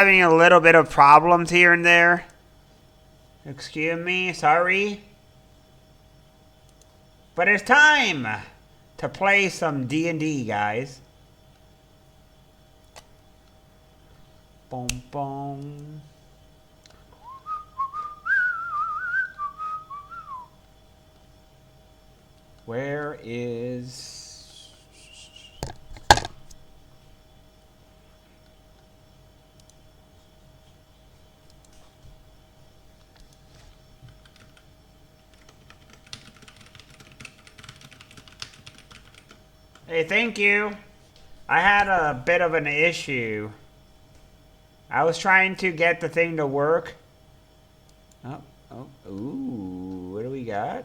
Having a little bit of problems here and there. Excuse me, sorry. But it's time to play some D&D, guys. Boom, boom. Where is... Hey, thank you. I had a bit of an issue. I was trying to get the thing to work. Ooh, what do we got?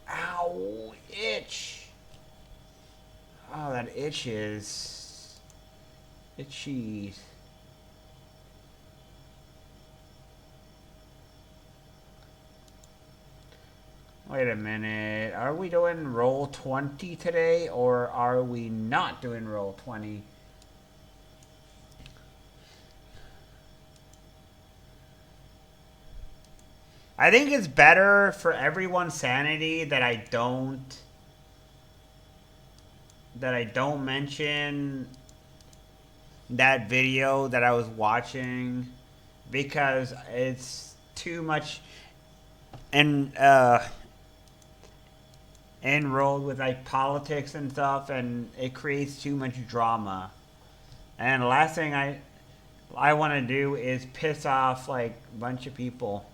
Ow, itch. Oh, that itch is itchy. Wait a minute. Are we doing roll 20 today, or are we not doing roll 20? I think it's better for everyone's sanity that I don't mention that video that I was watching, because it's too much enrolled with like politics and stuff, and it creates too much drama. And the last thing I want to do is piss off like a bunch of people.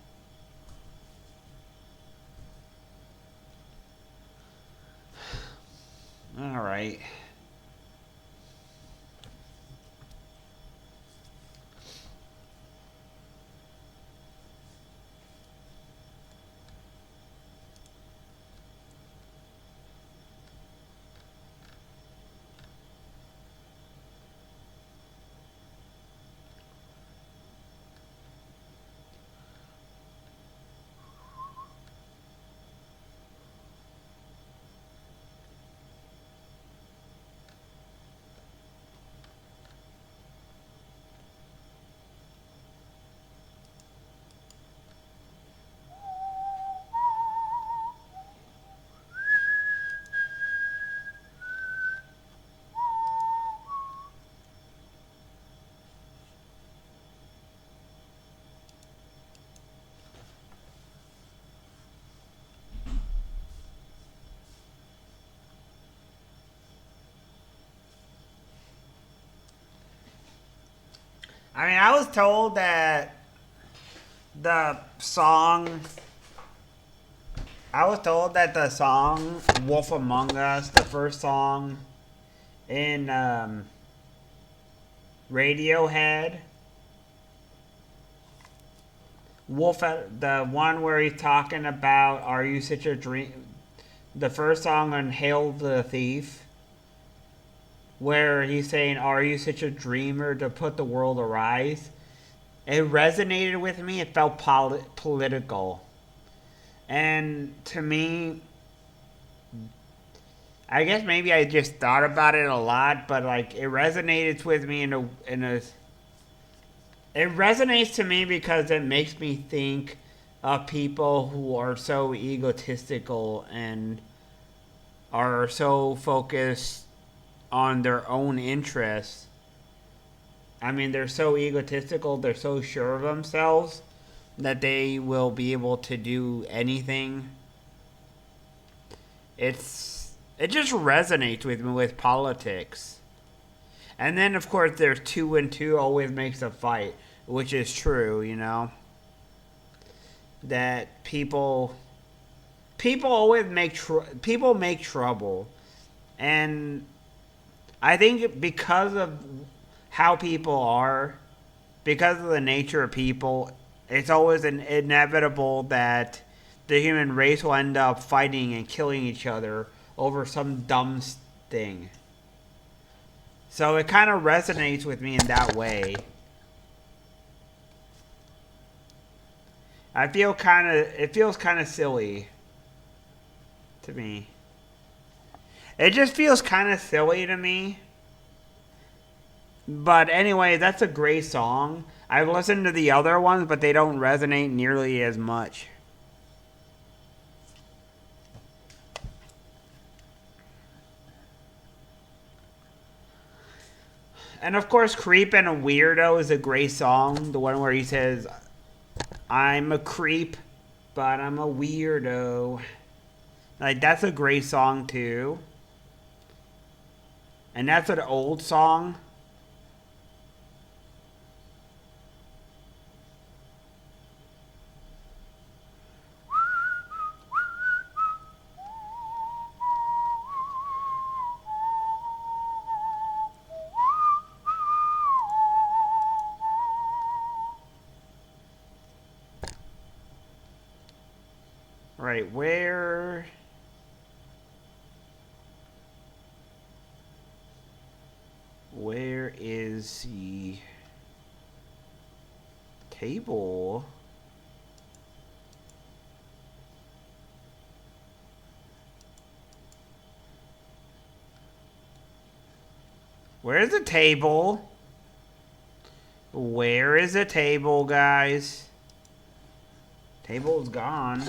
All right. I mean, I was told that the song. I was told that the song "Wolf Among Us," the first song in Radiohead, the one where he's talking about "Are You Such a Dream," the first song on "Hail the Thief," where he's saying, "Are you such a dreamer to put the world arise?" It resonated with me. It felt political. And to me, I guess maybe I just thought about it a lot, but like it resonates with me it resonates to me because it makes me think of people who are so egotistical and are so focused on their own interests. I mean, they're so egotistical, they're so sure of themselves that they will be able to do anything. It just resonates with me with politics. And then of course there's two and two always makes a fight, which is true, you know. That people always people make trouble. And I think because of how people are, because of the nature of people, it's always inevitable that the human race will end up fighting and killing each other over some dumb thing. So it kind of resonates with me in that way. It feels kind of silly to me. It just feels kind of silly to me But anyway, that's a great song. I've listened to the other ones, but they don't resonate nearly as much. And of course, Creep and a Weirdo is a great song. The one where he says, I'm a creep, but I'm a weirdo. Like, that's a great song, too. And that's an old song. Right, where is the table? Where's the table? Where is the table, guys? Table's gone.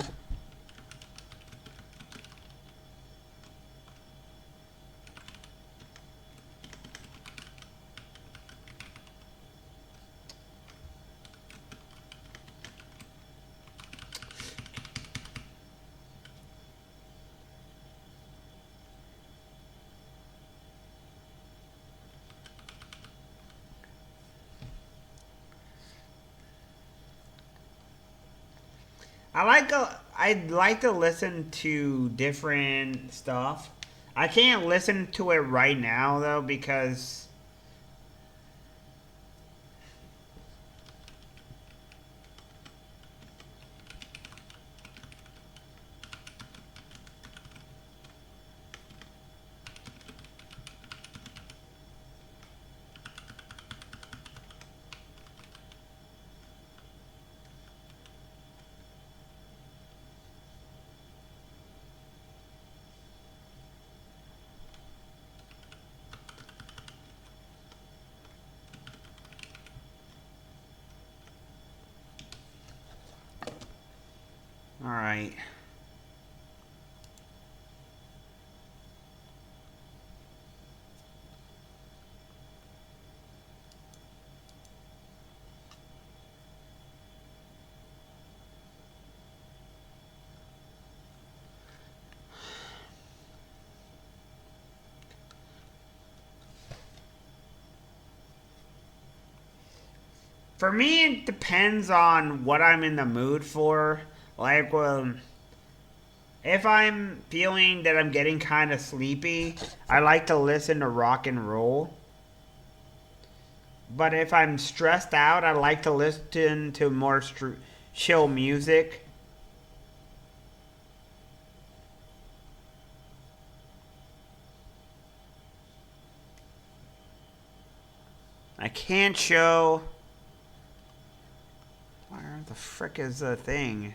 I'd like to listen to different stuff. I can't listen to it right now though because all right. For me, it depends on what I'm in the mood for. Like, if I'm feeling that I'm getting kind of sleepy, I like to listen to rock and roll. But if I'm stressed out, I like to listen to more chill music. I can't show. Where the frick is the thing?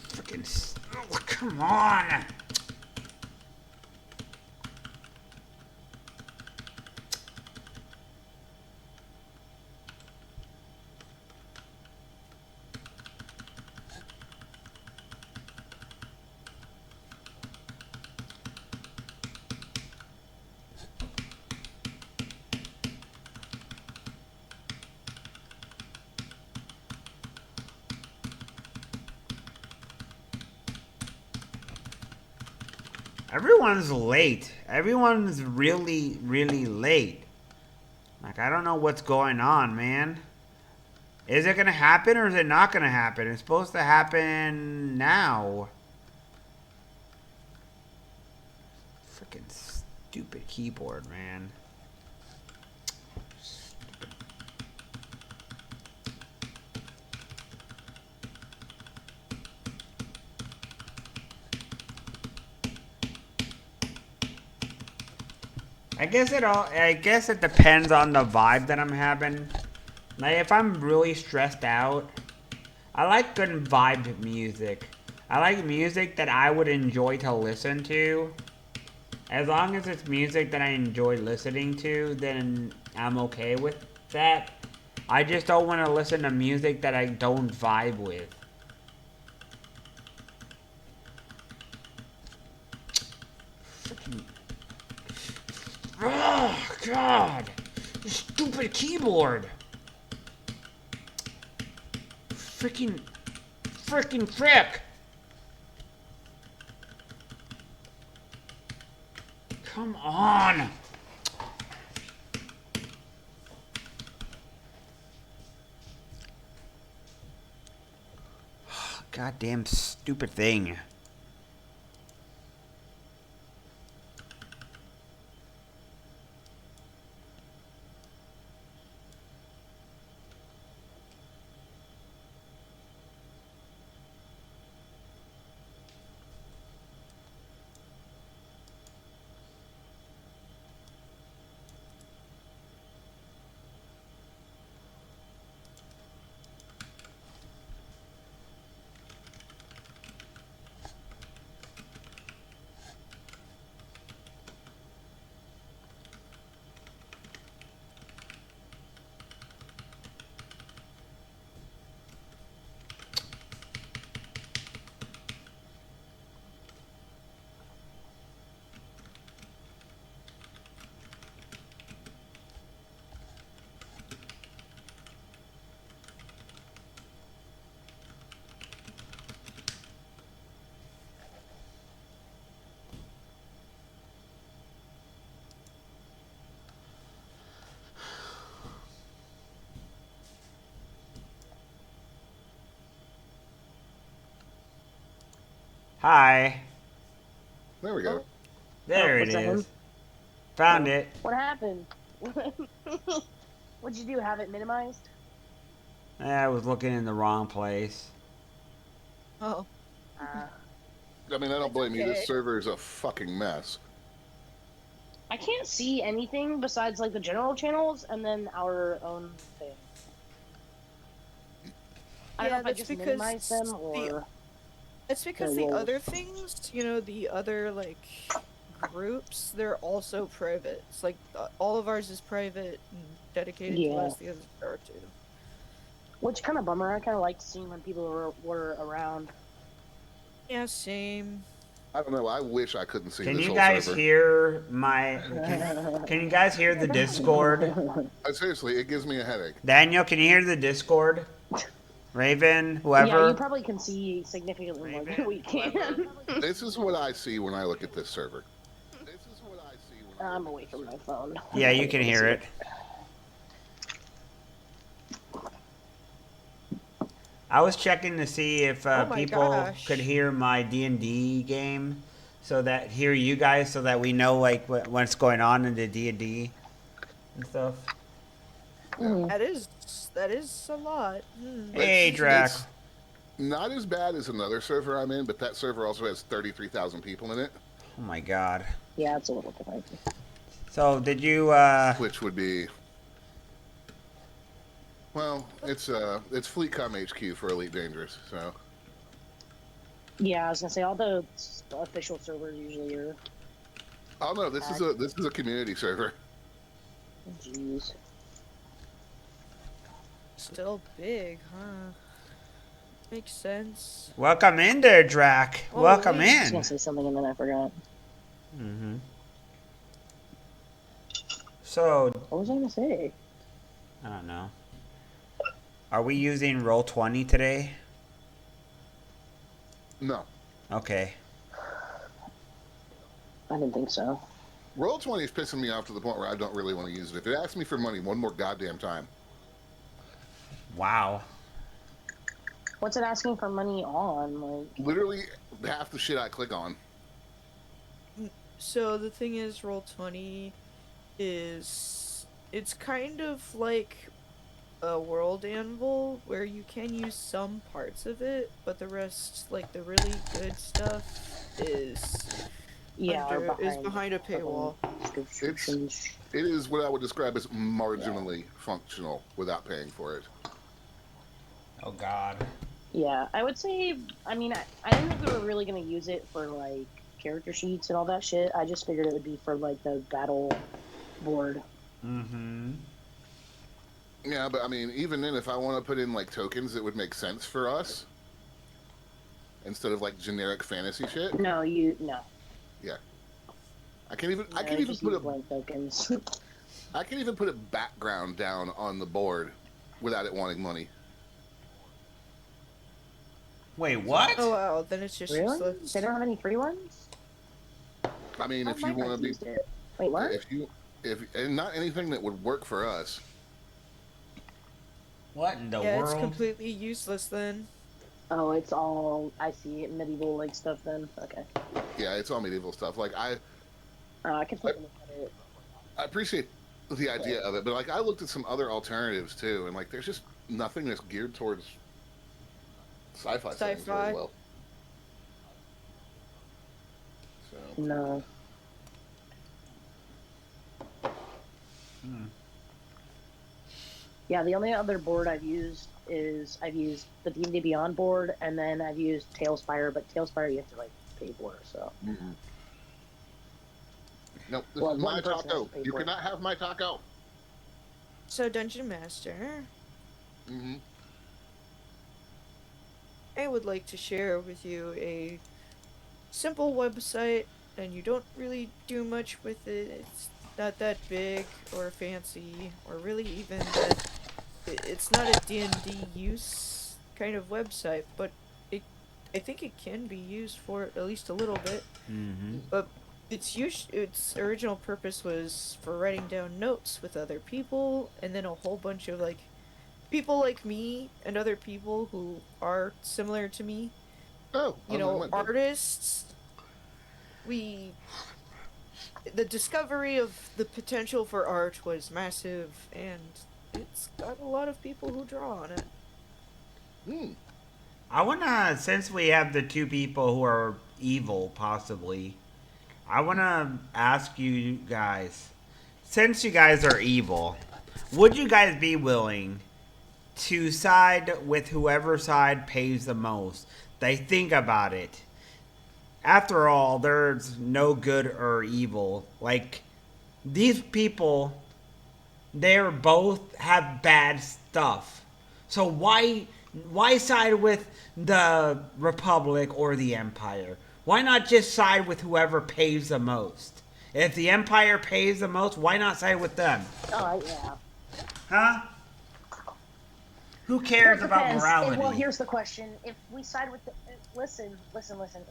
Freaking. Oh, come on! Everyone's late. Everyone's really, really late. Like, I don't know what's going on, man. Is it gonna happen or is it not gonna happen? It's supposed to happen now. Freaking stupid keyboard, man. I guess it depends on the vibe that I'm having. Like if I'm really stressed out, I like good vibe music. I like music that I would enjoy to listen to. As long as it's music that I enjoy listening to, then I'm okay with that. I just don't want to listen to music that I don't vibe with. Oh, God. This stupid keyboard. Freaking frick. Come on. Goddamn stupid thing. Hi. There we go. There it Was that him? is. Found Oh. it. What happened? What'd you do? Have it minimized? I was looking in the wrong place. Oh, Uh, I mean, I don't blame you. okay. This server is a fucking mess. I can't see anything besides like the general channels and then our own thing. I don't know if I that's just because minimize them the or it's because they're the rolled. other things, the other like groups, they're also private. It's like all of ours is private and dedicated to us. The others are too. Which kind of bummer. I kind of liked seeing when people were around. Yeah, same. I don't know. I wish I couldn't see Can this you whole guys server. hear my... Can you guys hear the Discord? Seriously, it gives me a headache. Daniel, can you hear the Discord? Raven, whoever? Yeah, you probably can see significantly more than we can. This is what I see when I look at this server. This is what I see when I I'm look away at from this my phone. Yeah, you can hear it. I was checking to see if Oh my people gosh. could hear my D&D game, so that hear you guys, so that we know like what's going on in the D&D and stuff. That is a lot. Hey, Drac. It's not as bad as another server I'm in, but that server also has 33,000 people in it. Oh my god. Yeah, it's a little different. So did you? Which would be, well, it's FleetCom HQ for Elite Dangerous. So Yeah, I was gonna say all the official servers usually are. oh no, this is a community server. Jeez. Still big, huh? Makes sense. Welcome in there, Drac. Oh, Welcome wait. I was in. gonna say something and then I forgot. So What was I gonna say? I don't know. Are we using Roll20 today? No, Okay. I didn't think so. Roll20 is pissing me off to the point where I don't really want to use it. If it asks me for money one more goddamn time, Wow. What's it asking for money on? Like, literally half the shit I click on. So the thing is, Roll20 it's kind of like a World Anvil where you can use some parts of it, but the rest, like the really good stuff, is Yeah, or behind a paywall. subscriptions. It is what I would describe as marginally functional without paying for it. Oh God. Yeah, I would say. I mean, I didn't think we were really gonna use it for like character sheets and all that shit. I just figured it would be for like the battle board. Mm-hmm. Yeah, but I mean, even then, if I want to put in like tokens, it would make sense for us instead of like generic fantasy shit. No, no. Yeah, I can even Just put use a blank tokens. I can even put a background down on the board without it wanting money. Wait, what? Oh wow, then it's just Really? useless. They don't have any free ones? I mean, How if you might I want to be, used it? Wait, what? if and not anything that would work for us. What in the Yeah, it's world? completely useless then. Oh, it's all I see medieval like stuff. Then okay. Yeah, it's all medieval stuff. Like I can take a look at it. I appreciate the idea of it, but like I looked at some other alternatives too, and like there's just nothing that's geared towards sci-fi settings very Sci-fi. well. So No. Hmm. Yeah, the only other board I've used the D&D Beyond board, and then I've used Tailspire, but Tailspire you have to like pay for, so. nope, this Well, is my one person has taco. to pay You for it. cannot have my taco. So Dungeon Master, Mm-hmm. I would like to share with you a simple website, and you don't really do much with it. It's not that big or fancy, or really even that. It's not a D&D use kind of website, but I think it can be used for at least a little bit. Mm-hmm. But its original purpose was for writing down notes with other people, and then a whole bunch of like people like me and other people who are similar to me, Oh, you know, artists. The discovery of the potential for art was massive, and it's got a lot of people who draw on it. I wanna, since we have the two people who are evil, possibly, I wanna ask you guys, since you guys are evil, would you guys be willing to side with whoever side pays the most? They think about it. After all, there's no good or evil. Like, these people, they're both have bad stuff. So why side with the Republic or the Empire? Why not just side with whoever pays the most? If the Empire pays the most, why not side with them? Oh yeah. Huh? Who cares Well, it about depends. morality? Well, here's the question: if we side with the listen,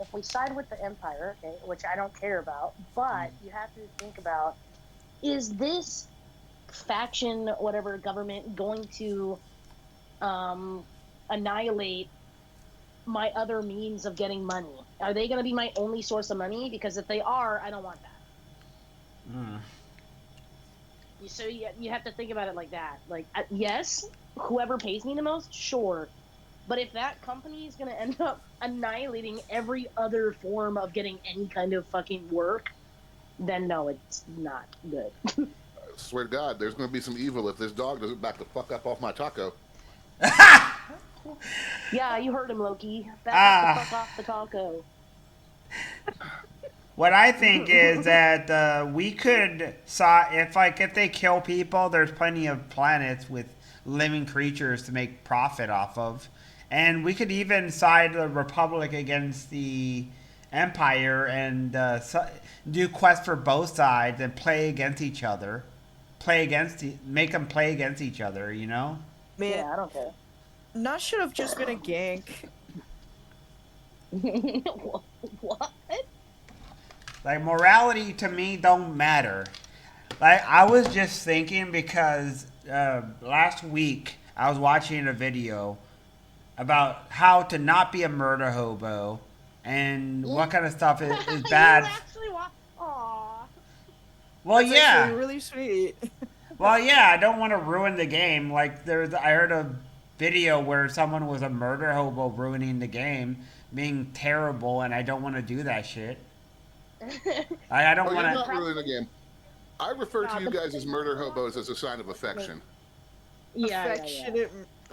if we side with the Empire, okay, which I don't care about, but you have to think about: is this faction, whatever government, going to annihilate my other means of getting money? Are they going to be my only source of money? Because if they are, I don't want that. Mm. So you have to think about it like that. Like, yes, whoever pays me the most, sure. But if that company is going to end up annihilating every other form of getting any kind of fucking work, then no, it's not good. I swear to God, there's going to be some evil if this dog doesn't back the fuck up off my taco. Yeah, you heard him, Loki. Back the fuck off the taco. What I think is that we could if they kill people, there's plenty of planets with living creatures to make profit off of, and we could even side the Republic against the Empire and do quests for both sides and play against each other, make them play against each other. You know? Man, Yeah, I don't care. not should have just been a gank. What? Like, morality to me don't matter. Like, I was just thinking because last week I was watching a video about how to not be a murder hobo and what kind of stuff is bad. You actually Aww. Well, That's yeah. actually really sweet. Well, yeah, I don't want to ruin the game. Like, I heard a video where someone was a murder hobo ruining the game, being terrible, and I don't want to do that shit. I don't Oh, want you're to. not ruining the game. I refer to Nah, you guys as murder hobos as a sign of affection. yeah.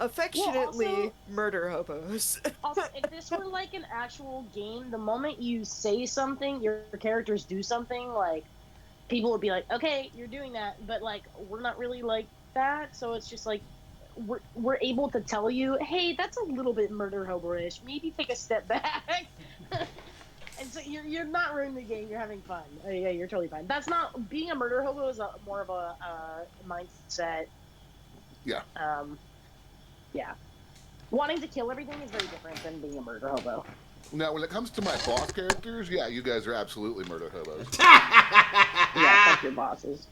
Affectionately Well, murder hobos. also, if this were like an actual game, the moment you say something, your characters do something, like people would be like, "Okay, you're doing that," but like we're not really like that, so it's just like we're able to tell you, "Hey, that's a little bit murder hobo-ish. Maybe take a step back." And so you're not ruining the game. You're having fun. Yeah, you're totally fine. That's not being a murder hobo is more of a mindset. Yeah. Yeah. Wanting to kill everything is very different than being a murder hobo. Now, when it comes to my boss characters, yeah, you guys are absolutely murder hobos. Yeah, fuck your bosses.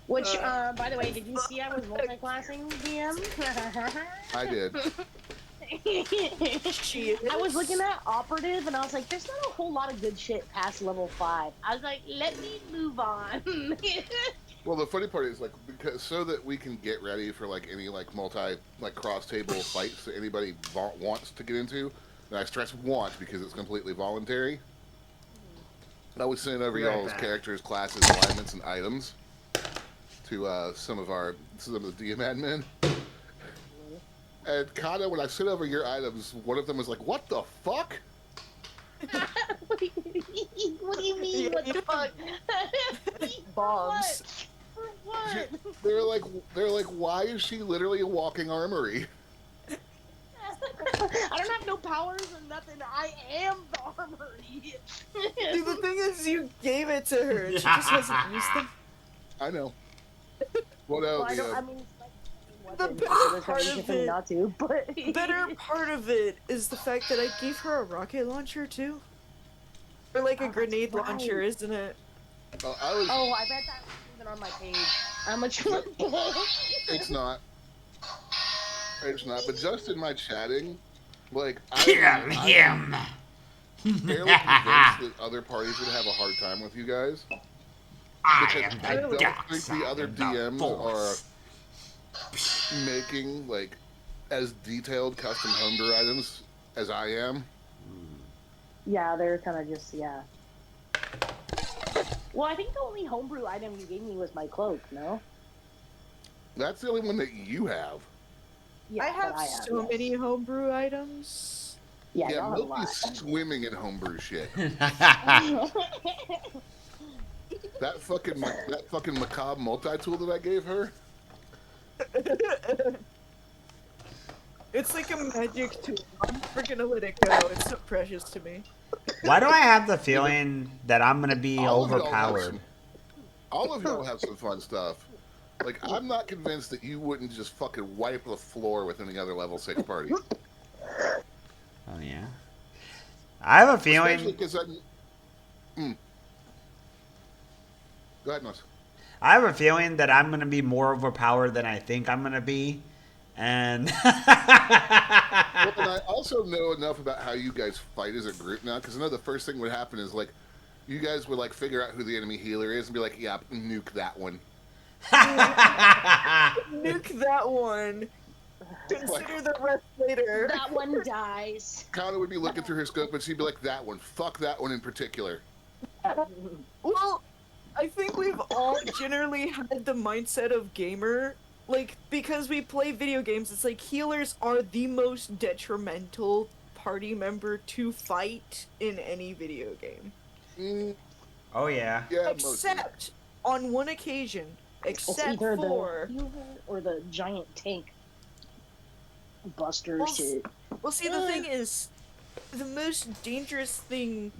Which, by the way, did you see I was multi-classing, DM? I did. I was looking at operative and I was like, there's not a whole lot of good shit past level 5. I was like, let me move on. Well, the funny part is like because so that we can get ready for like any like cross table fights that anybody wants to get into. And I stress want because it's completely voluntary. I would send over Right y'all's back. characters, classes, alignments, and items to some of the DM admin. And kind of when I sent over your items, one of them was like, "What the fuck?" What do you mean? What the fuck? Bombs. For what? They're like, "Why is she literally a walking armory?" I don't have no powers or nothing. I am the armory. Dude, the thing is, you gave it to her and she just hasn't used them. I know. Well, no, Well, I don't. the, I mean, it's like The weapon, better so there's no part reason of for me it- not to. But The better part of it is the fact that I gave her a rocket launcher too. Or like a Oh, that's grenade right. launcher, isn't it? I was. Oh, I bet that wasn't even on my page. I'm a trip. It's not. It's not. But just in my chatting, like Kill I'm him. fairly convinced that other parties would have a hard time with you guys. I Because am I the don't dark think side the other of the DMs force. are making like as detailed custom homebrew items as I am. Yeah, they're kind of just Well, I think the only homebrew item you gave me was my cloak. No. That's the only one that you have. Yeah, I have but so yes. many homebrew items. Yeah, Yeah, y'all have a lot. Milky's swimming in homebrew shit. That fucking macabre multi-tool that I gave her. It's like a magic tool. I'm never gonna let it go. It's so precious to me. Why do I have the feeling that I'm gonna be All of y'all have overpowered? some- All of y'all have some fun stuff. Like, I'm not convinced that you wouldn't just fucking wipe the floor with any other level 6 party. Oh yeah. I have a Especially feeling. because Go ahead, Nuss. I have a feeling that I'm gonna be more overpowered than I think I'm gonna be, and. Well, and I also know enough about how you guys fight as a group now, because I know the first thing would happen is, like, you guys would, like, figure out who the enemy healer is and be like, yeah, nuke that one. Nuke that one. Consider the rest later. That one dies. Kana would be looking through her scope and she'd be like, that one. Fuck that one in particular. Well, I think we've all generally had the mindset of gamer. Like, because we play video games, it's like healers are the most detrimental party member to fight in any video game. Mm, Oh yeah. yeah, mostly. Except on one occasion. It's Except either for. the healer or the giant tank buster Well, shit. Well, see, the thing is, the most dangerous thing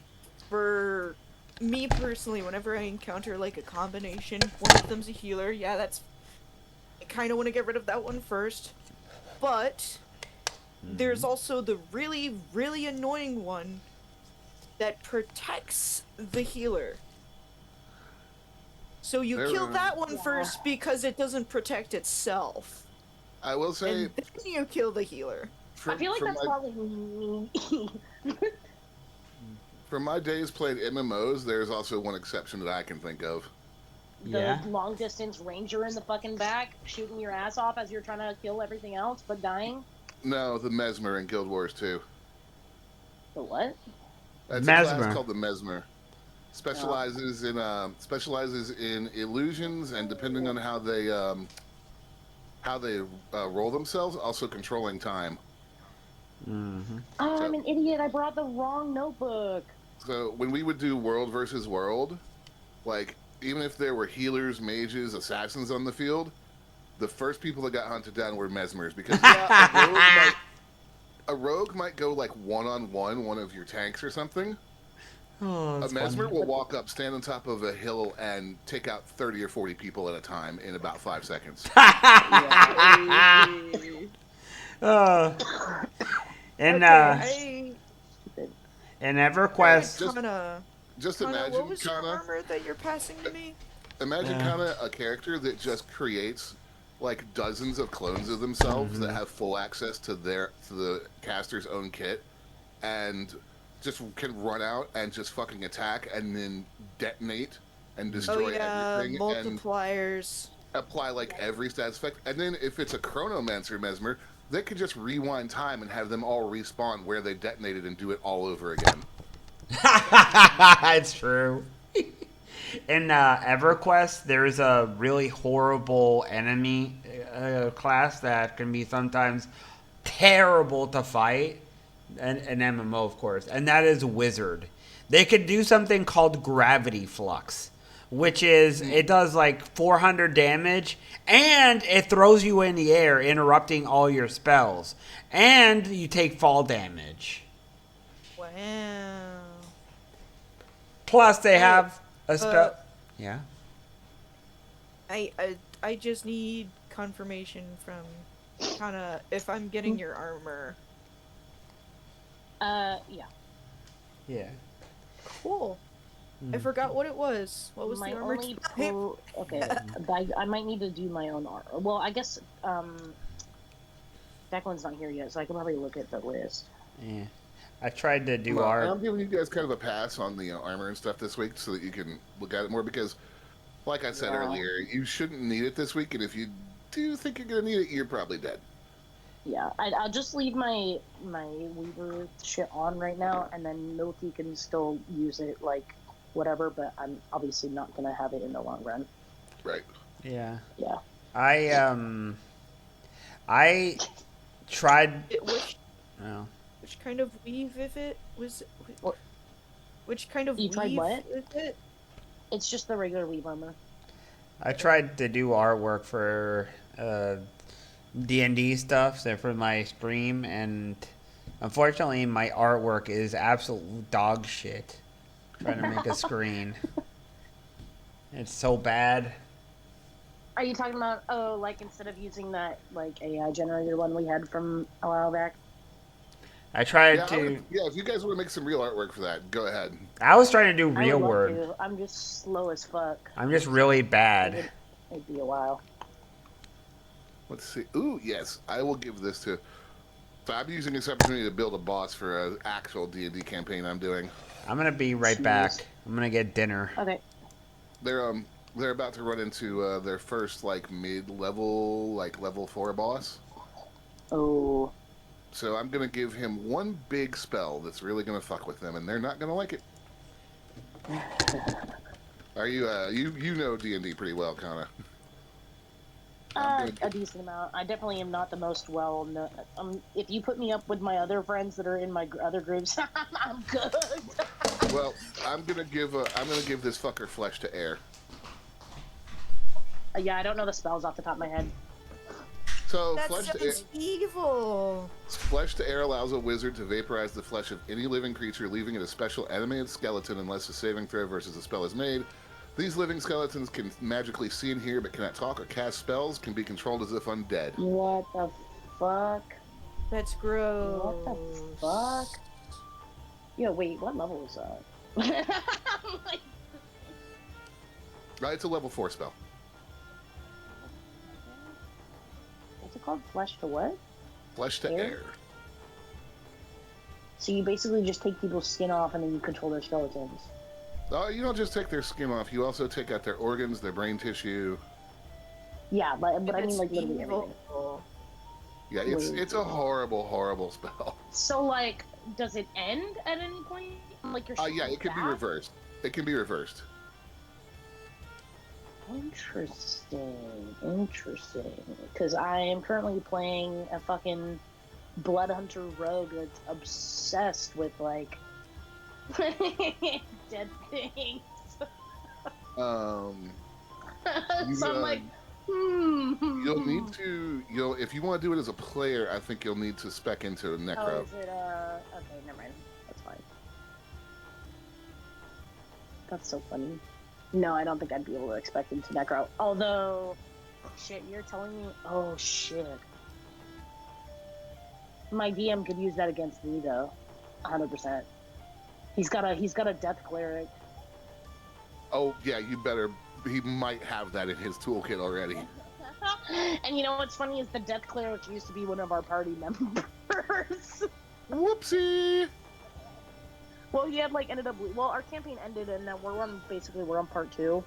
for me personally, whenever I encounter like a combination, one of them's a healer. Yeah, that's. I kind of want to get rid of that one first, but there's also the really, really annoying one that protects the healer. So you kill that one first because it doesn't protect itself, I will say, and then you kill the healer. I feel like from that's my, probably me. from my days playing MMOs, there's also one exception that I can think of. The Yeah. long distance ranger in the fucking back, shooting your ass off as you're trying to kill everything else, but dying. No, the Mesmer in Guild Wars 2. The what? That's a class Mesmer. called the Mesmer. specializes in illusions, and depending on how they roll themselves, also controlling time. Mm-hmm. Oh, So- I'm an idiot. I brought the wrong notebook. So when we would do world versus world, like even if there were healers, mages, assassins on the field, the first people that got hunted down were mesmers because a rogue might go like one-on-one one of your tanks or something. Oh, A that's mesmer funny. will walk up, stand on top of a hill, and take out 30 or 40 people at a time in about 5 seconds. Hey. Oh. And Okay, in I EverQuest, Just- Kana. Just Kana, imagine what was your Kana. armor that you're passing to me? Imagine Yeah. kind of a character that just creates like dozens of clones of themselves that have full access to the caster's own kit, and just can run out and just fucking attack and then detonate and Oh destroy yeah, everything and multipliers. apply like every stat effect. And then if it's a Chronomancer Mesmer, they could just rewind time and have them all respawn where they detonated and do it all over again. it's true. In EverQuest, there's a really horrible enemy class that can be sometimes terrible to fight. An MMO, of course, and that is Wizard. They could do something called Gravity Flux, which is it does like 400 damage, and it throws you in the air, interrupting all your spells, and you take fall damage. Wow. Plus, they have a spell. Yeah. I just need confirmation from Kana if I'm getting your armor. Yeah. Yeah. Cool. I forgot what it was. What was My the armor? only type? okay, I might need to do my own armor. Well, I guess Declan's not here yet, so I can probably look at the list. Yeah. I tried to do Well, art. I'm giving you guys kind of a pass on the armor and stuff this week so that you can look at it more because, like I said Yeah. earlier, you shouldn't need it this week, and if you do think you're going to need it, you're probably dead. Yeah, I'll just leave my Weaver shit on right now, and then Milky can still use it, like, whatever, but I'm obviously not gonna have it in the long run. Right. Yeah. Yeah. I tried. Oh. Which kind of weave is it? What? Which kind of You weave tried what? is it? It's just the regular Weave armor. I tried to do artwork for D&D stuff, so for my stream, and unfortunately, my artwork is absolute dog shit. Trying to make a screen, it's so bad. Are you talking about, like, instead of using that, like, AI generator one we had from a while back? I tried Yeah, to. if you guys want to make some real artwork for that, go ahead. I was trying to do I real would love word. to. I'm just slow as fuck. I'm just really bad. It'd be a while. Let's see. Ooh, yes, I will give this to. So I'm using this opportunity to build a boss for an actual D&D campaign I'm doing. I'm gonna be right Jeez. back. I'm gonna get dinner. Okay. They're about to run into their first like mid-level, like level 4 boss. Oh. So I'm gonna give him one big spell that's really gonna fuck with them, and they're not gonna like it. Are you you know D&D pretty well, Kana? A decent amount. I definitely am not the most well known. If you put me up with my other friends that are in my other groups, I'm good. Well, I'm gonna give this fucker flesh to air. Yeah, I don't know the spells off the top of my head. So That flesh sounds evil. to air allows a wizard to vaporize the flesh of any living creature, leaving it a special animated skeleton unless a saving throw versus a spell is made. These living skeletons can magically see and hear but cannot talk or cast spells, can be controlled as if undead. What the fuck? That's gross. What the fuck? Yo, wait, what level is that? I'm like, Right, it's a level 4 spell. what's it called? Flesh to what? Flesh to Air? air. So you basically just take people's skin off and then you control their skeletons. You don't just take their skin off, you also take out their organs, their brain tissue. Yeah, but I mean That's like literally everything. evil. Yeah, it's a horrible, horrible spell. So like, does it end at any point? Like your Yeah, it could be back? reversed. It can be reversed. Interesting. Because I am currently playing a fucking Blood Hunter rogue that's obsessed with like dead things. You, So I'm like, you'll need to. If you want to do it as a player, I think you'll need to spec into Oh, Necro. is it okay, never mind. That's fine. That's so funny. No, I don't think I'd be able to expect into Necro. Although shit, you're telling me oh shit. My DM could use that against me though. 100%. He's got a death cleric. Oh yeah, you better. He might have that in his toolkit already. And you know what's funny is the death cleric used to be one of our party members. Whoopsie! Well, he had like ended up. Well, our campaign ended, and now we're on part 2.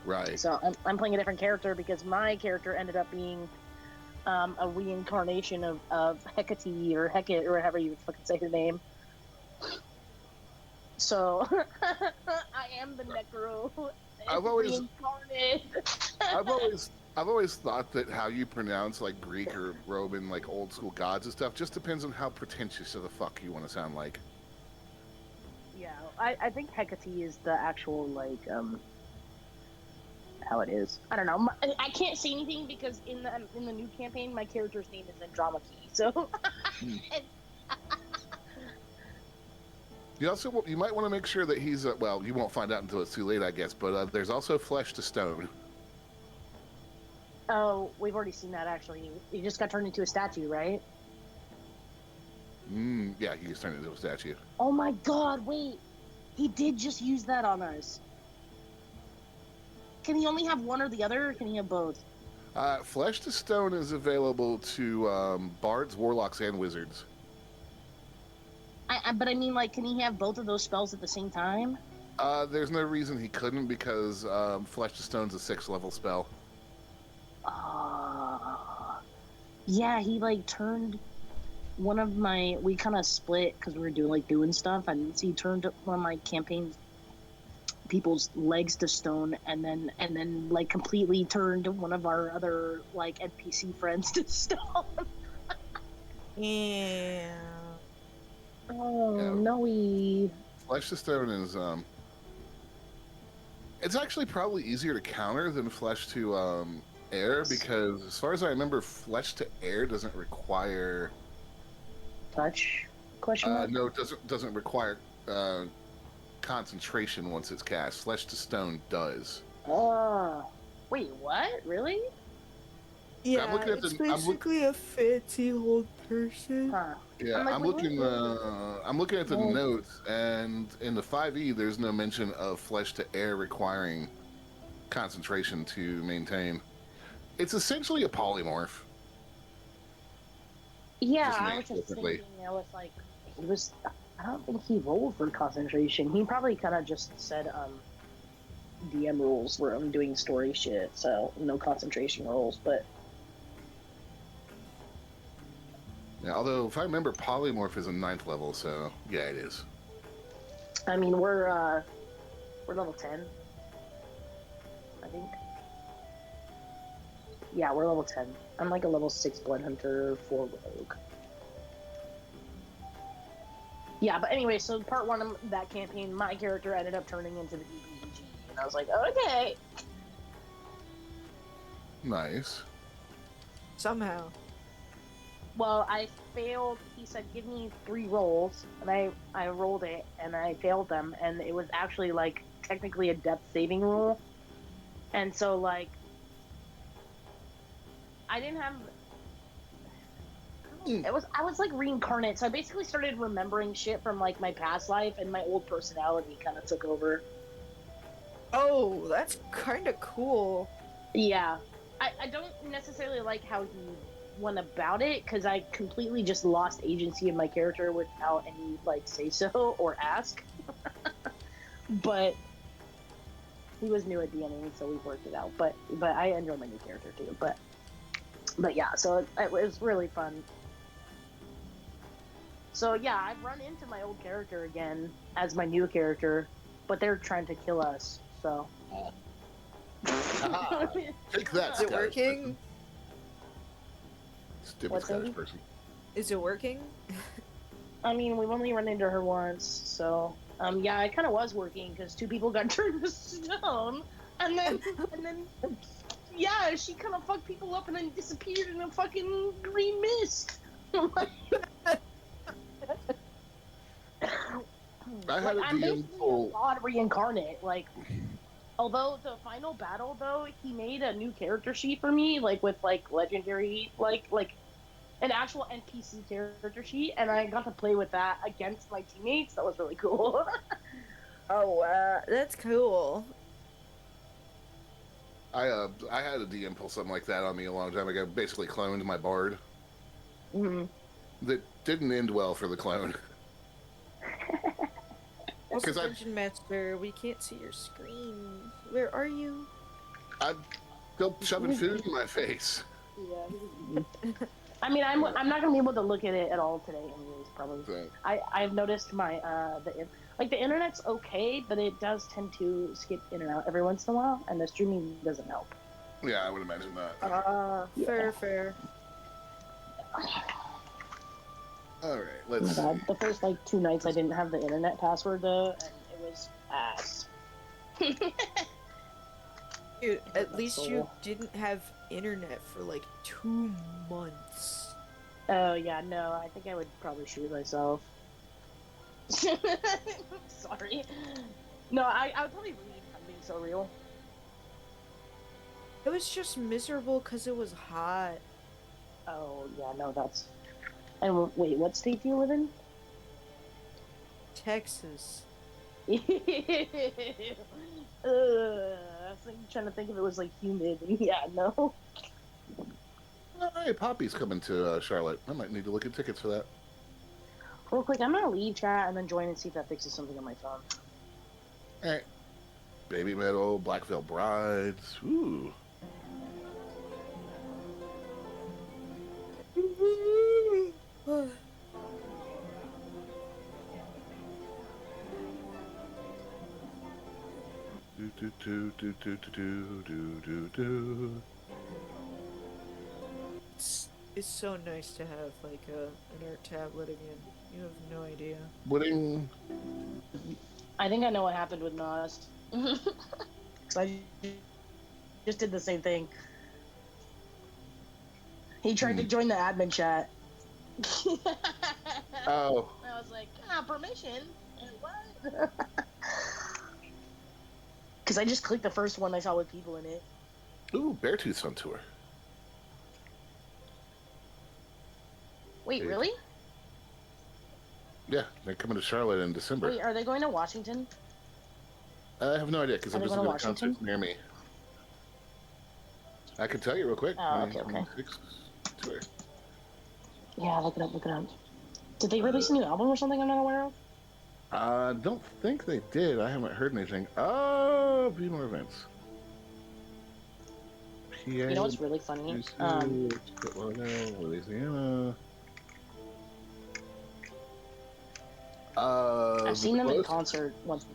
Right. So I'm playing a different character because my character ended up being a reincarnation of Hecate or Hecate or whatever you fucking say her name. So I am the Necro. I've always- reincarnated. I've always thought that how you pronounce like Greek or Roman, like old school gods and stuff, just depends on how pretentious of the fuck you want to sound like. Yeah, I think Hecate is the actual like how it is. I don't know. I can't say anything because in the new campaign, my character's name is Andromache. So You might want to make sure that he's well. You won't find out until it's too late, I guess. But there's also Flesh to Stone. oh, we've already seen that actually. He just got turned into a statue, right? Yeah, he gets turned into a statue. Oh my god, wait. He did just use that on us. Can he only have one or the other, or can he have both? Flesh to Stone is available to bards, warlocks, and wizards. But I mean, like, can he have both of those spells at the same time? There's no reason he couldn't because Flesh to Stone's a 6th level spell. Yeah, he like turned one of my. We kind of split because we were doing stuff, and he turned one of my campaign people's legs to stone, and then like completely turned one of our other like NPC friends to stone. Yeah. Oh Yeah. no, Flesh to Stone is it's actually probably easier to counter than Flesh to Air because, as far as I remember, Flesh to Air doesn't require. touch? Question mark? No, it doesn't require concentration once it's cast. Flesh to Stone does. Wait, what? Really? Yeah, looking at it's the- I'm look- basically a fancy old person. Huh? Yeah, I'm like, I'm wait, looking. what? I'm looking at the Oh. notes, and in the 5e, there's no mention of Flesh to Air requiring concentration to maintain. It's essentially a polymorph. Yeah, Just I named was just differently. thinking. I was like, he was. I don't think he rolled for concentration. He probably kind of just said, DM rules where I'm doing story shit, so no concentration rolls. But Yeah, although, if I remember, polymorph is a 9th level, so yeah, it is. I mean, we're level 10, I think. Yeah, we're level 10. I'm like a level 6 blood hunter for rogue. Yeah, but anyway, so part 1 of that campaign, my character ended up turning into the DPG, and I was like, okay. Nice. Somehow. Well, I failed. He said, give me 3 rolls, and I rolled it, and I failed them, and it was actually, like, technically a death saving roll. And so, like, I didn't have... I was, like, reincarnate, so I basically started remembering shit from, like, my past life, and my old personality kind of took over. Oh, that's kind of cool. Yeah. I don't necessarily like how he went about it, because I completely just lost agency of my character without any, like, say-so or ask. But he was new at DMing, so we worked it out. But I enjoy my new character, too. But yeah, so it was really fun. So yeah, I've run into my old character again as my new character, but they're trying to kill us. So. Aha. Take that, Is it Scottish working? person. Stupid What's Scottish that? person. Is it working? I mean, we've only run into her once, so yeah, it kind of was working because 2 people got turned to stone, and then yeah, she kind of fucked people up and then disappeared in a fucking green mist. I had a I'm DM basically a pull. god reincarnate. Like, although the final battle, though, he made a new character sheet for me, like with like legendary, like an actual NPC character sheet, and I got to play with that against my teammates. That was really cool. Oh wow, that's cool. I had a DM pull something like that on me a long time ago. Basically cloned my bard. Mhm. That didn't end well for the clone. Also, 'Cause I- Dungeon Master, we can't see your screen. Where are you? I'm still shoving food in my face. Yeah. I mean, I'm not gonna be able to look at it at all today, anyways. Probably. So, I've noticed my the internet's okay, but it does tend to skip in and out every once in a while, and the streaming doesn't help. yeah, I would imagine that. Fair. All right, Oh my let's see. God. The first like 2 nights I didn't have the internet password though, and it was ass. Dude, at That's least so you cool. didn't have internet for like 2 months. Oh yeah, no, I think I would probably shoot myself. Sorry. No, I would probably leave. I'm being so real. It was just miserable because it was hot. Oh yeah, no, that's. And wait, what state do you live in? Texas. I was trying to think if it was like humid. Yeah, no. All right, Poppy's coming to Charlotte. I might need to look at tickets for that. Real quick, I'm gonna leave chat and then join and see if that fixes something on my phone. All right. Baby Metal, Black Veil Brides. Ooh. Do do do do do do do do do. It's so nice to have like an art tablet again. You have no idea. Wooding. I think I know what happened with Nas. So I just did the same thing. He tried to join the admin chat. Oh, I was like, permission? What? Because I just clicked the first one I saw with people in it. ooh, Beartooth's on tour. Wait, Hey. really? Yeah, they're coming to Charlotte in December. Wait, are they going to Washington? I have no idea because Are I'm they just going to looking at concerts Washington? near me. I can tell you real quick. Oh, okay, okay. 2026 tour. Yeah, look it up, look it up. Did they release a new album or something I'm not aware of? I don't think they did. I haven't heard anything. Oh, be more events. PA, You know what's really funny? Louisiana. I've seen them in closest- concert once.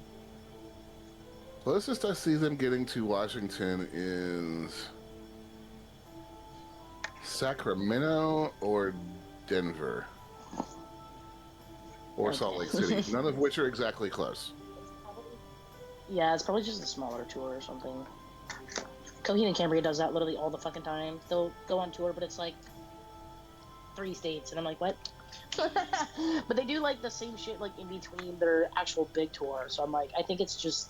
Closest I see them getting to Washington is Sacramento or Denver or Salt Lake City. None of which are exactly close. Yeah, it's probably just a smaller tour or something. Coheed and Cambria does that literally all the fucking time. They'll go on tour, but it's like 3 states, and I'm like, what? But they do like the same shit like in between their actual big tour. So I'm like, I think it's just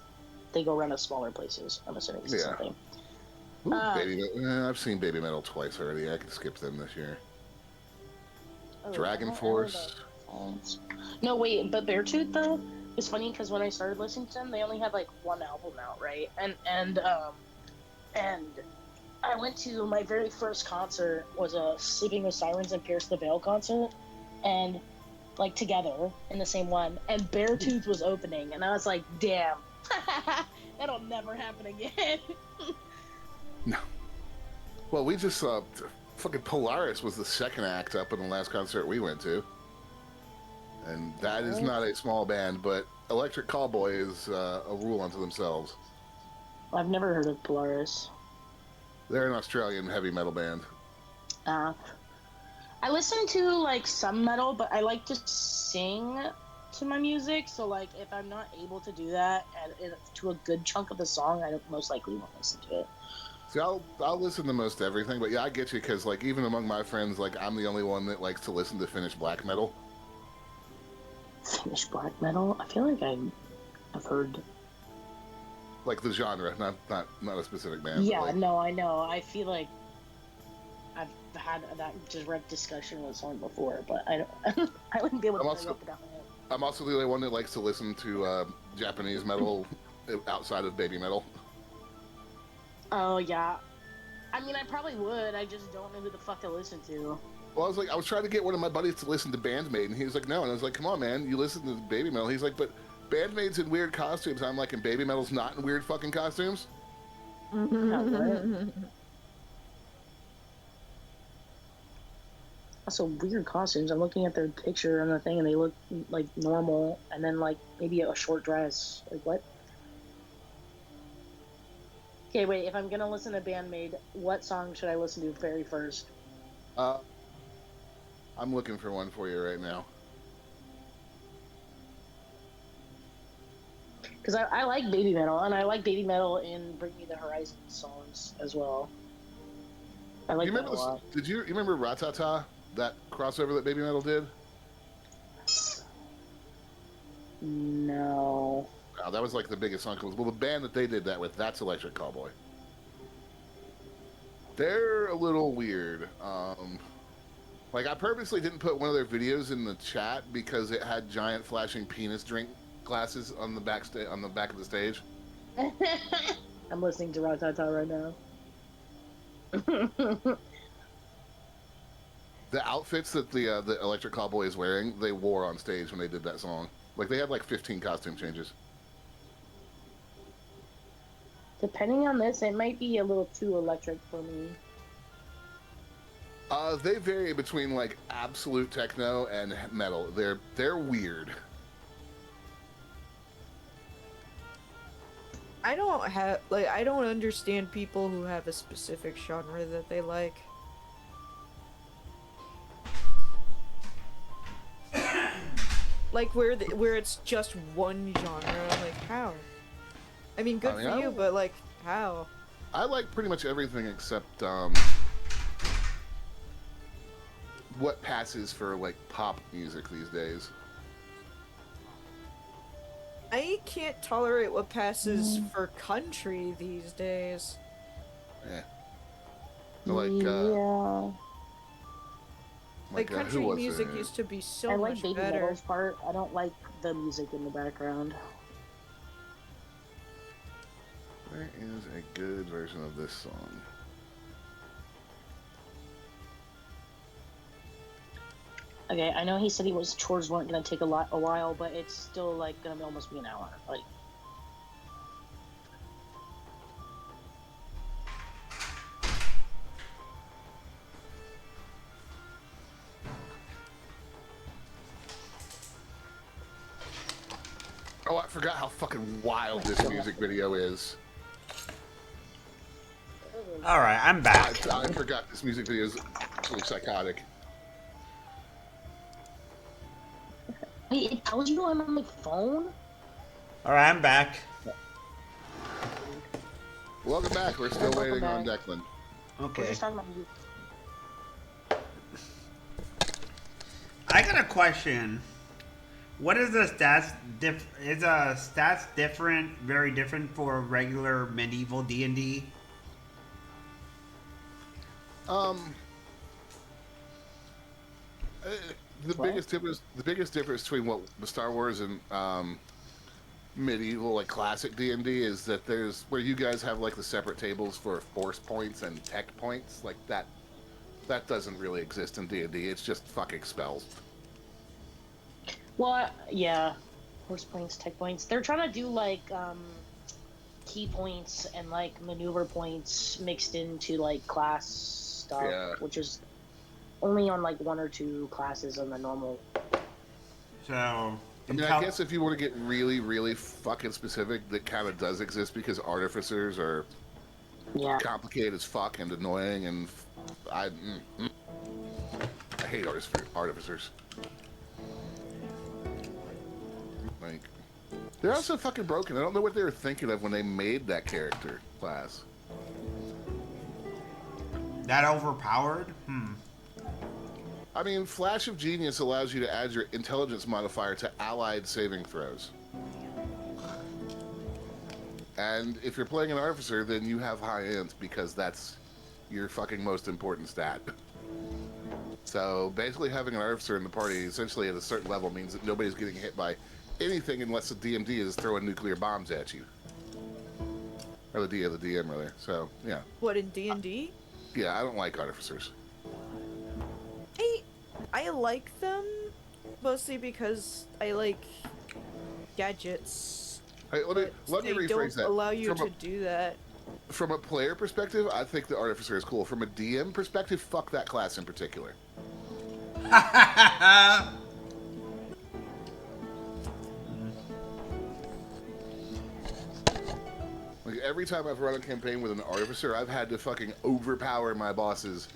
they go around to smaller places. I'm assuming it's the same Yeah. thing. Ooh, Uh, I've seen Baby Metal twice already. I can skip them this year. Oh, Dragon I don't Force. know. No, wait, but Beartooth though, it's funny because when I started listening to them, they only had like 1 album out, right? And I went to my very first concert was a Sleeping with Sirens and Pierce the Veil concert, and like together in the same one, and Beartooth was opening, and I was like, damn, that'll never happen again. Well, we just saw fucking Polaris was the second act up in the last concert we went to. And that is not a small band, but Electric Callboy is a rule unto themselves. I've never heard of Polaris. They're an Australian heavy metal band. Uh, I listen to like some metal, but I like to sing to my music. So like, if I'm not able to do that to a good chunk of the song, I don't most likely won't listen to it. See, I'll listen to most everything, but yeah, I get you because like even among my friends, like I'm the only one that likes to listen to Finnish black metal. Finnish black metal. I feel like I've heard. Like the genre, not a specific band. Yeah, like, no, I know. I feel like I've had that direct discussion with someone before, but I don't. I wouldn't be able to tell you off the top of my head. I'm also the only one that likes to listen to Japanese metal outside of baby metal. Oh yeah. I mean, I probably would. I just don't know who the fuck to listen to. Well, I was trying to get one of my buddies to listen to Bandmaid, and he was like, no. And I was like, come on, man, you listen to baby metal. He's like, but Bandmaid's in weird costumes. I'm like, and baby metal's not in weird fucking costumes? Also, weird costumes. I'm looking at their picture on the thing, and they look like normal, and then like maybe a short dress. Like what? Okay, wait. If I'm gonna listen to Bandmaid, what song should I listen to very first? I'm looking for one for you right now. Because I like baby metal, and I like baby metal in Bring Me the Horizon songs as well. I like that a lot. Did you remember Ratata? That crossover that baby metal did? No. Wow, that was like the biggest song. Well, the band that they did that with, that's Electric Callboy. They're a little weird. Like I purposely didn't put one of their videos in the chat because it had giant flashing penis drink glasses on the back of the stage. I'm listening to Ratata right now. The outfits that the Electric Callboy is wearing, they wore on stage when they did that song. Like they had like 15 costume changes. Depending on this, it might be a little too electric for me. They vary between like absolute techno and metal. They're weird. I don't understand people who have a specific genre that they like. Like where it's just one genre, like how? I mean, good for you, but like how? I like pretty much everything except what passes for like pop music these days. I can't tolerate what passes for country these days. Yeah. Like yeah. Like who country was music it? used to be so I like much baby better. metal's part. I don't like the music in the background. Where is a good version of this song? Okay, I know he said chores weren't gonna take a while, but it's still like gonna almost be an hour. Like, Oh, I forgot how fucking wild this music video is. All right, I'm back. I forgot this music video is absolutely psychotic. wait, it tells you I'm on my phone? All right, I'm back. Welcome back. We're still Welcome waiting on back. Declan. We're Okay. just talking about music. I got a question. What is the stats is stats different, very different for regular medieval D&D? The biggest difference between what the Star Wars and medieval like classic D&D is that there's where you guys have like the separate tables for force points and tech points like that doesn't really exist in D&D. It's just fucking spells. Well, yeah. Force points, tech points. They're trying to do like key points and like maneuver points mixed into like class stuff, Yeah. which is only on like one or two classes on the normal. So I mean, I guess if you want to get really, really fucking specific, that kind of does exist because artificers are Yeah. complicated as fuck and annoying, and I hate artificers. Like, they're also fucking broken. I don't know what they were thinking of when they made that character class. That overpowered? I mean, Flash of Genius allows you to add your intelligence modifier to allied saving throws. And if you're playing an artificer, then you have high int because that's your fucking most important stat. So basically having an artificer in the party essentially at a certain level means that nobody's getting hit by anything unless the DMD is throwing nuclear bombs at you. Or the DM rather. So, yeah. What, in D&D? Yeah, I don't like artificers. I like them mostly because I like gadgets. Hey, let me They rephrase don't that. allow you to do that. From a player perspective, I think the artificer is cool. From a DM perspective, fuck that class in particular. Like every time I've run a campaign with an artificer, I've had to fucking overpower my bosses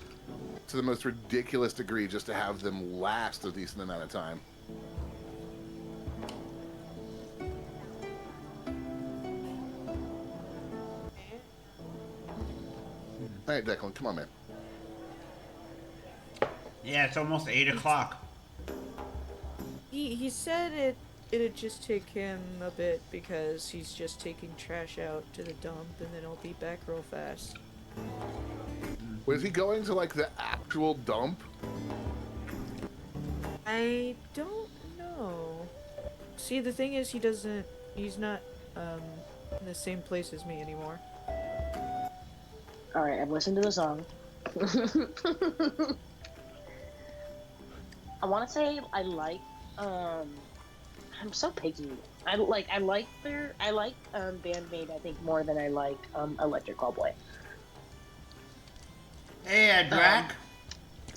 to the most ridiculous degree just to have them last a decent amount of time. All right, Declan, come on, man. Yeah, it's almost 8 o'clock. He said it'd just take him a bit because he's just taking trash out to the dump and then he'll be back real fast. Was he going to like the actual dump? I don't know. See, the thing is he's not in the same place as me anymore. Alright, I've listened to the song. I want to say I like, I'm so picky. I like Bandmate, I think, more than I like, Electric Callboy. Hey, Drac.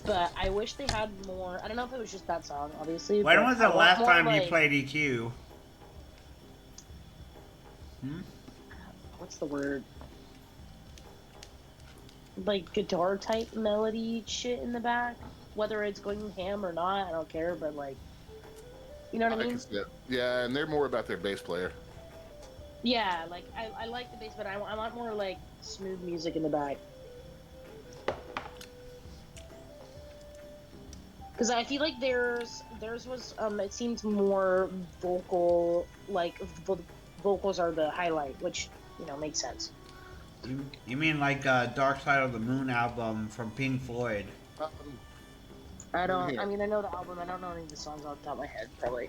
But I wish they had more. I don't know if it was just that song, obviously. When but was I the want last more, time you like- played EQ? What's the word? Like guitar type melody shit in the back. Whether it's going ham or not, I don't care. But like, you know what I mean? Yeah, and they're more about their bass player. Yeah, like I like the bass, but I want more like smooth music in the back. Because I feel like theirs was it seems more vocal, like vocals are the highlight, which makes sense. You mean like Dark Side of the Moon album from Pink Floyd? I don't. I mean, I know the album. I don't know any of the songs off the top of my head, probably.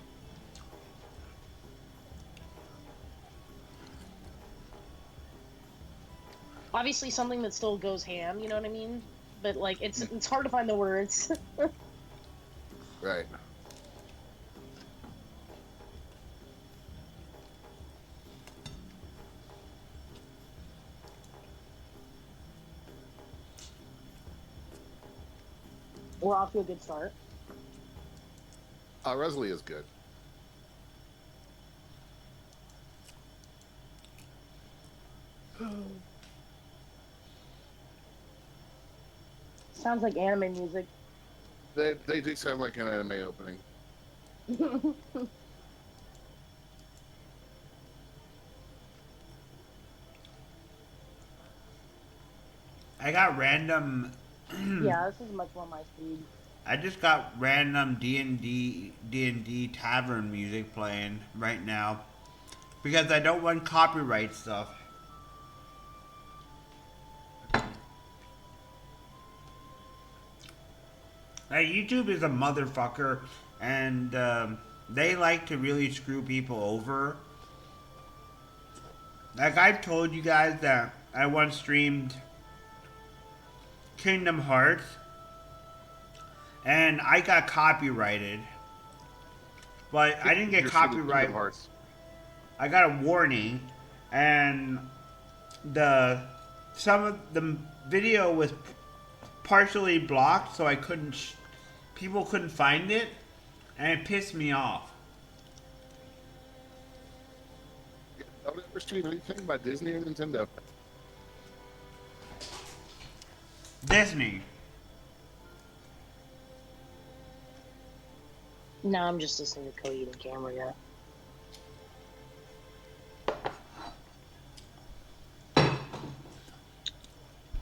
Obviously, something that still goes ham. You know what I mean? But like, it's hard to find the words. Right. We're off to a good start. Resley is good. Sounds like anime music. They do sound like an anime opening. I got random. Yeah, this is much more my speed. I just got random D&D tavern music playing right now because I don't want copyright stuff. Like, YouTube is a motherfucker, and they like to really screw people over. Like, I've told you guys that I once streamed Kingdom Hearts, and I got copyrighted. But I didn't get copyrighted. I got a warning, and some of the video was partially blocked, so I couldn't. People couldn't find it, and it pissed me off. Don't ever stream anything by Disney or Nintendo. Disney. No, I'm just listening to Cody and Camera yet.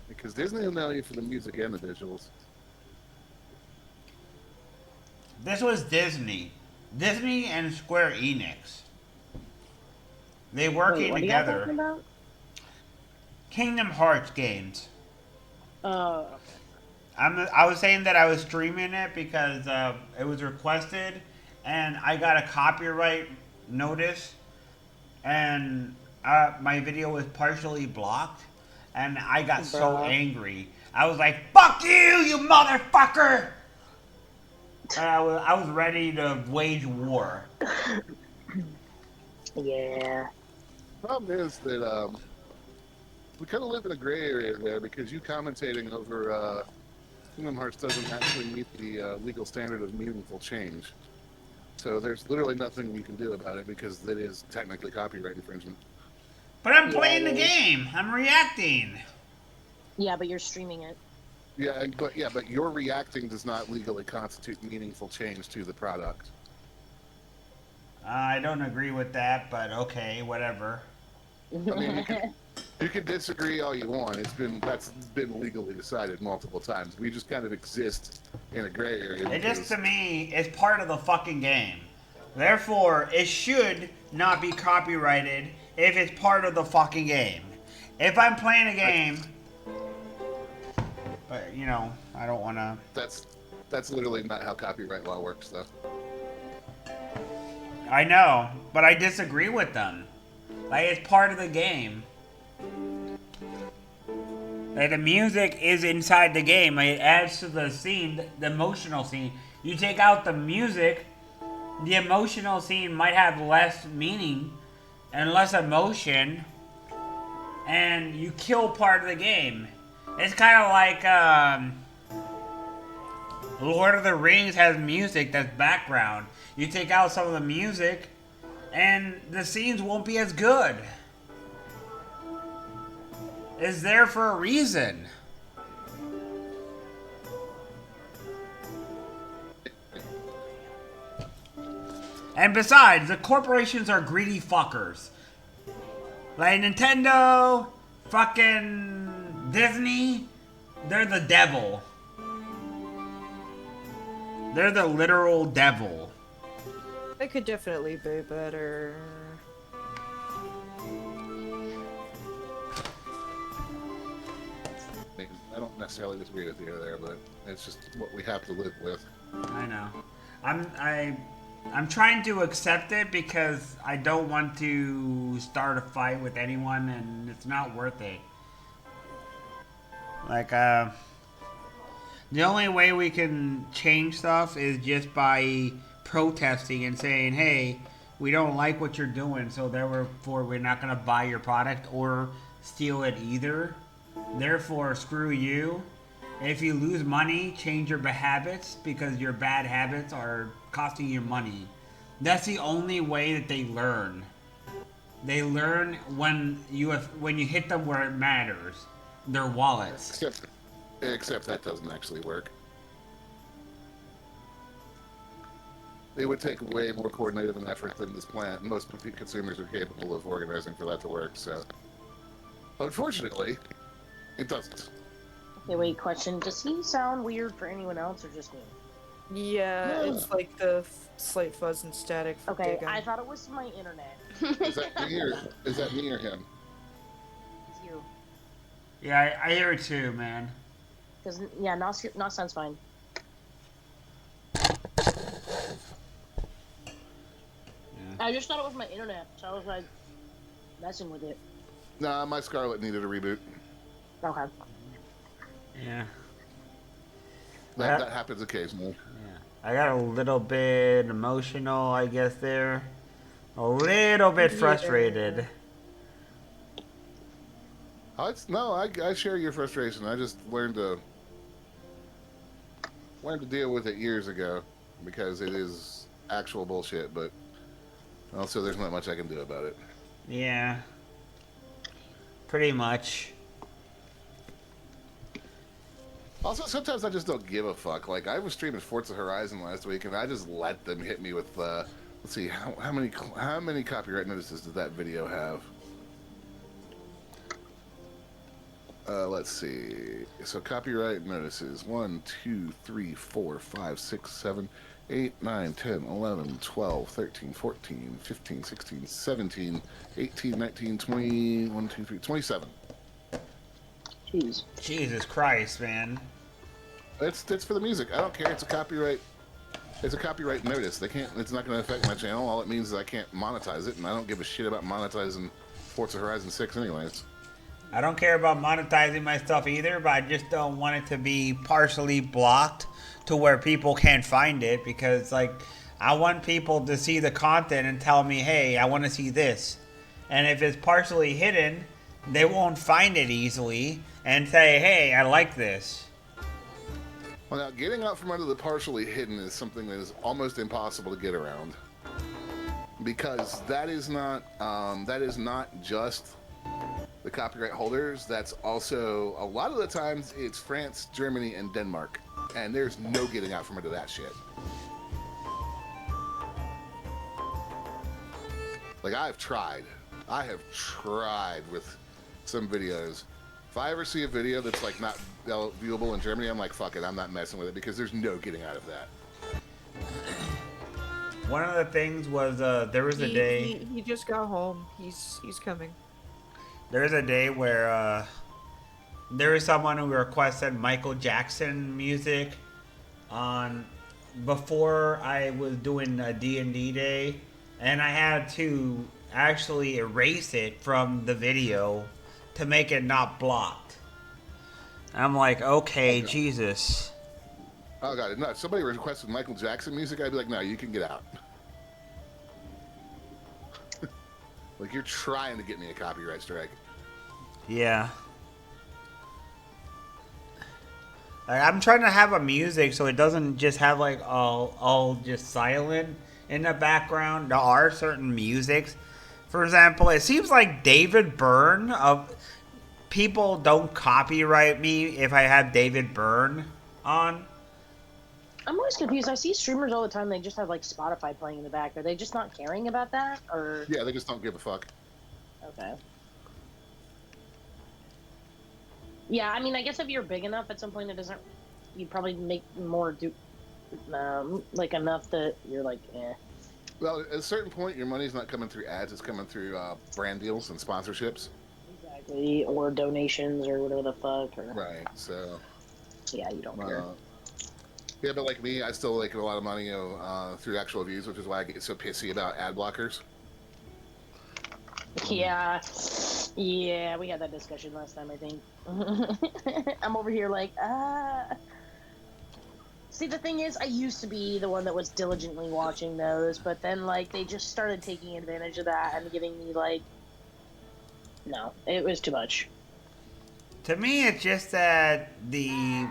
Because Disney will know you for the music and the visuals. This was Disney. Disney and Square Enix. They working Wait, what are y'all together. talking about? Kingdom Hearts games. Oh, I was saying that I was streaming it because it was requested, and I got a copyright notice, and my video was partially blocked, and I got so Bruh. angry. I was like, "Fuck you, you motherfucker!" And I was ready to wage war. yeah. Problem is that we kind of live in a gray area there because you commentating over Kingdom Hearts doesn't actually meet the legal standard of meaningful change. So there's literally nothing you can do about it because it is technically copyright infringement. But I'm Yeah, playing the it is. game. I'm reacting. Yeah, but you're streaming it. But your reacting does not legally constitute meaningful change to the product. I don't agree with that, but okay, whatever. I mean, you can disagree all you want. That's been legally decided multiple times. We just kind of exist in a gray area. It just, because- to me, is part of the fucking game. Therefore, it should not be copyrighted if it's part of the fucking game. If I'm playing a game, but you know, I don't want to. That's literally not how copyright law works, though. I know, but I disagree with them. Like, it's part of the game. Like, the music is inside the game. Like, it adds to the scene, the emotional scene. You take out the music, the emotional scene might have less meaning and less emotion, and you kill part of the game. It's kind of like Lord of the Rings has music that's background. You take out some of the music, and the scenes won't be as good. It's there for a reason. And besides, the corporations are greedy fuckers. Like Nintendo, fucking Disney, they're the devil. They're the literal devil. It could definitely be better. I mean, I don't necessarily disagree with you there, but it's just what we have to live with. I know. I'm trying to accept it because I don't want to start a fight with anyone, and it's not worth it. Like, the only way we can change stuff is just by protesting and saying, hey, we don't like what you're doing, so therefore we're not going to buy your product or steal it either. Therefore, screw you. If you lose money, change your habits because your bad habits are costing you money. That's the only way that they learn. They learn when you hit them where it matters, their wallets. Except that doesn't actually work. It would take way more coordinated an effort than this plan. Most consumers are capable of organizing for that to work, so... Unfortunately, it doesn't. Okay, wait, question. Does he sound weird for anyone else or just me? Yeah, No. it's like the slight fuzz and static for Okay, Giga. I thought it was my internet. Is that me or him? It's you. Yeah, I hear it too, man. Because, yeah, not sounds fine. I just thought it was my internet, so I was like, messing with it. Nah, my Scarlet needed a reboot. Okay. Yeah. That happens occasionally. Yeah. I got a little bit emotional, I guess, there. A little bit frustrated. I share your frustration. I just learned to deal with it years ago because it is actual bullshit. But also, there's not much I can do about it. Yeah. Pretty much. Also, sometimes I just don't give a fuck. Like, I was streaming Forza Horizon last week, and I just let them hit me with, let's see, how many copyright notices did that video have? Let's see. So copyright notices 1, 2, 3, 4, 5, 6, 7, 8, 9, 10, 11, 12, 13, 14, 15, 16, 17, 18, 19, 20, 1, 2, 3, 27. Jeez. Jesus Christ, man. It's for the music. I don't care. It's a copyright. It's a copyright notice. They can't. It's not going to affect my channel. All it means is I can't monetize it, and I don't give a shit about monetizing Forza Horizon 6 anyways. I don't care about monetizing my stuff either, but I just don't want it to be partially blocked to where people can't find it, because like I want people to see the content and tell me, hey, I want to see this. And if it's partially hidden, they won't find it easily and say, hey, I like this. Well, now getting out from under the partially hidden is something that is almost impossible to get around, because that is not just the copyright holders. That's also, a lot of the times, it's France, Germany, and Denmark. And there's no getting out from under that shit. Like, I have tried with some videos. If I ever see a video that's, like, not viewable in Germany, I'm like, fuck it, I'm not messing with it, because there's no getting out of that. One of the things was, there was a day... He just got home. He's coming. There was a day where there was someone who requested Michael Jackson music on before I was doing a D&D day, and I had to actually erase it from the video to make it not blocked. I'm like, okay, Jesus. Oh god, no! If somebody requested Michael Jackson music, I'd be like, no, you can get out. Like, you're trying to get me a copyright strike. Yeah. Like, I'm trying to have a music so it doesn't just have like all just silent in the background. There are certain musics. For example, it seems like David Byrne of people don't copyright me if I have David Byrne on. I'm always confused. I see streamers all the time. They just have like Spotify playing in the back. Are they just not caring about that, or? Yeah, they just don't give a fuck. Okay. Yeah, I mean, I guess if you're big enough, at some point it doesn't. You probably make more like enough that you're like, eh. Well, at a certain point, your money's not coming through ads; it's coming through brand deals and sponsorships. Exactly, or donations or whatever the fuck. Or... Right. So. Yeah, you don't care. Yeah, but like me, I still make a lot of money through actual views, which is why I get so pissy about ad blockers. Yeah, we had that discussion last time, I think. I'm over here like, See, the thing is, I used to be the one that was diligently watching those, but then, like, they just started taking advantage of that and giving me, like... No, it was too much. To me, it's just that the...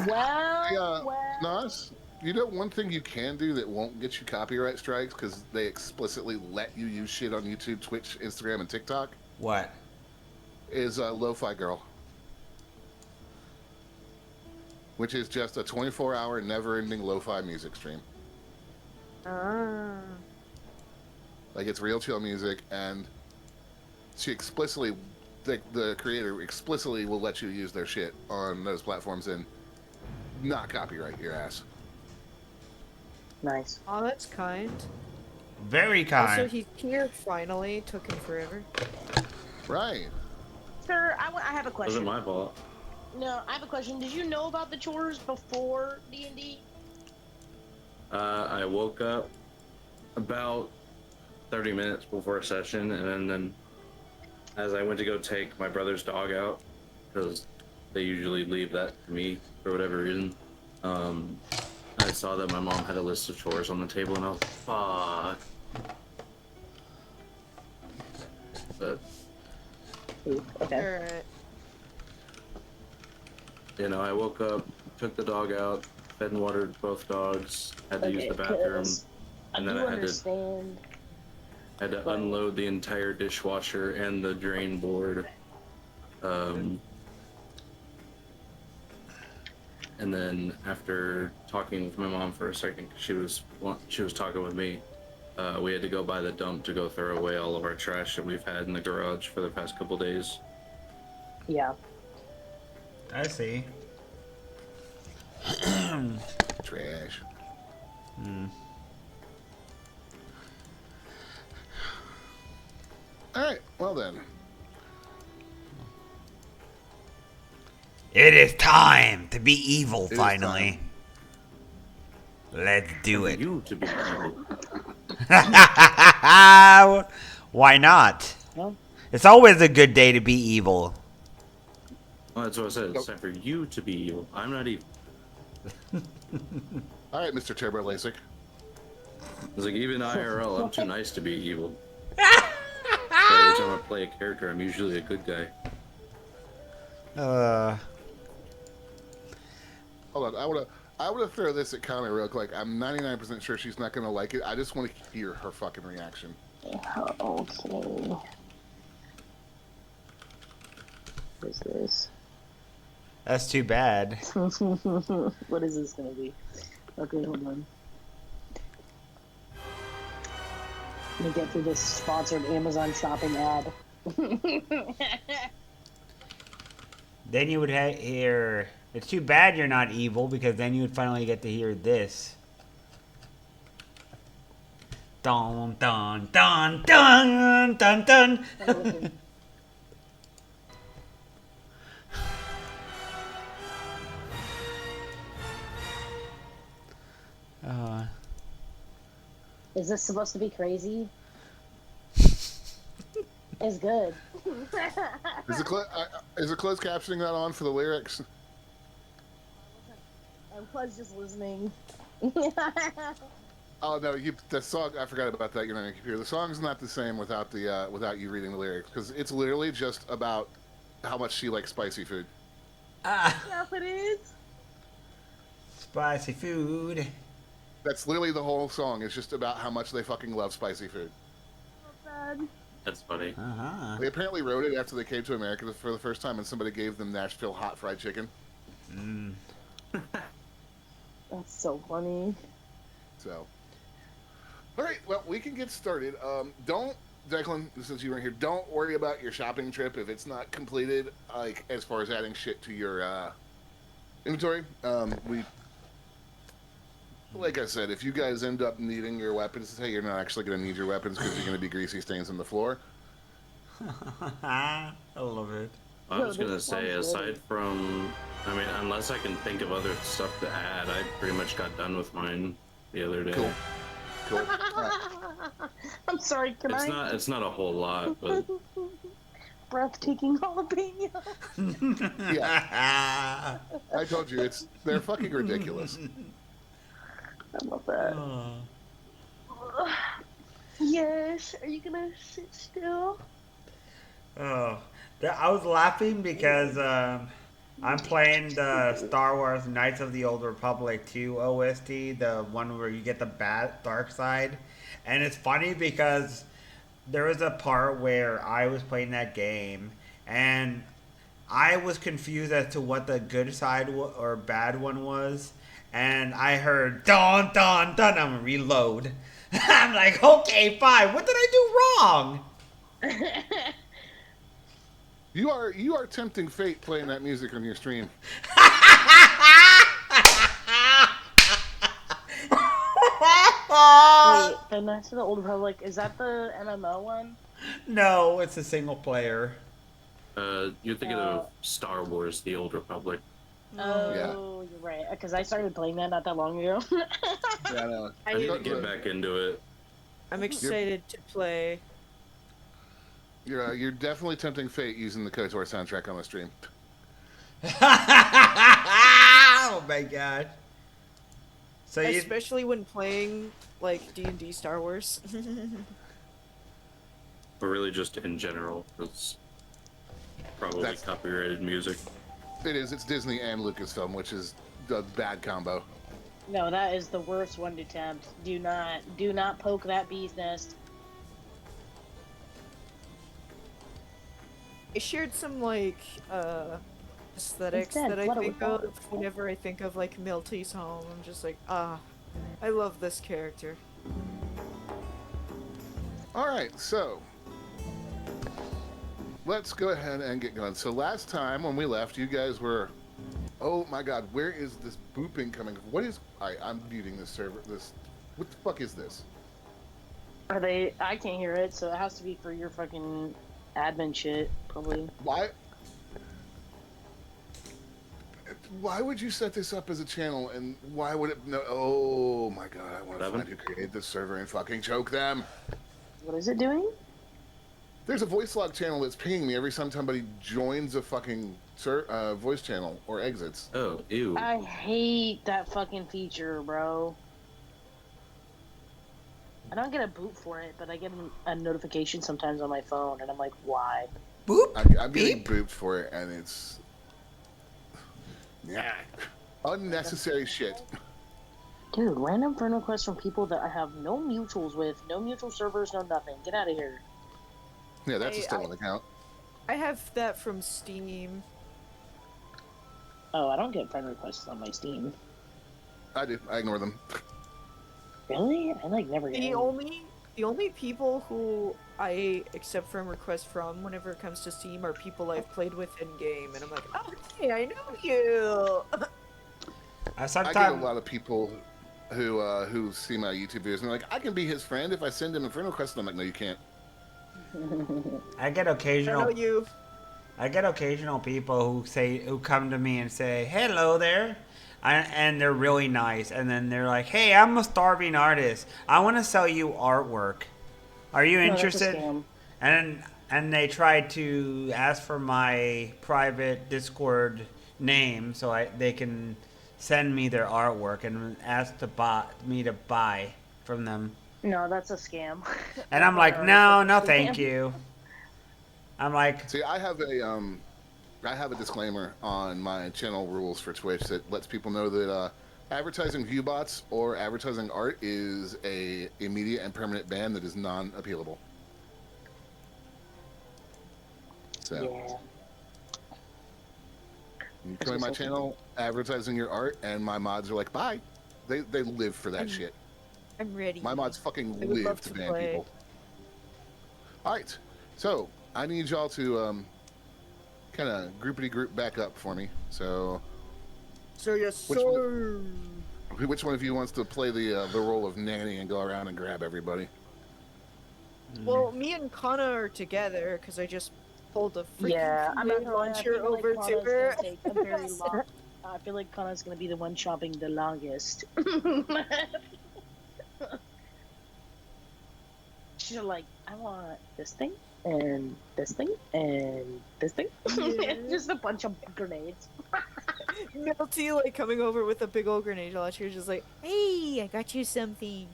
Well, Nas, you know one thing you can do that won't get you copyright strikes because they explicitly let you use shit on YouTube, Twitch, Instagram, and TikTok? What? Is Lo-Fi Girl. Which is just a 24-hour, never-ending lo-fi music stream. Like, it's real chill music, and she explicitly, the creator explicitly will let you use their shit on those platforms and not copyright your ass. Nice. Oh, that's kind. Very kind. Also, he's here finally. Took him forever. Right. Sir, I have a question. Wasn't my fault. No, I have a question. Did you know about the chores before D&D? I woke up about 30 minutes before a session, and then as I went to go take my brother's dog out, because they usually leave that to me for whatever reason, I saw that my mom had a list of chores on the table, and I was like, fuck. But, Ooh, okay. Alright. you know, I woke up, took the dog out, fed and watered both dogs, had to use the bathroom, I and do then I had to... understand Had to unload the entire dishwasher and the drain board. And then after talking with my mom for a second, 'cause she was talking with me, we had to go by the dump to go throw away all of our trash that we've had in the garage for the past couple days. Yeah. I see. Trash. All right. Well then. It is time to be evil It is finally. Let's do For it. you to be evil. Why not? Well, It's always a good day to be evil. Well, that's what I said. It's time for you to be evil. I'm not evil. All right, Mr. Turbo LASIK. It's like, even IRL, I'm too nice to be evil. So every time I play a character, I'm usually a good guy. Hold on. I wanna throw this at Connie real quick. I'm 99% sure she's not gonna like it. I just want to hear her fucking reaction. okay. What is this? That's too bad. What is this gonna be? Okay, hold on. Let me get through this sponsored Amazon shopping ad. Then you would hear. It's too bad you're not evil because then you would finally get to hear this. Dun dun dun dun dun dun. Is this supposed to be crazy? It's good. Is it closed captioning that on for the lyrics? I was just listening. Oh no, the song. I forgot about that. You're not on your computer. The song's not the same without the without you reading the lyrics because it's literally just about how much she likes spicy food. Yeah, it is. Spicy food. That's literally the whole song. It's just about how much they fucking love spicy food. That's funny. Uh-huh. They apparently wrote it after they came to America for the first time, and somebody gave them Nashville hot fried chicken. That's so funny. So, all right. Well, we can get started. Don't, Declan, since you weren't here, don't worry about your shopping trip if it's not completed. Like as far as adding shit to your inventory, like I said, if you guys end up needing your weapons, hey, you're not actually going to need your weapons because you're going to be greasy stains on the floor. I love it. I was No, gonna this say, sounds aside good. from, I mean, unless I can think of other stuff to add, I pretty much got done with mine the other day. Cool. Cool. All right. I'm sorry, can It's not a whole lot, but breathtaking jalapeno. Yeah. I told you, they're fucking ridiculous. I love that. Yes, are you gonna sit still? Oh, I was laughing because I'm playing the Star Wars Knights of the Old Republic 2 OST, the one where you get the dark side. And it's funny because there was a part where I was playing that game and I was confused as to what the good side or bad one was. And I heard dun dun dun. I'm reload. I'm like, okay, fine. What did I do wrong? You are tempting fate playing that music on your stream. Wait, the Knights of the Old Republic, is that the MMO one? No, it's a single player. you're thinking of Star Wars: The Old Republic. Oh, Yeah. you're right. Because I started playing that not that long ago. Yeah, no. I need to get back into it. I'm excited to play. You're definitely tempting fate using the KOTOR soundtrack on the stream. Oh my god. So you, Especially when playing like D&D Star Wars. Or really just in general, it's probably That's- copyrighted music. It is. It's Disney and Lucasfilm, which is the bad combo. No, that is the worst one to tempt. Do not poke that bee's nest. I shared some like aesthetics Instead, that I flood it think with water. of whenever I think of like Milty's home. I'm just like, ah, I love this character. All right, so let's go ahead and get going. So last time when we left, you guys were, oh my God, where is this booping coming from? What is? I'm muting this server. What the fuck is this? Are they? I can't hear it, so it has to be for your fucking admin shit, probably. Why? Why would you set this up as a channel, and why would it? No. Oh my God, I want to Seven? find who created this server and fucking choke them. What is it doing? There's a voice log channel that's pinging me every time somebody joins a fucking voice channel or exits. Oh, ew. I hate that fucking feature, bro. I don't get a boot for it, but I get a notification sometimes on my phone, and I'm like, why? Boop. I'm getting Beep. booped for it, and it's yeah, unnecessary shit. Dude, random friend requests from people that I have no mutuals with, no mutual servers, no nothing. Get out of here. Yeah, that's a I- stolen account. I have that from Steam. Oh, I don't get friend requests on my Steam. I do. I ignore them. Really? I like never get The any. only people who I accept friend requests from whenever it comes to Steam are people I've played with in game, and I'm like, oh hey, I know you. I I get a sometimes lot of people who see my YouTube videos and they're like, I can be his friend if I send him a friend request. And I'm like, no, you can't. I get I know occasional you. people who come to me and say hello there, and they're really nice, and then they're like, hey, I'm a starving artist. I want to sell you artwork. Are you No, that's a interested? scam. And they try to ask for my private Discord name so they can send me their artwork and ask me to buy from them. No, that's a scam. And I'm like, no, thank you. I'm like, See, I have a disclaimer on my channel rules for Twitch that lets people know that advertising view bots or advertising art is a immediate and permanent ban that is non-appealable. So, Yeah. you come to my channel advertising your art, and my mods are like, bye. They live for that shit. I'm ready. My mods fucking I would live love to to ban play. people. All right, so I need y'all to kind of groupity group back up for me. So, So yes, Which sir. which one of you wants to play the role of nanny and go around and grab everybody? Well, me and Kana are together because I just pulled a freaking Yeah, I'm not grenade gonna lie, I launcher feel like over Kana's to her. gonna take a very long. I feel like Kana's gonna be the one chopping the longest. She's like, I want this thing and this thing and this thing. Yeah. Just a bunch of grenades. Milty like coming over with a big old grenade launcher, just like, hey, I got you something.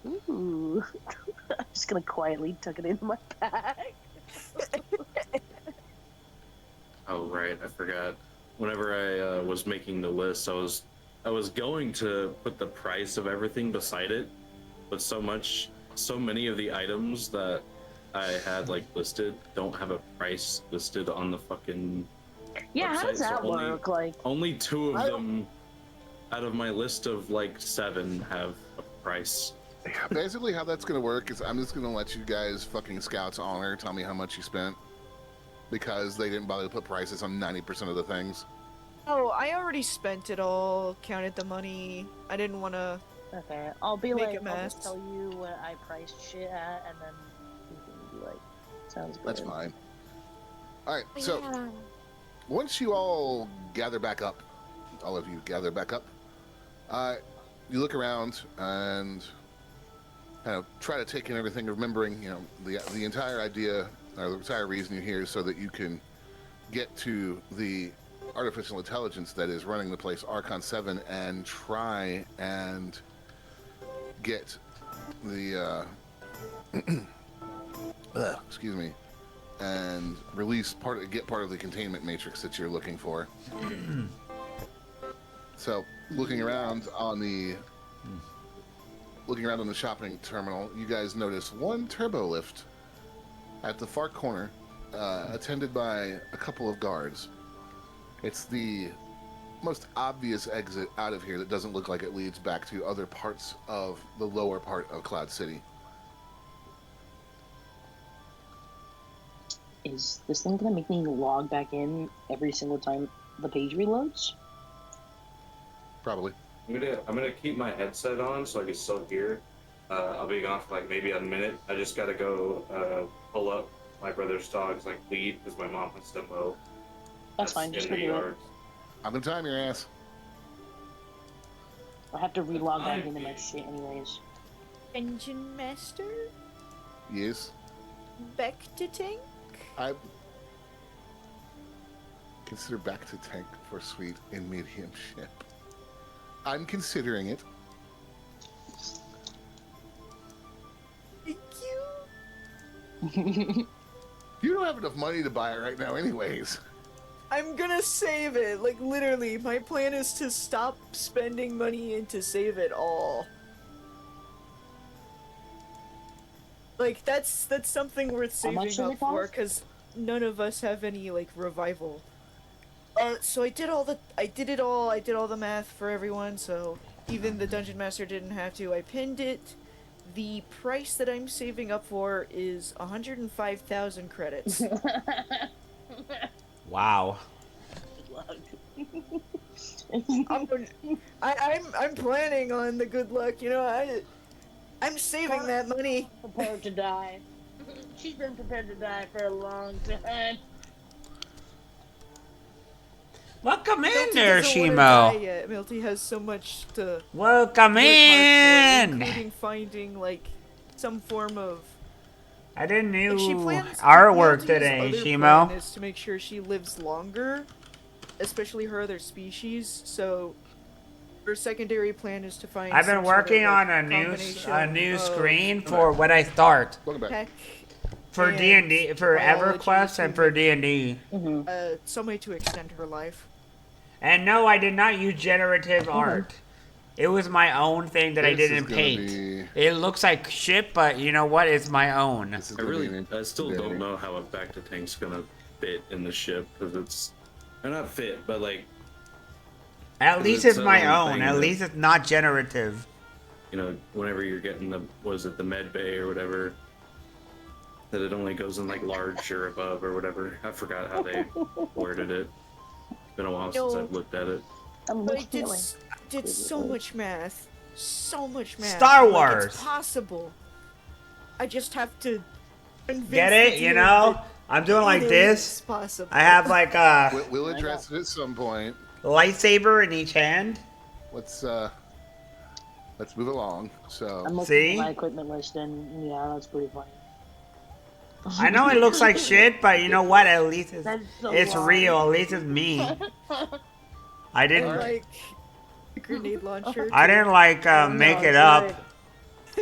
Ooh. I'm just gonna quietly tuck it into my bag. Oh right, I forgot. Whenever I was making the list, I was going to put the price of everything beside it, but so many of the items that I had like listed don't have a price listed on the fucking Yeah, how website, does that so only- work? Like, Only two I of don't- them out of my list of like 7 have a price. Basically, how that's gonna work is I'm just gonna let you guys fucking Scouts honor tell me how much you spent because they didn't bother to put prices on 90% of the things. Oh, I already spent it all, counted the money. I didn't want to. okay, I'll be Make like, a I'll mess. just tell you what I priced shit at, and then you can be like, sounds good. That's fine. All right, so once you all gather back up, all of you gather back up, you look around and kind of try to take in everything, remembering, the entire idea or the entire reason you're here is so that you can get to the artificial intelligence that is running the place, Archon 7, and try and get the excuse me, and get part of the containment matrix that you're looking for. So, looking around on the shopping terminal, you guys notice one turbo lift at the far corner attended by a couple of guards. It's the most obvious exit out of here that doesn't look like it leads back to other parts of the lower part of Cloud City. Is this thing gonna make me log back in every single time the page reloads? Probably. I'm gonna keep my headset on so I can still hear. I'll be gone for like maybe a minute. I just gotta go pull up my brother's dog's like lead because my mom has to mow. That's fine. in Just the go do it. yard. I'm gonna time your ass. I have to relog back into my shit anyways. Engine Master? Yes. Back to tank? I consider back to tank for suite in medium ship. I'm considering it. Thank you. You don't have enough money to buy it right now, anyways. I'm gonna save it. Like, literally, my plan is to stop spending money and to save it all. Like, that's something worth How much saving does up it for, cost? because none of us have any, like, revival. So I did it all, I did all the math for everyone, so even the Dungeon Master didn't have to. I pinned it. The price that I'm saving up for is 105,000 credits. Wow. I'm planning on the good luck, you know, I'm saving that money. Prepared to die. She's been prepared to die for a long time. Welcome in Milty there, doesn't wanna die Shimo. yet. Milty has so much to Welcome work hard for, in. including finding like some form of. I didn't Like, she do plans. artwork Milty's today, other Shimo. plan is to make sure she lives longer, especially her other species. So, her secondary plan is to find. I've been some sort of, working like, on a new combination of screen for when I start Welcome back. tech for and D&D for biology EverQuest to and for D&D. some way to extend her life. And no, I did not use generative art. It was my own thing that I This is didn't gonna paint. be- It looks like shit, but you know what? It's my own. This is I gonna be really, an I still interesting don't day. know how a back to tank's gonna fit in the ship because it's, or not fit, but like, At least it's it's my its own own. thing At that- least it's not generative. you know, whenever you're getting the, was it the med bay or whatever, that it only goes in like large or above or whatever. I forgot how they worded it. It's been a while since No. I've looked at it. I'm But I looking did so much math. So much math. Star Like, Wars. it's possible. I just have to convince Get the it? You DM know? that I'm doing like it this. is possible. I have like a We'll address it at some point. lightsaber in each hand. Let's move along. So I'm looking See? at my equipment list, and yeah, that's pretty funny. I know it looks like shit, but you know what? At least That's a it's lot. real. At least it's me. I And didn't. like a grenade launcher. I didn't like make No, it it's up. right.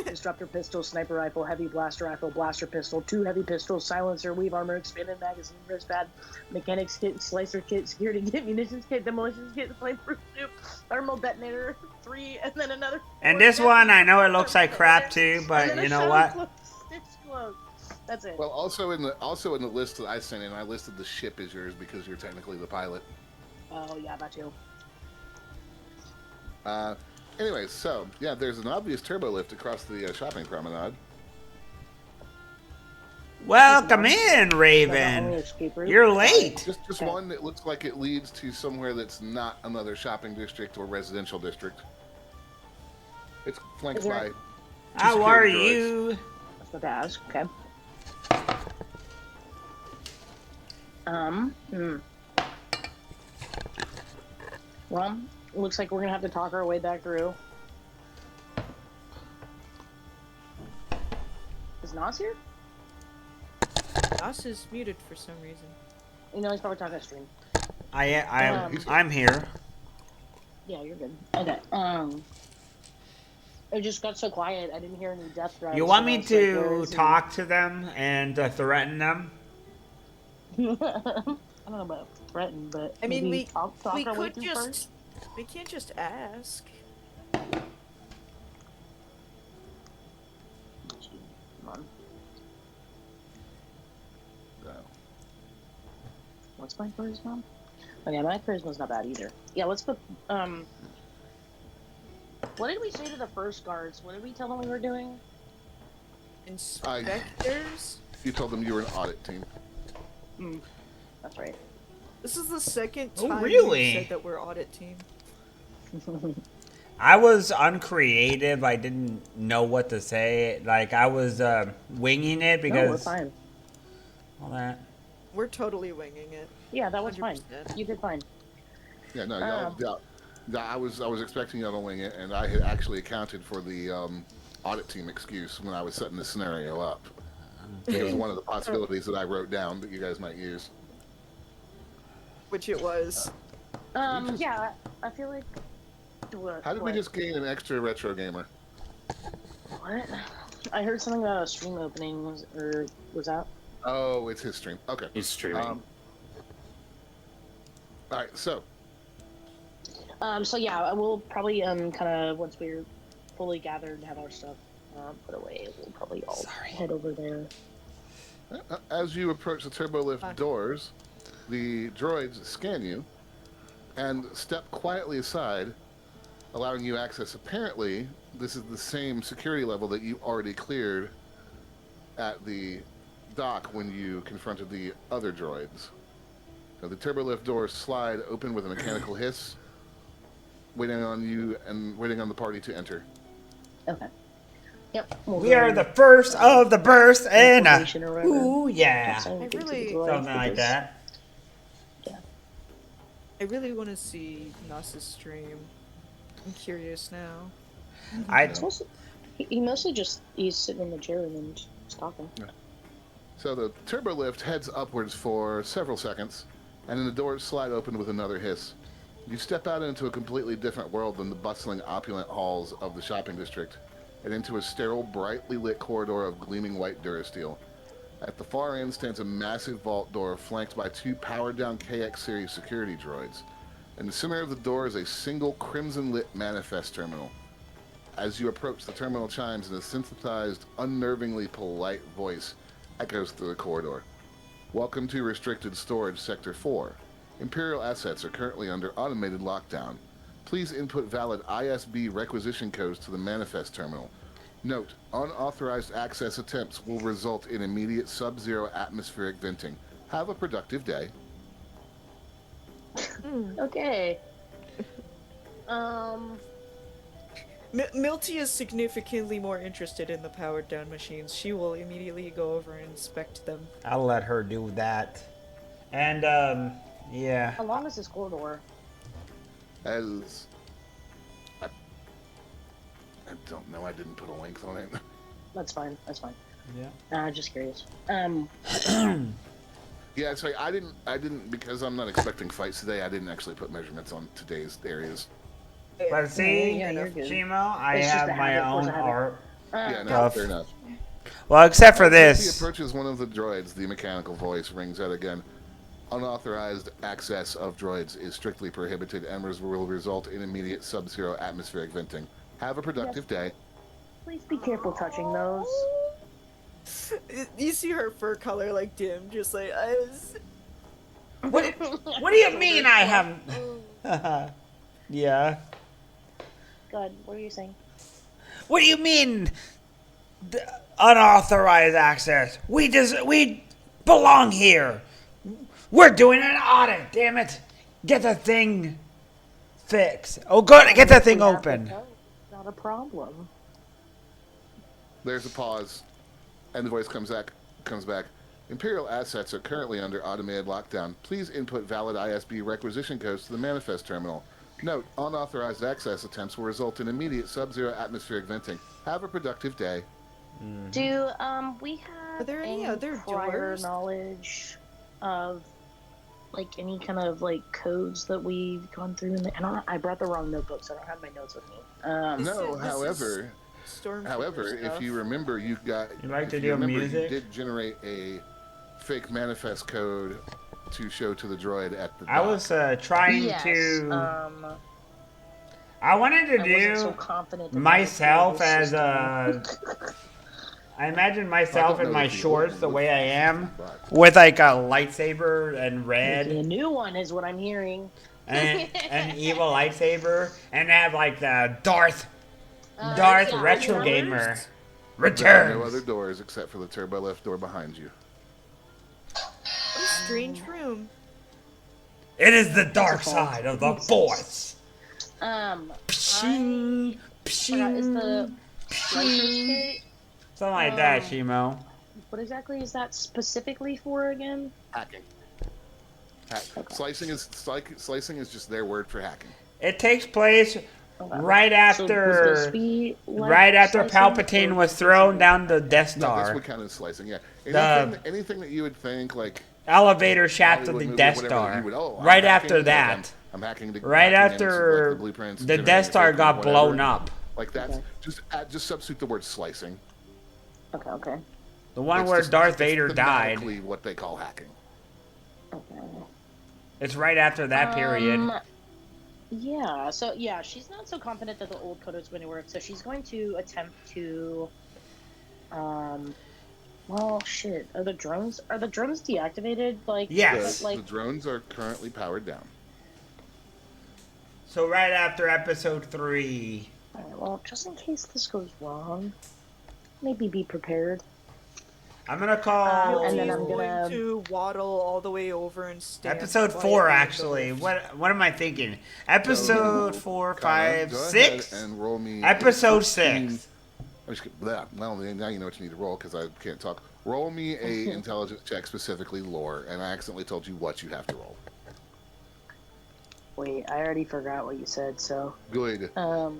Disruptor pistol, sniper rifle, heavy blaster rifle, blaster pistol, 2 heavy pistols, silencer, weave armor, expanded magazine, wristpad, mechanics kit, slicer kit, security kit, munitions kit, demolitions kit, flamethrower soup, thermal detonator, 3, and then another. And 4 this one, I know it detonator, looks like crap too, and but then a you know shell what? close, 6 close. That's it. well, also in the list that I sent in, I listed the ship as yours because you're technically the pilot. Oh yeah, that too. Anyways, so yeah, there's an obvious turbo lift across the shopping promenade. Welcome in, That's the only Raven. escape route. You're late. Just Okay. one that looks like it leads to somewhere that's not another shopping district or residential district. It's flanked Is there- by. two How are security droids. you? That's what to ask. Okay. Well, looks like we're gonna have to talk our way back through. Is Nas here? Nas is muted for some reason. You know, he's probably talking to stream. I'm here. Yeah, you're good. Okay. It just got so quiet. I didn't hear any death threats. You want so me I was like, where to is he? talk to them and threaten them? I don't know about threaten, but I mean, maybe talk we our way could through just. first. We can't just ask. Come on. So, What's my charisma? Okay, my charisma's not bad either. Yeah, let's put what did we say to the first guards? What did we tell them we were doing? Inspectors? You told them you were an audit team. That's right. This is the second Oh, time really? you said that we're audit team. I was uncreative. I didn't know what to say. Like, I was winging it No, we're because fine. all that. We're totally winging it. Yeah, that was fine. 100%. You did fine. Yeah, no, I was expecting y'all to wing it, and I had actually accounted for the audit team excuse when I was setting the scenario up. It was one of the possibilities that I wrote down that you guys might use. Which it was. Yeah, I feel like. What? How did we just gain an extra retro gamer? What? I heard something about a stream opening. Was that? Oh, it's his stream. Okay. He's streaming. All right, so So yeah, we'll probably kind of once we're fully gathered and have our stuff put away, we'll probably all head over there. as you approach the turbo lift doors, the droids scan you and step quietly aside, allowing you access. Apparently, this is the same security level that you already cleared at the dock when you confronted the other droids. Now, the turbo lift doors slide open with a mechanical hiss, waiting on you and waiting on the party to enter. Okay. Yep. We'll We go are in. the first of the burst, and Information or whatever. ooh yeah, Saying things to the really- droids something like because- that. I really want to see Nas's stream. I'm curious now. It's mostly, he mostly just he's sitting in the chair and just talking. So the turbo lift heads upwards for several seconds, and then the doors slide open with another hiss. You step out into a completely different world than the bustling, opulent halls of the shopping district, and into a sterile, brightly lit corridor of gleaming white Durasteel. At the far end stands a massive vault door flanked by two powered-down KX series security droids. In the center of the door is a single crimson-lit manifest terminal. As you approach, the terminal chimes, and a synthesized, unnervingly polite voice echoes through the corridor. Welcome to Restricted Storage Sector 4. Imperial assets are currently under automated lockdown. Please input valid ISB requisition codes to the manifest terminal. Note, unauthorized access attempts will result in immediate sub-zero atmospheric venting. Have a productive day. Okay. Milty is significantly more interested in the powered down machines. She will immediately go over and inspect them. I'll let her do that. And yeah. How long is this corridor? As... I don't know, I didn't put a length on it. That's fine. That's fine. Yeah. Just curious. Yeah, sorry, I didn't, because I'm not expecting fights today, I didn't actually put measurements on today's areas. But see, Yeah, you're good. Chimo, I It's just have a my habit, force own a habit. art. Yeah, no, Tough. fair enough. Well, except for As he this. approaches one of the droids, the mechanical voice rings out again. Unauthorized access of droids is strictly prohibited and will result in immediate sub-zero atmospheric venting. Have a productive day. Please be careful touching those. You see her fur color like dim, just like What do you mean I haven't? Yeah. God, what are you saying? What do you mean? Unauthorized access. We belong here. We're doing an audit. Damn it! Get the thing fixed. Oh, good. Get the thing We have to open. go. Not a problem. There's a pause, and the voice comes back. Imperial assets are currently under automated lockdown. Please input valid ISB requisition codes to the manifest terminal. Note, unauthorized access attempts will result in immediate sub-zero atmospheric venting. Have a productive day. Do we have Are there any other prior doors? knowledge of like any kind of like codes that we've gone through? I brought the wrong notebook, so I don't have my notes with me. No, this however, Stormtrooper if stuff. you remember, you like to if do you remember, music? you did generate a fake manifest code to show to the droid at the dock. I was trying yes. to. I wanted to I wasn't so do confident that myself that was as a. I imagine myself don't in know my if you shorts would, the way I am, but- with like a lightsaber and The red, new one is what I'm hearing. and an evil lightsaber, and have like the Darth Yeah, Retro I mean, Gamer There are no other returns. doors except for the turbo lift door behind you. What a strange room. It is the dark It's a side of the fault. Force. Pshing, forgot, is the slicer's pshing. kit, Something like that, Um, Shimo. what exactly is that specifically for again? Hacking. Okay. Slicing is just their word for hacking. It takes place Okay. right So would after this be like right after slicing, Palpatine or was thrown down the Death No, this Star, would count as slicing. Yeah. The- Anything that you would think like elevator shaft of Hollywood the movie, Death whatever, that Star. you would, oh, I'm Right hacking, after like, that, I'm hacking the right documents, after like, the blueprints, the generating Death Star token, got whatever. blown up. Like that's Okay. just substitute the word slicing. Okay. The one It's where just- Darth it's Vader died. thematically what they call hacking. Okay. It's right after that period. Yeah, so yeah, she's not so confident that the old code is going to work, so she's going to attempt to well shit. Are the drones deactivated? Like Yes. The drones are currently powered down. So right after Episode 3. Alright, well, just in case this goes wrong, maybe be prepared. I'm gonna call And then He's I'm going gonna- to waddle all the way over and stand. Episode quietly 4 in the actually. lift. What am I thinking? Episode 4, Connor, 5, go 6? ahead and roll me. Episode a 6. Well, now you know what you need to roll because I can't talk. Roll me a intelligence check, specifically lore, and I accidentally told you what you have to roll. Wait, I already forgot what you said, so Good. By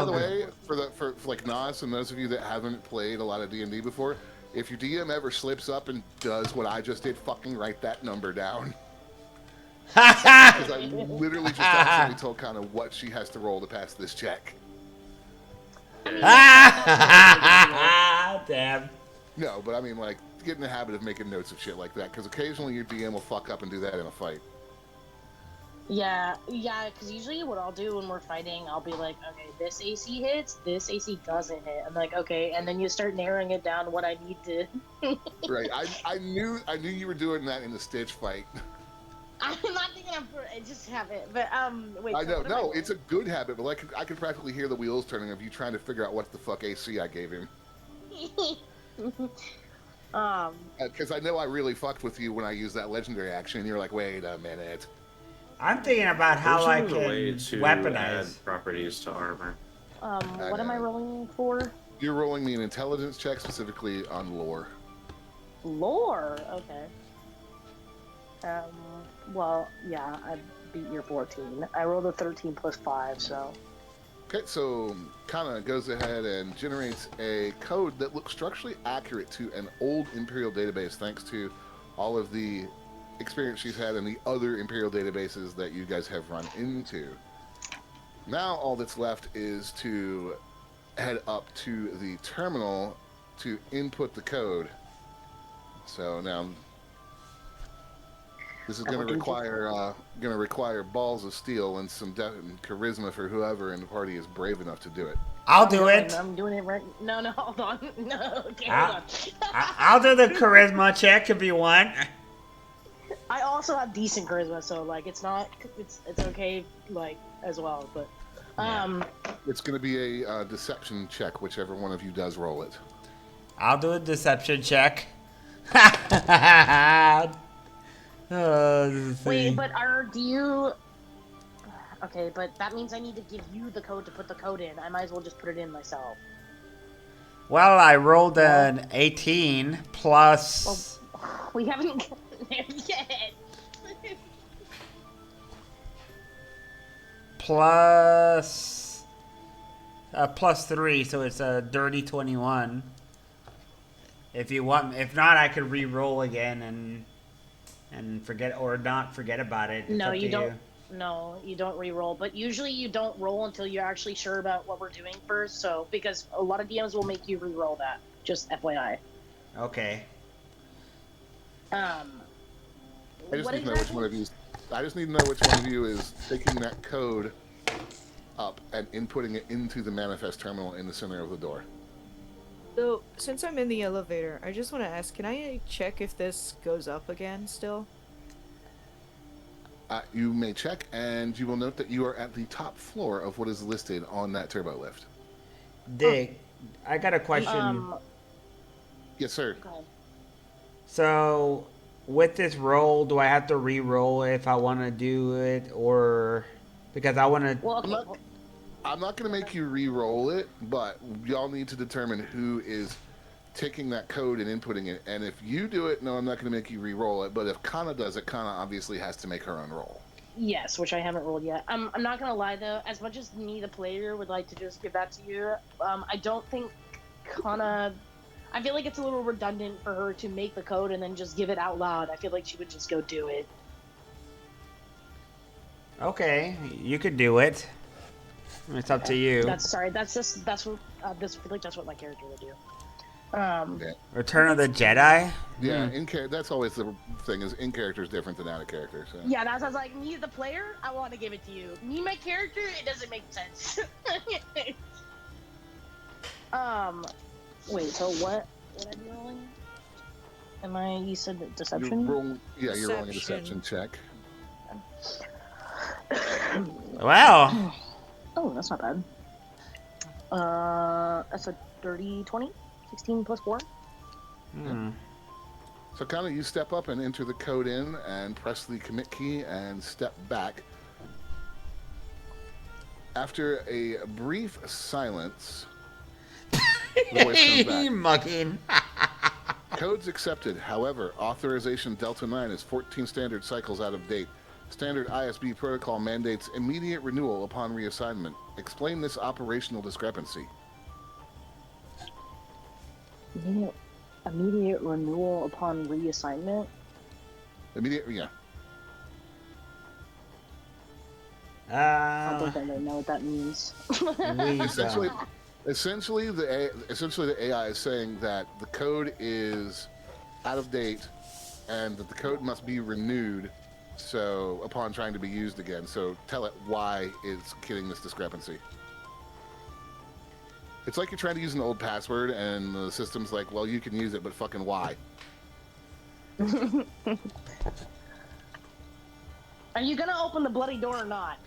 the way, for like Nas and those of you that haven't played a lot of D&D before, if your DM ever slips up and does what I just did, fucking write that number down. Because I literally just accidentally told Kana what she has to roll to pass this check. Damn. No, but I mean, like, get in the habit of making notes of shit like that, because occasionally your DM will fuck up and do that in a fight. yeah, because usually what I'll do when we're fighting, I'll be like, okay, this AC hits, this AC doesn't hit. I'm like, okay, and then you start narrowing it down what I need to. Right. I knew you were doing that in the Stitch fight. I'm not thinking I just have it, but wait. I so know. what am No, it's a good habit, but like I could practically hear the wheels turning of you trying to figure out what the fuck AC I gave him. Because I know I really fucked with you when I used that legendary action, and you're like, wait a minute. I'm thinking about how I There's can a way to weaponize. add properties to armor. what am I rolling for? You're rolling me an intelligence check, specifically on lore. Lore. Okay. Well, yeah, I beat your 14. I rolled a 13 plus 5, so. Okay, so Kana goes ahead and generates a code that looks structurally accurate to an old Imperial database, thanks to all of the experience she's had in the other Imperial databases that you guys have run into. Now all that's left is to head up to the terminal to input the code. So now this is going to require balls of steel and some charisma for whoever in the party is brave enough to do it. I'll do it. I'm doing it right. No, hold on. No, okay, I'll, hold on. I'll do the charisma check if you want. I also have decent charisma, so like it's okay like as well. But It's going to be a deception check, whichever one of you does roll it. I'll do a deception check. wait, but do you? Okay, but that means I need to give you the code to put the code in. I might as well just put it in myself. Well, I rolled an 18 plus. We haven't gotten there yet. plus 3, so it's a dirty 21. If you want, if not, I could re-roll again and forget or not forget about it. It's No, up you to don't. No, you don't re-roll. But usually you don't roll until you're actually sure about what we're doing first. So because a lot of DMs will make you re-roll that. Just FYI. Okay. I just what need to know which one of you. I just need to know which one of you is taking that code up and inputting it into the manifest terminal in the center of the door. So, since I'm in the elevator, I just want to ask, can I check if this goes up again still? You may check, and you will note that you are at the top floor of what is listed on that turbo lift. Dick, I got a question. Yes, sir. Go ahead. So, with this roll, do I have to re-roll it if I want to do it, or because I want to? Well, okay. I'm not going to make you re-roll it, but y'all need to determine who is taking that code and inputting it. And if you do it, no, I'm not going to make you re-roll it. But if Kana does it, Kana obviously has to make her own roll. Yes, which I haven't rolled yet. I'm not gonna lie though. As much as me, the player, would like to just give that to you, I don't think Kana. I feel like it's a little redundant for her to make the code and then just give it out loud. I feel like she would just go do it. Okay, you could do it. It's up to you. That's what this. I feel like that's what my character would do. Return of the Jedi. Yeah, that's always the thing, is in character is different than out of character. So. Yeah, that's I was like, me the player, I want to give it to you. Me my character, it doesn't make sense. Wait, so what would I be rolling? You said deception? You're rolling a deception check. Wow. Oh, that's not bad. That's a dirty 20? 16 plus 4? So kind of you step up and enter the code in and press the commit key and step back. After a brief silence, the voice comes back. Mucking. Codes accepted. However, authorization Delta 9 is 14 standard cycles out of date. Standard ISB protocol mandates immediate renewal upon reassignment. Explain this operational discrepancy. Immediate renewal upon reassignment? Yeah. I don't think I know what that means. Essentially, the AI is saying that the code is out of date, and that the code must be renewed. So, upon trying to be used again, so tell it why it's getting this discrepancy. It's like you're trying to use an old password, and the system's like, "Well, you can use it, but fucking why?" Are you gonna open the bloody door or not?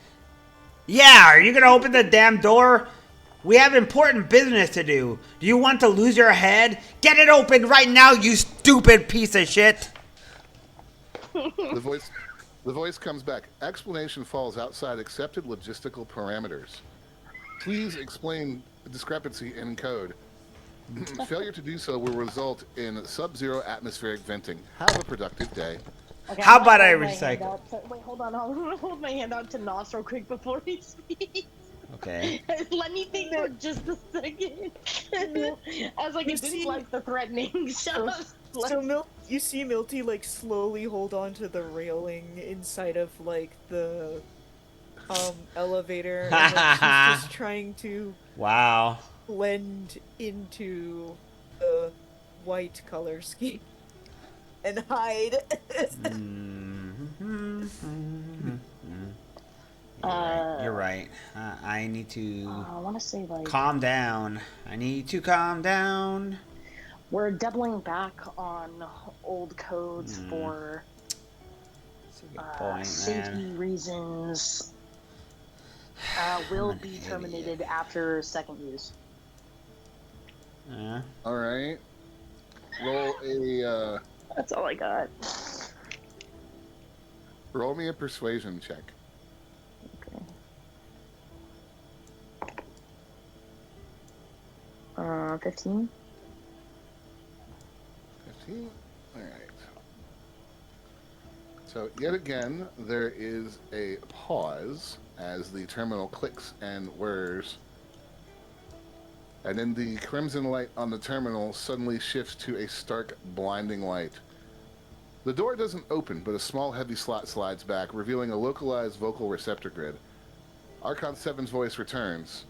Yeah, are you gonna open the damn door? We have important business to do. Do you want to lose your head? Get it open right now, you stupid piece of shit. The voice comes back. Explanation falls outside accepted logistical parameters. Please explain the discrepancy in code. Failure to do so will result in sub-zero atmospheric venting. Have a productive day. Okay, How I'm about gonna I hold my hand recycle? out to- Wait, hold on. I'm gonna hold my hand out to Nos real quick before he speaks. Okay. Let me think for just a second. I was like, it didn't like the threatening. So you see Milty like slowly hold on to the railing inside of like the elevator, and like, she's just trying to Wow. blend into the white color scheme and hide. You're right. I need to I want to say like calm down. I need to calm down. we're doubling back on old codes for That's a good point, safety man. reasons. Will an be idiot. terminated after second use. Yeah. All right. Roll a That's all I got. roll me a persuasion check. Okay. 15. 15. All right. So yet again, there is a pause as the terminal clicks and whirs, and then the crimson light on the terminal suddenly shifts to a stark, blinding light. The door doesn't open, but a small, heavy slot slides back, revealing a localized vocal receptor grid. Archon 7's voice returns.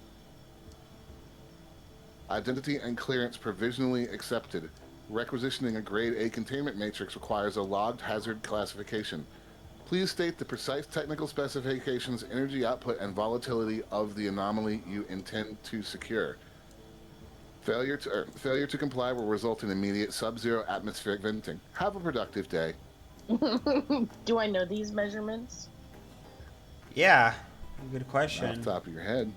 Identity and clearance provisionally accepted. Requisitioning a grade A containment matrix requires a logged hazard classification. Please state the precise technical specifications, energy output, and volatility of the anomaly you intend to secure. Failure to comply will result in immediate sub-zero atmospheric venting. Have a productive day. Do I know these measurements? Yeah. Good Off question. the top of your head.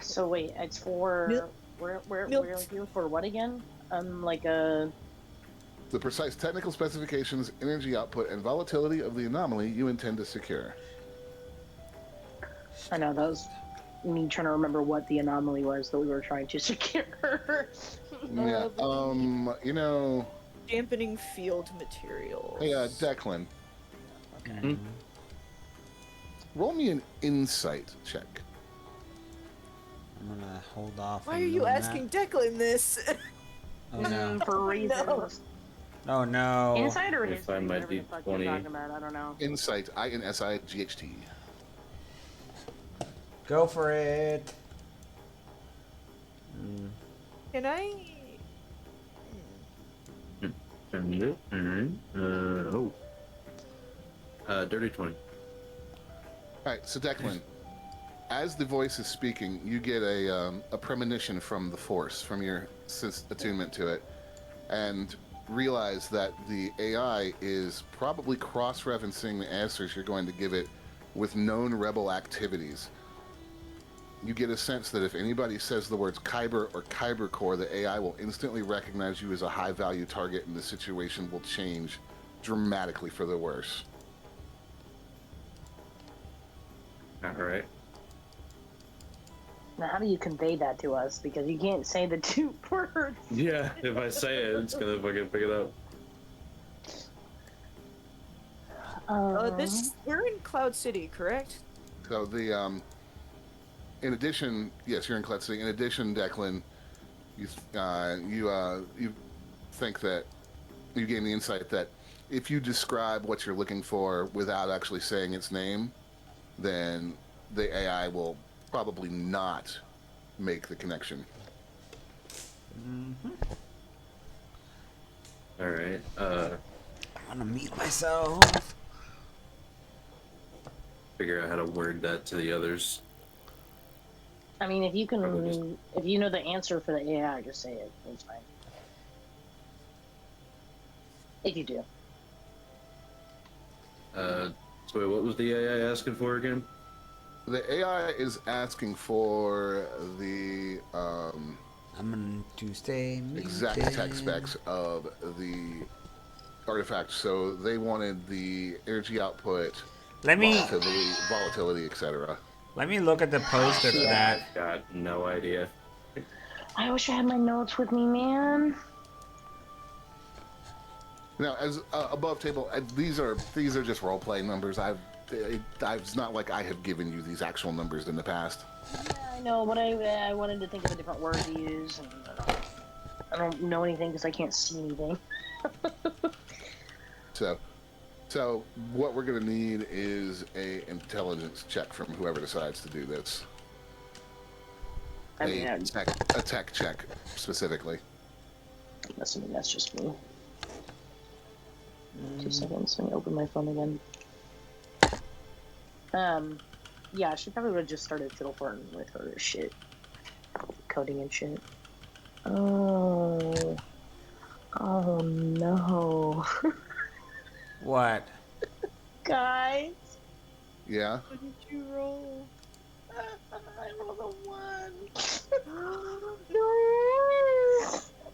So wait, it's for Milk. we're Milk. looking for what again? Like a The precise technical specifications, energy output, and volatility of the anomaly you intend to secure. I know that was me trying to remember what the anomaly was that we were trying to secure. Yeah. You know. Dampening field material. Hey, Declan. Okay. Roll me an insight check. I'm gonna hold off. Why on are you doing asking Declan this? That. Oh no. For reasons. No. Oh no. Inside or Let me history, find my whatever the fuck you're D20. talking about, I don't know. Insight. INSIGHT. Go for it. Can I? Dirty 20. All right. So Declan, as the voice is speaking, you get a premonition from the Force, from your attunement to it, and realize that the AI is probably cross-referencing the answers you're going to give it with known rebel activities. You get a sense that if anybody says the words Kyber or Kyber Core, the AI will instantly recognize you as a high-value target, and the situation will change dramatically for the worse. Alright. Now, how do you convey that to us? Because you can't say the two words. Yeah, if I say it, it's gonna fucking pick it up. We're in Cloud City, correct? So in addition, yes, you're in Cloud City. In addition, Declan, you think that you gain the insight that if you describe what you're looking for without actually saying its name, then the AI will probably not make the connection. Alright, I'm gonna mute myself. figure out how to word that to the others. I mean, if you Probably just- can, if you know the answer for the AI, just say it. It's fine. If you do. So wait, what was the AI asking for again? The AI is asking for the I'm going to stay muted. exact tech specs of the artifact. So they wanted the energy output, Let me volatility, etc. let me look at the poster for that. Got no idea. I wish I had my notes with me, man. Now, as above table, these are just role play numbers. It's not like I have given you these actual numbers in the past. Yeah, I know, but I wanted to think of a different word to use. And I don't know anything because I can't see anything. So what we're going to need is a intelligence check from whoever decides to do this. I mean, A tech check specifically. assuming that's just me. 2 seconds. Let me open my phone again. Yeah, she probably would have just started fiddle farting with her shit, coding and shit. Oh no, What? guys! Yeah. What did you roll? I rolled a 1. No,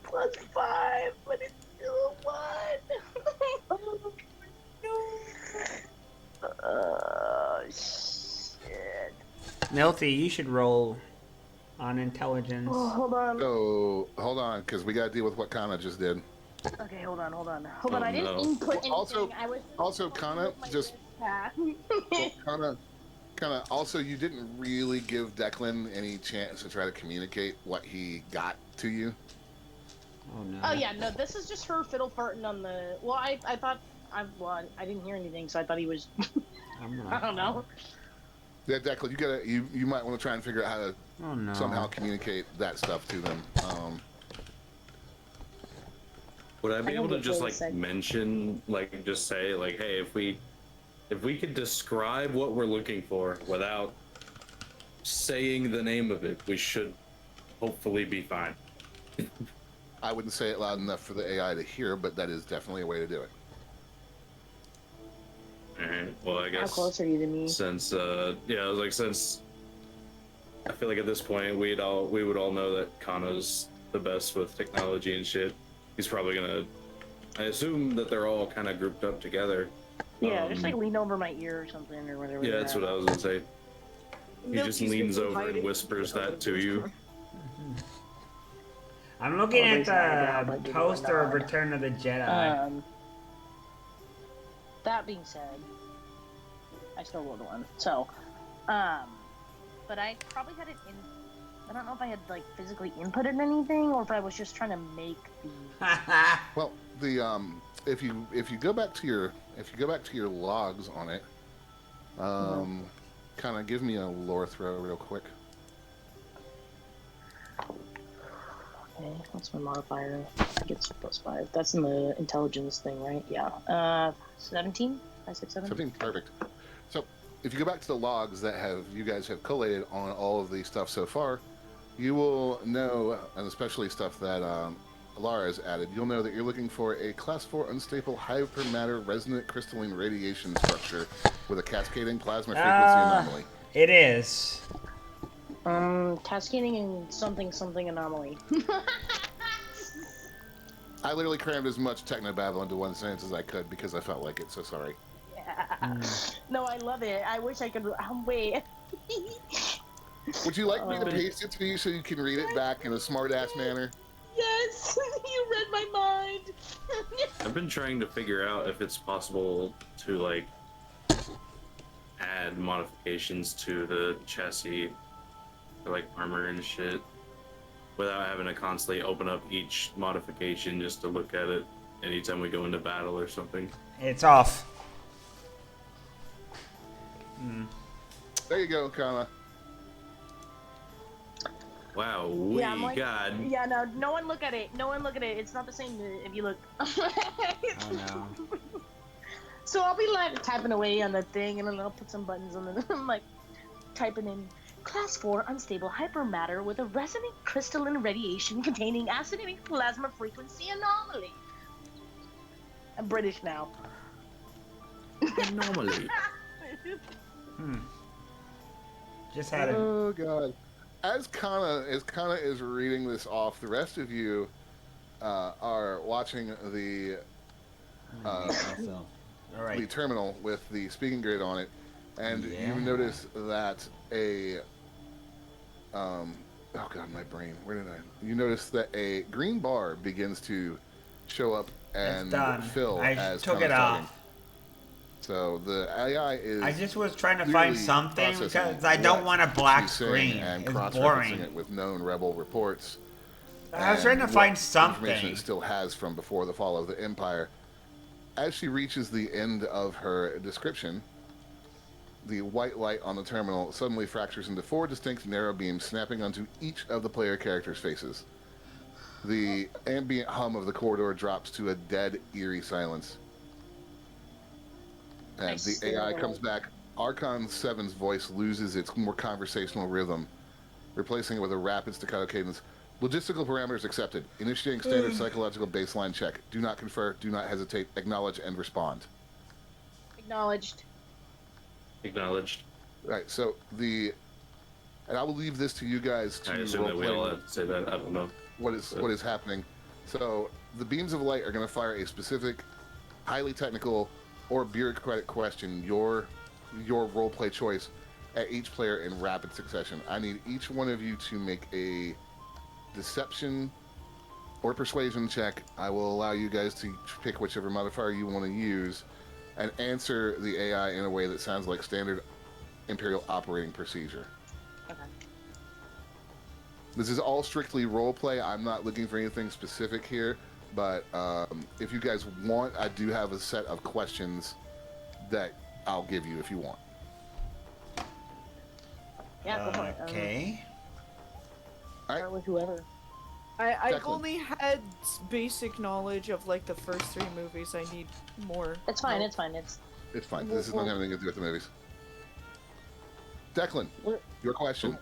+5, but it's still a 1. Oh shit. Milty, you should roll on intelligence. Oh, hold on. So hold on, because we got to deal with what Kana just did. Okay, hold on. Hold Oh, on, I didn't no. input anything. Also- I was also, Kana, just- path. Kind of. Also, you didn't really give Declan any chance to try to communicate what he got to you. Oh no. Oh yeah, no, this is just her fiddle farting on the. Well, I thought I didn't hear anything, so I thought he was. I'm gonna, I don't know. Yeah, Declan, you might want to try and figure out how to Oh no. somehow communicate that stuff to them. Would I be I able to don't just get what like he said. mention, like just say, like, hey, if we if we could describe what we're looking for without saying the name of it, we should hopefully be fine. I wouldn't say it loud enough for the AI to hear, but that is definitely a way to do it. Alright, well, I How guess close are you to me? since, yeah, I was like, since I feel like at this point we would all know that Kana's the best with technology and shit. He's probably gonna, I assume that they're all kind of grouped up together. Yeah, just Um, like lean over my ear or something or whatever. Yeah, that's what I was gonna say. He just Milky's leans been over and hiding whispers behind that to you. I'm looking Oh, at there's an eye the down, but poster of nod. Return of the Jedi. That being said, I still rolled a one. So, but I probably had it in. I don't know if I had like physically inputted anything or if I was just trying to make the. Well, the if you go back to your logs on it, kind of give me a lore throw real quick. Okay, what's my modifier? I get +5. That's in the intelligence thing, right? Yeah. 17. 5, 6, 7. 17, perfect. So, if you go back to the logs that you guys have collated on all of the stuff so far, you will know, and especially stuff that Lara has added, you'll know that you're looking for a Class 4 unstable hypermatter resonant crystalline radiation structure with a cascading plasma frequency anomaly. It is. Cascading and something anomaly. I literally crammed as much technobabble into one sentence as I could because I felt like it, so sorry. Yeah. No, I love it. I wish I could. Wait. Would you like me to paste it to you so you can read it back in a smart-ass manner? Yes, you read my mind. I've been trying to figure out if it's possible to like add modifications to the chassis for like armor and shit without having to constantly open up each modification just to look at it anytime we go into battle or something. It's off. There you go, Kana. Wow, Yeah, I'm like- God. Yeah, no one look at it. No one look at it. It's not the same if you look. Oh no. So I'll be like typing away on the thing, and then I'll put some buttons on it. I'm like typing in Class 4 unstable hypermatter with a resonant crystalline radiation containing acidic plasma frequency anomaly. I'm British now. Anomaly. Just had it. Oh god. As Kana is reading this off, the rest of you are watching the All right. terminal with the speaking grid on it, and Yeah. you notice that oh god, my brain. You notice that a green bar begins to show up and It's done. fill I as took Kana's it talking. off. So the AI is. I just was trying to clearly find something processing because I don't what want a black she's saying screen. and It's cross-referencing boring. it with known rebel reports. I was trying to and find what information something. it still has from before the fall of the Empire. As she reaches the end of her description, the white light on the terminal suddenly fractures into 4 distinct narrow beams, snapping onto each of the player characters' faces. The ambient hum of the corridor drops to a dead, eerie silence. And I the AI comes back. Archon 7's voice loses its more conversational rhythm, replacing it with a rapid staccato cadence. Logistical parameters accepted. Initiating standard psychological baseline check. Do not confer, do not hesitate, acknowledge, and respond. Acknowledged. Acknowledged. Right, so and I will leave this to you guys to I assume that we all roleplay have to say that. I don't know. what is happening. So the beams of light are going to fire a specific, highly technical or bureaucratic question, your roleplay choice, at each player in rapid succession. I need each one of you to make a deception or persuasion check. I will allow you guys to pick whichever modifier you want to use and answer the AI in a way that sounds like standard Imperial operating procedure. Okay. This is all strictly roleplay. I'm not looking for anything specific here, but if you guys want, I do have a set of questions that I'll give you if you want. Yeah, go for it. Okay. Start with whoever. I've Declan. only had basic knowledge of like the first 3 movies. I need more. It's fine. help. It's fine. It's fine. This is not having anything to do with the movies. Declan, What? your question.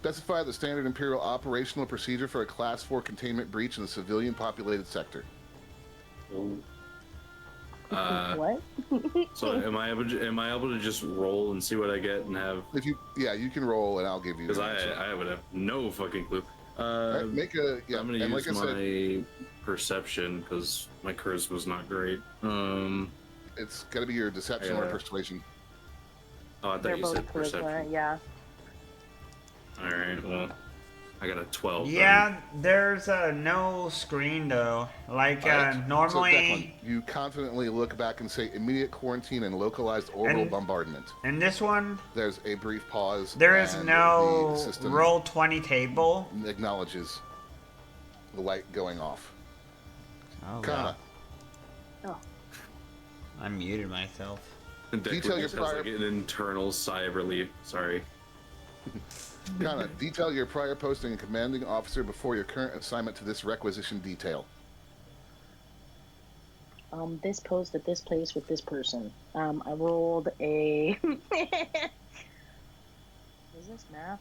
Specify the standard Imperial operational procedure for a Class 4 containment breach in a civilian-populated sector. What? So am I able to just roll and see what I get and have? If you, yeah, you can roll, and I'll give you. Because an answer. I would have no fucking clue. All right, make a yeah. I'm gonna and use like I said, my perception because my charisma's not great. it's got to be your deception or Yeah. persuasion. Oh, I thought They're you both said charisma, perception. yeah. All right, well, I got a 12. then. Yeah, there's no screen though. Like All right, so normally, Declan, you confidently look back and say immediate quarantine and localized orbital And- bombardment. in this one, There's a brief pause. there is and no the system roll 20 table. acknowledges the light going off. Oh, Kana, Oh. I muted myself. And Declan Detail your just has, prior- like an internal sigh of relief. Sorry. Kana, detail your prior posting and commanding officer before your current assignment to this requisition detail. This post at this place with this person. I rolled a. Is this math?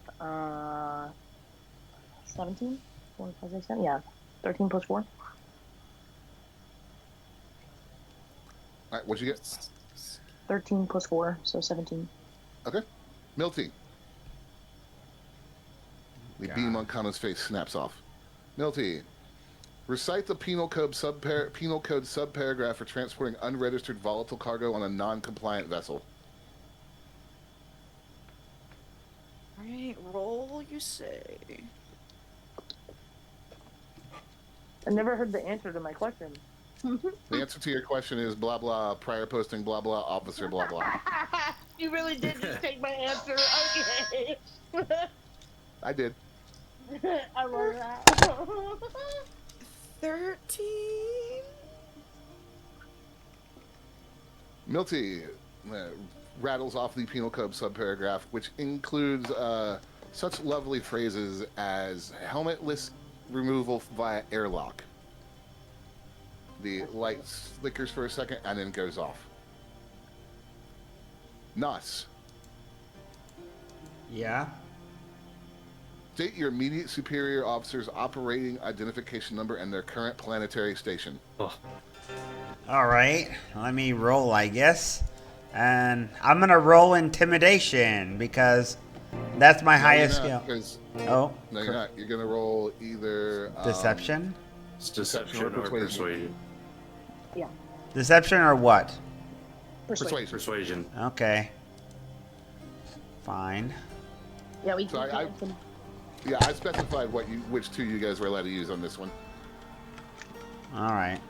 17? 4, 5, 6, 7? Yeah. 13 plus 4? All right, what'd you get? 13 plus 4, so 17. Okay. Milty. The God. beam on Kana's face snaps off. Milty. Recite the penal code subparagraph for transporting unregistered volatile cargo on a non-compliant vessel. Alright, roll, you say. I never heard the answer to my question. The answer to your question is blah blah, prior posting blah blah, officer blah blah. You really did just take my answer. Okay. I did. I love that. 13? Milty rattles off the penal code subparagraph, which includes such lovely phrases as helmetless removal via airlock. The light flickers for a second and then goes off. Nos. Yeah. State your immediate superior officer's operating identification number and their current planetary station. Oh, All right. Let me roll, I guess. And I'm gonna roll intimidation because that's my highest skill. Because, Oh, no, you're not. You're going to roll either... deception. it's deception or persuasion. persuasion. Yeah. Deception or what? Persuasion. Persuasion. Okay. Fine. Yeah, we Sorry, can. Yeah, I specified which two you guys were allowed to use on this one. All right.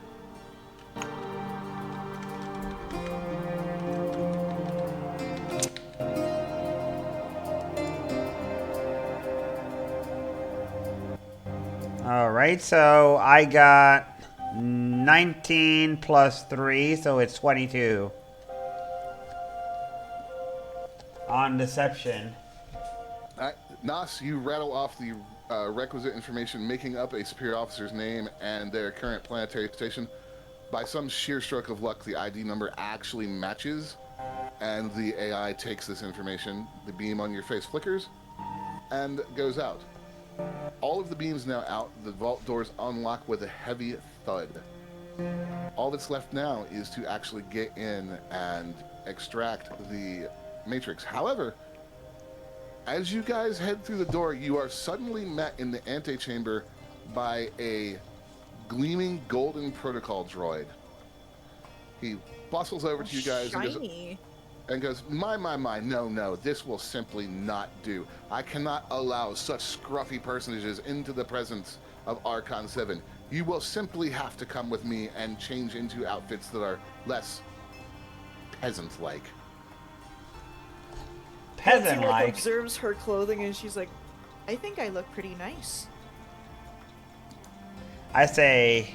All right, so I got 19 plus 3, so it's 22. On deception. Nos, you rattle off the requisite information, making up a superior officer's name and their current planetary station. By some sheer stroke of luck, the ID number actually matches, and the AI takes this information. The beam on your face flickers and goes out. All of the beams now out, the vault doors unlock with a heavy thud. All that's left now is to actually get in and extract the matrix. However, as you guys head through the door, you are suddenly met in the antechamber by a gleaming golden protocol droid. He bustles over to you guys Shiny. and goes, my, no, this will simply not do. I cannot allow such scruffy personages into the presence of Archon 7. You will simply have to come with me and change into outfits that are less peasant-like. Nancy, Peasant like, like. observes her clothing and she's like, I think I look pretty nice. I say,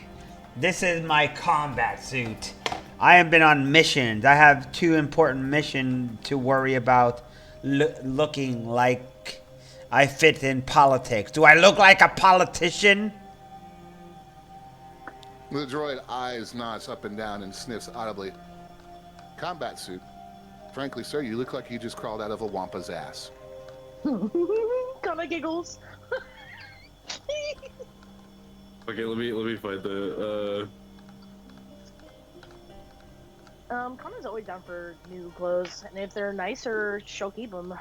this is my combat suit. I have been on missions. I have 2 important missions to worry about looking like I fit in politics. Do I look like a politician? The droid eyes Nos up and down and sniffs audibly. combat suit. Frankly, sir, you look like you just crawled out of a wampa's ass. Kana giggles. Okay, let me find the Kana's always down for new clothes, and if they're nicer, she'll keep them.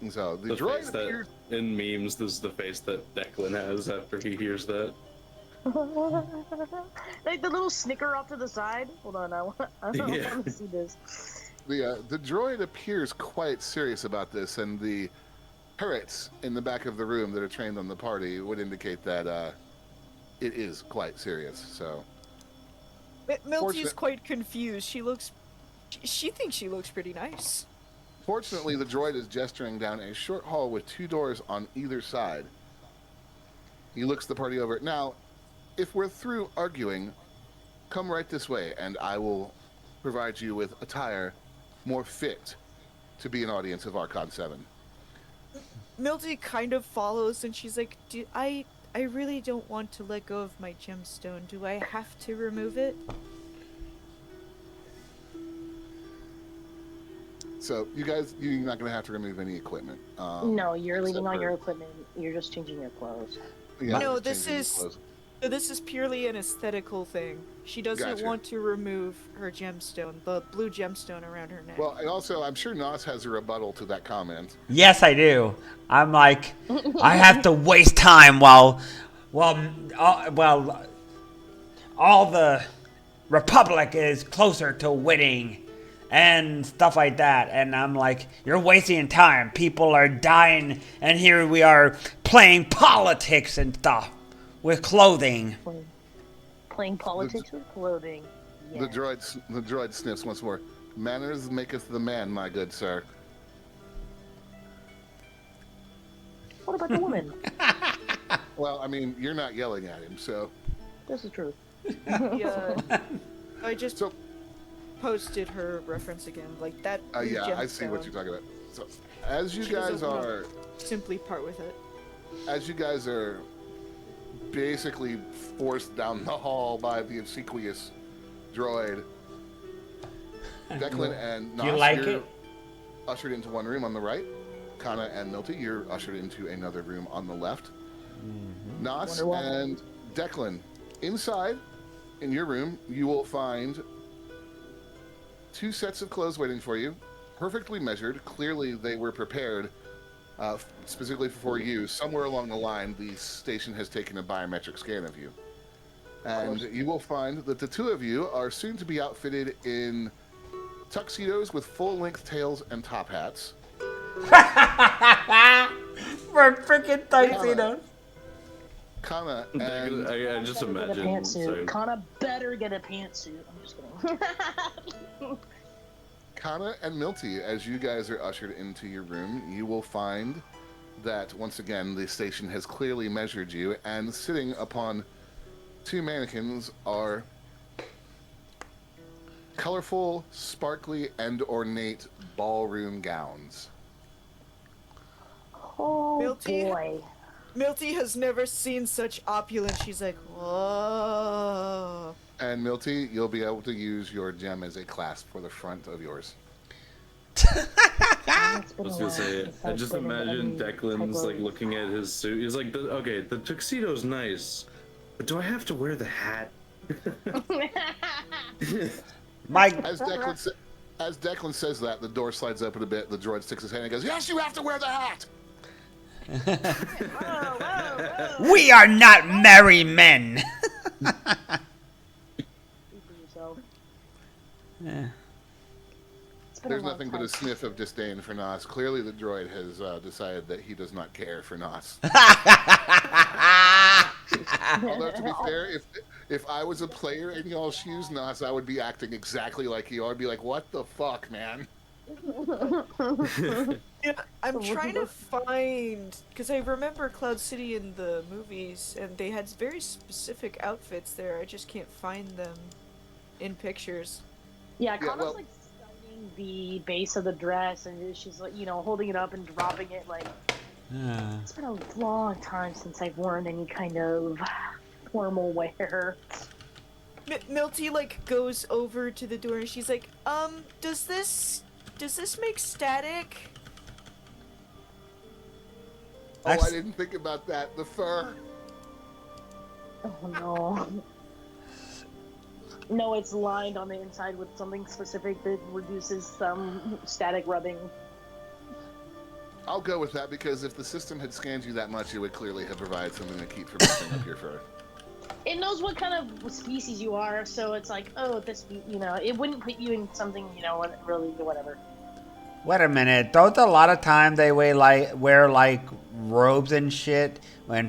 And so the the droid face that appeared. in memes. This is the face that Declan has after he hears that. Like the little snicker off to the side. Hold on, I Yeah. want to see this. The droid appears quite serious about this, and the turrets in the back of the room that are trained on the party would indicate that it is quite serious. So Milty's Fortunate- quite confused. She thinks she looks pretty nice. fortunately, the droid is gesturing down a short hall with 2 doors on either side. He looks the party over. Now, if we're through arguing, come right this way, and I will provide you with attire more fit to be an audience of Archon 7. Milty kind of follows, and she's like, I really don't want to let go of my gemstone. Do I have to remove it? So, you guys, you're not going to have to remove any equipment. No, you're leaving all except your for- equipment. You're just changing your clothes. Yeah, No, just this changing your is- clothes. So this is purely an aesthetical thing. She doesn't Gotcha. want to remove her gemstone, the blue gemstone around her neck. Well, and also, I'm sure Nos has a rebuttal to that comment. Yes, I do. I'm like, I have to waste time while all the Republic is closer to winning and stuff like that. And I'm like, you're wasting time. People are dying, and here we are playing politics and stuff with clothing. Playing politics with clothing. Yeah. The droid sniffs once more. Manners maketh the man, my good sir. What about the woman? Well, I mean, you're not yelling at him, so. This is true. Yeah. I just So, posted her reference again, like that. blue yeah, I see what gemstone. you're talking about. So, as you She guys doesn't want- are, Simply part with it. basically forced down the hall by the obsequious droid, Declan and Nos, You like you're it? ushered into one room on the right. Kana and Milty, you're ushered into another room on the left. Nos Wonder Woman. and Declan, inside in your room, you will find 2 sets of clothes waiting for you, perfectly measured. Clearly, they were prepared specifically for you. Somewhere along the line, the station has taken a biometric scan of you. And you will find that the 2 of you are soon to be outfitted in tuxedos with full-length tails and top hats. We're freaking tuxedos. Kana and I just Better get a imagine. pantsuit. Sorry. Kana better get a pantsuit. I'm just kidding. Kana and Milty, as you guys are ushered into your room, you will find that once again the station has clearly measured you, and sitting upon 2 mannequins are colorful, sparkly, and ornate ballroom gowns. Oh Milty? boy. Milty has never seen such opulence. She's like, whoa. And Milty, you'll be able to use your gem as a clasp for the front of yours. It's been I a was while gonna say, since I I've just been in imagine any type Declan's like of- looking at his suit. He's like, okay, the tuxedo's nice, but do I have to wear the hat? Mike, As Declan says that, the door slides open a bit. The droid sticks his hand and goes, "Yes, you have to wear the hat." Whoa, whoa, whoa. we are not merry men. Speak for yourself. Yeah. It's been There's a long nothing but time. a sniff of disdain for Nos. Clearly, the droid has decided that he does not care for Nos. Although, to be fair, if I was a player in y'all's shoes, Nos, I would be acting exactly like you. I'd be like, "What the fuck, man?" Yeah, I'm trying to find, because I remember Cloud City in the movies, and they had very specific outfits there. I just can't find them in pictures. Yeah, Kana's well- like studying the base of the dress, and she's like, holding it up and dropping it. Like, it's been a long time since I've worn any kind of formal wear. Milty like goes over to the door and she's like, does this make static? Oh, I That's- didn't think about that. The fur. Oh no. No, it's lined on the inside with something specific that reduces some static rubbing. I'll go with that because if the system had scanned you that much, it would clearly have provided something to keep from messing up your fur. It knows what kind of species you are, so it's like, oh, this, it wouldn't put you in something, really, whatever. Wait a minute. Don't a lot of time they wear like robes and shit when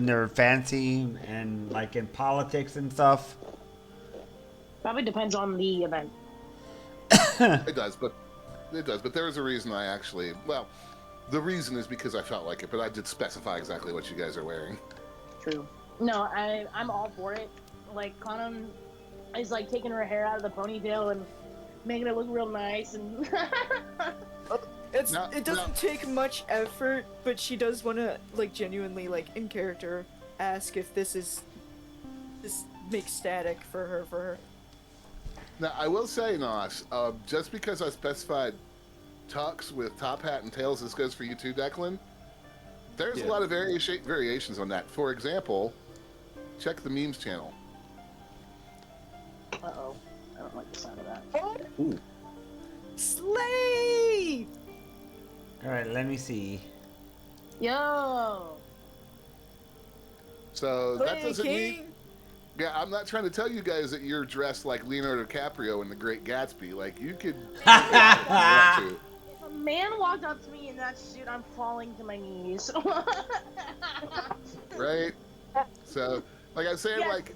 they're fancy and like in politics and stuff? Probably depends on the event. It does, but there is a reason I actually. Well, the reason is because I felt like it, but I did specify exactly what you guys are wearing. True. No, I'm all for it. Like, Conan is like taking her hair out of the ponytail and making it look real nice and. It doesn't take much effort, but she does want to like genuinely like in character ask if this makes static for her. Now, I will say, Nosh, just because I specified tux with top hat and tails, this goes for you too, Declan. There's a lot of variations on that. For example, check the memes channel. Uh-oh. I don't like the sound of that. Ooh. Slay! All right, let me see. Yo! So that Slay doesn't King! mean. Yeah, I'm not trying to tell you guys that you're dressed like Leonardo DiCaprio in The Great Gatsby. Like, you could. If If a man walked up to me in that suit, I'm falling to my knees. right? So, like I say, Yes. like,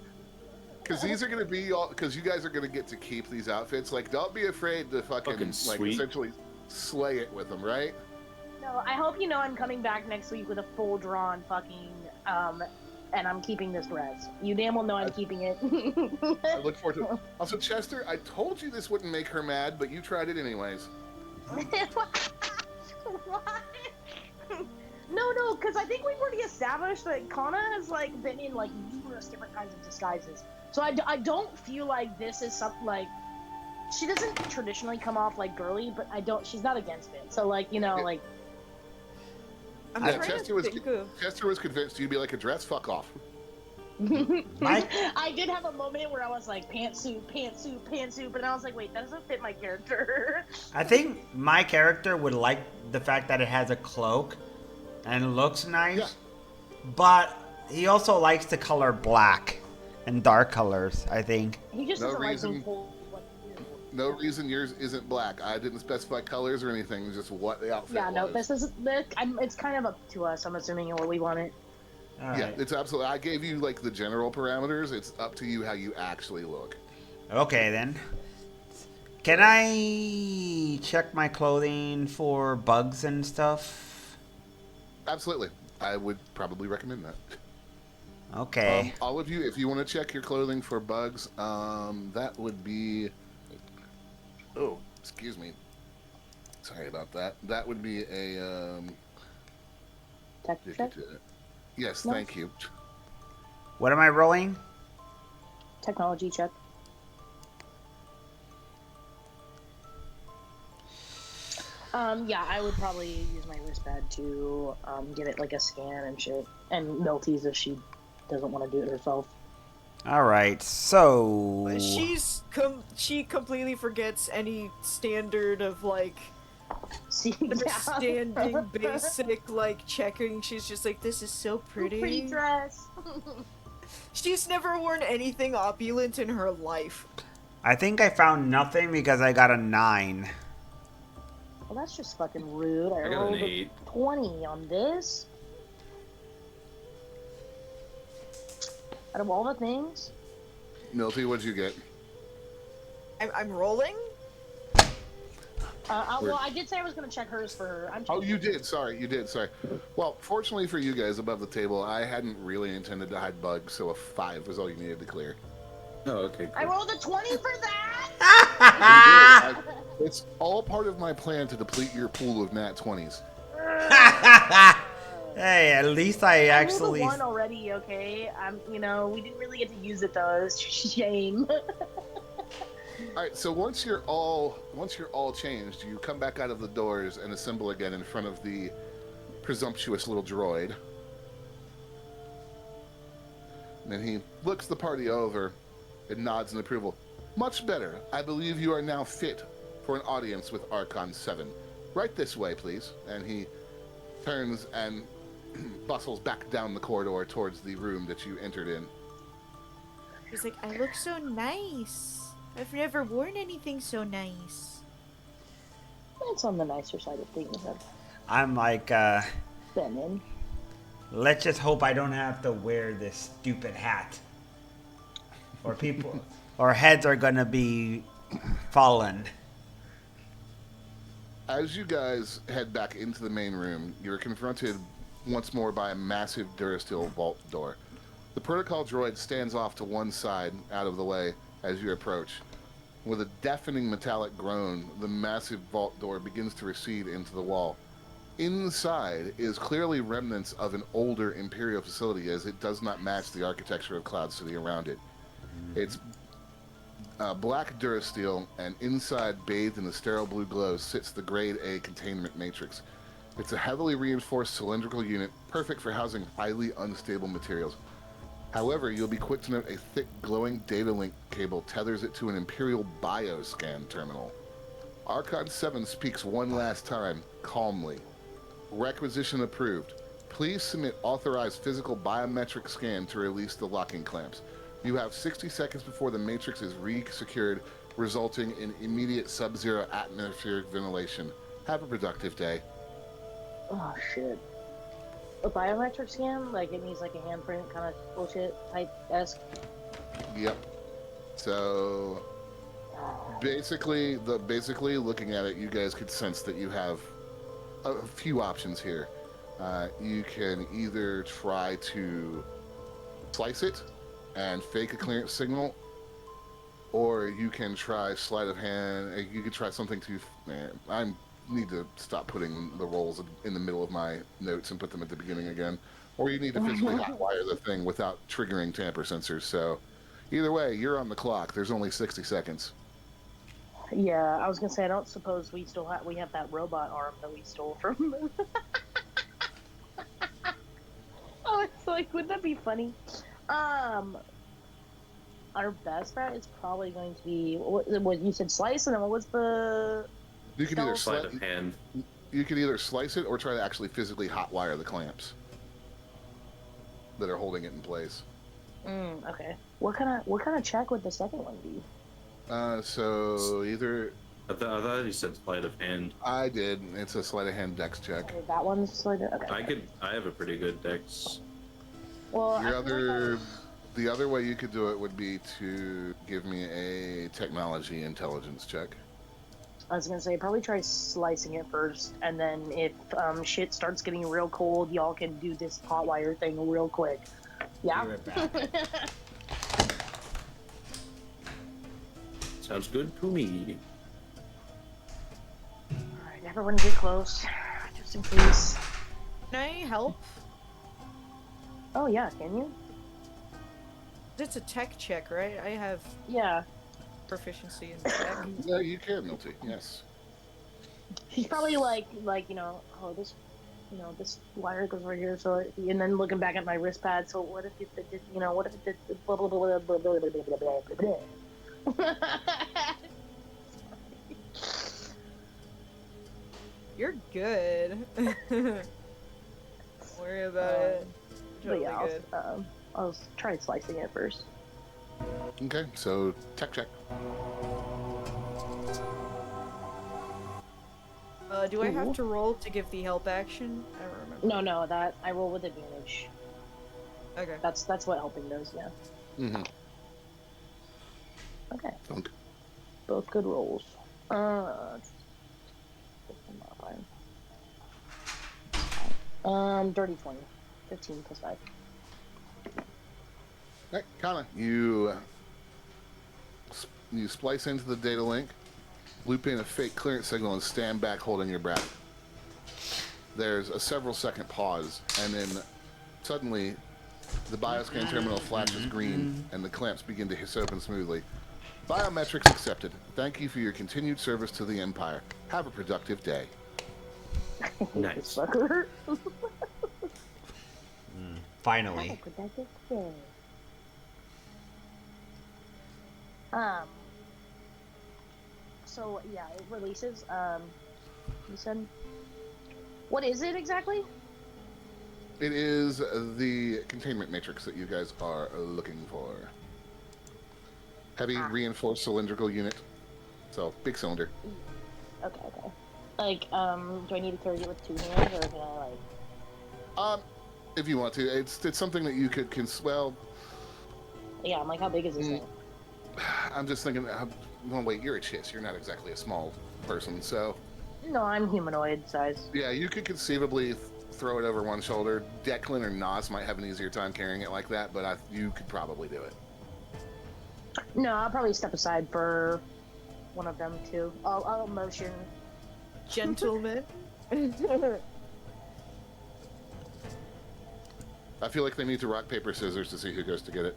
because these are going to be all, because you guys are going to get to keep these outfits. Like, don't be afraid to fucking like, sweet. essentially slay it with them, right? No, I hope you know I'm coming back next week with a full drawn fucking, and I'm keeping this dress. You damn well know I'm keeping it. I look forward to it. Also, Chester, I told you this wouldn't make her mad, but you tried it anyways. What? No, because I think we've already established that Kana has like been in like numerous different kinds of disguises. So I don't feel like this is something like she doesn't traditionally come off like girly, but she's not against it. So like like I'm Yeah, trying Chester to was think of. Chester was convinced you'd be like a dress. Fuck off. Mike? I did have a moment where I was like pantsuit, but then I was like, wait, that doesn't fit my character. I think my character would like the fact that it has a cloak and looks nice, Yeah. but he also likes the color black and dark colors, I think. He just No doesn't like being reason. told what to do. No reason yours isn't black. I didn't specify colors or anything. Just what the outfit Yeah, no, was. it's kind of up to us. I'm assuming what we want it. All Yeah, right. it's absolutely. I gave you like the general parameters. It's up to you how you actually look. Okay, then. Can I check my clothing for bugs and stuff? Absolutely, I would probably recommend that. Okay. All of you, if you want to check your clothing for bugs, that would be. Oh, excuse me. Sorry about that. That would be a. Tech check? Yes, No. thank you. What am I rolling? Technology check. Yeah, I would probably use my wristpad to give it like a scan and shit, and Melty's if she doesn't want to do it herself. All right, so She completely forgets any standard of like See, understanding basic like checking. She's just like, this is so pretty dress. She's never worn anything opulent in her life. I think I found nothing because I got a 9. Well, that's just fucking rude. I I got rolled an a 8. 20 on this. Out of all the things, Milty, what'd you get? I'm rolling. well, I did say I was gonna check hers for her. I'm Oh, checking you hers. did. Sorry, you did. Sorry. Well, fortunately for you guys above the table, I hadn't really intended to hide bugs, so a 5 was all you needed to clear. Oh, okay. I Cool. rolled a 20 for that. You did. It's all part of my plan to deplete your pool of nat 20s. Hey, at least I I rolled a actually. 1 already, okay? We didn't really get to use it though. It's shame. All right, so once you're all changed, you come back out of the doors and assemble again in front of the presumptuous little droid. And then he looks the party over and nods in approval. Much better. I believe you are now fit for an audience with Archon 7. Right this way, please. And he turns and bustles back down the corridor towards the room that you entered in. He's like, I look so nice. I've never worn anything so nice. That's on the nicer side of things. I'm like, Feminine. let's just hope I don't have to wear this stupid hat. Or people, or heads are gonna be fallen. As you guys head back into the main room, you're confronted once more by a massive Durasteel vault door. The protocol droid stands off to one side, out of the way, as you approach. With a deafening metallic groan, the massive vault door begins to recede into the wall. Inside is clearly remnants of an older Imperial facility, as it does not match the architecture of Cloud City around it. It's black Durasteel, and inside, bathed in a sterile blue glow, sits the Grade A containment matrix. It's a heavily reinforced cylindrical unit, perfect for housing highly unstable materials. However, you'll be quick to note a thick, glowing data link cable tethers it to an Imperial bioscan terminal. Archon 7 speaks one last time, calmly. Requisition approved. Please submit authorized physical biometric scan to release the locking clamps. You have 60 seconds before the matrix is re-secured, resulting in immediate sub-zero atmospheric ventilation. Have a productive day. Oh shit. A biometric scan? Like it needs like a handprint kind of bullshit type-esque? Yep. So basically looking at it, you guys could sense that you have a few options here. You can either try to slice it and fake a clearance signal, or you can try sleight of hand. You could try something to. I need to stop putting the rolls in the middle of my notes and put them at the beginning again. Or you need to physically hotwire the thing without triggering tamper sensors. So, either way, you're on the clock. There's only 60 seconds. Yeah, I was gonna say I don't suppose we have that robot arm that we stole from. Oh, it's like, wouldn't that be funny? Our best bet is probably going to be what you said, slice, and then what was the? You can either Sleight of hand. You can either slice it or try to actually physically hotwire the clamps that are holding it in place. Okay. What kind of check would the second one be? So either I thought you said sleight of hand. I did. It's a sleight of hand dex check. Okay, that one's sort of okay. I have a pretty good dex. Well, The other way you could do it would be to give me a technology intelligence check. I was gonna say probably try slicing it first, and then if shit starts getting real cold, y'all can do this hotwire thing real quick. Yeah. Be right back. Sounds good to me. Alright, everyone get close, just in case. Can I help? Oh yeah, can you? It's a tech check, right? I have Yeah. proficiency in tech. Yeah, you can, Milty. Yes. She's probably like oh this, this wire goes right here. So and then looking back at my wrist pad. So what if it did? What if it did? Blah, blah, blah, blah, blah, blah, blah, blah, blah, blah. You're good. Don't worry about it. But Totally yeah, good. I'll try slicing it first. Okay, so tech check. Do I have to roll to give the help action? I don't remember. No, that I roll with advantage. Okay. That's what helping does. Yeah. Mm-hmm. Okay. Thunk. Both good rolls. Dirty 20. 15 plus 5. Right, Kana, you splice into the data link, loop in a fake clearance signal, and stand back holding your breath. there's a several second pause, and then suddenly the bioscan terminal flashes green and the clamps begin to hiss open smoothly. Biometrics accepted. Thank you for your continued service to the Empire. Have a productive day. Nice. Fucker. Finally. So yeah, it releases. You said. What is it exactly? It is the containment matrix that you guys are looking for. Heavy reinforced cylindrical unit. So, big cylinder. Okay. Like, do I need to carry it with two hands, or can I like? If you want to, it's something that you could well. Yeah, I'm like, how big is this thing? I'm just thinking. Well, wait, you're a chiss. You're not exactly a small person, so No, I'm humanoid size. yeah, you could conceivably throw it over one shoulder. Declan or Nos might have an easier time carrying it like that, but you could probably do it. No, I'll probably step aside for one of them too. I'll motion. Gentlemen. I feel like they need to rock paper scissors to see who goes to get it.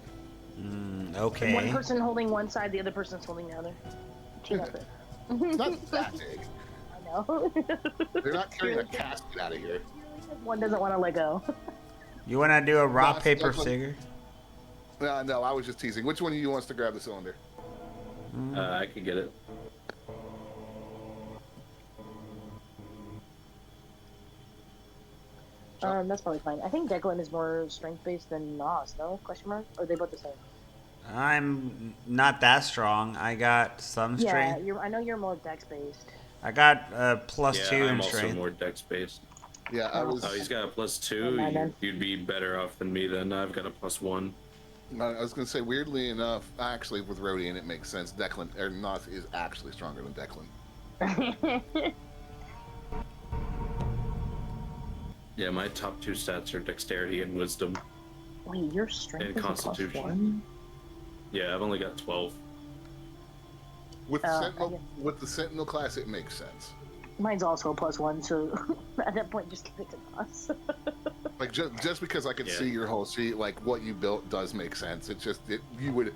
Okay. One person holding one side, the other person's holding the other. Team effort. It's not that big. I know. They're not carrying a casket out of here. One doesn't want to let go. You want to do a rock, No, paper, Declan. scissors? No, I was just teasing. Which one of you wants to grab the cylinder? I could get it. That's probably fine. I think Declan is more strength-based than Nas, no? Question mark? Or are they both the same? I'm not that strong. I got some strength. Yeah, I know you're more dex-based. I got +2 Yeah, I'm in also strength. more dex based. Yeah, I was. Oh, he's got a +2. Never mind. You'd be better off than me then. I've got a +1. I was going to say, weirdly enough, actually, with Rodian, it makes sense. Declan, or Nos, is actually stronger than Declan. Yeah, my top 2 stats are dexterity and wisdom. Wait, your strength And is a constitution. Yeah, I've only got 12. With I Sentinel, guess- with the Sentinel class, it makes sense. +1? Mine's also a +1, so at that point, just give it to us. Like just because I could Yeah. see your whole sheet, like what you built does make sense. It's just you would,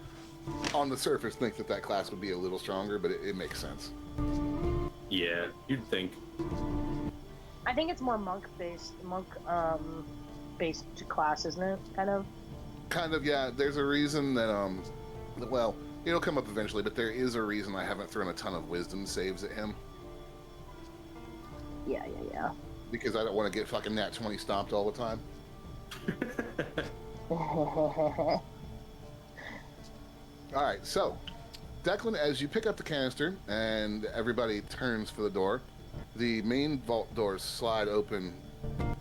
on the surface, think that class would be a little stronger, but it makes sense. Yeah, you'd think. I think it's more monk-based class, isn't it? Kind of. Kind of, yeah. There's a reason that well, it'll come up eventually, but there is a reason I haven't thrown a ton of wisdom saves at him Yeah. because I don't want to get fucking nat 20 stomped all the time. All right, so Declan, as you pick up the canister and everybody turns for the door, the main vault doors slide open,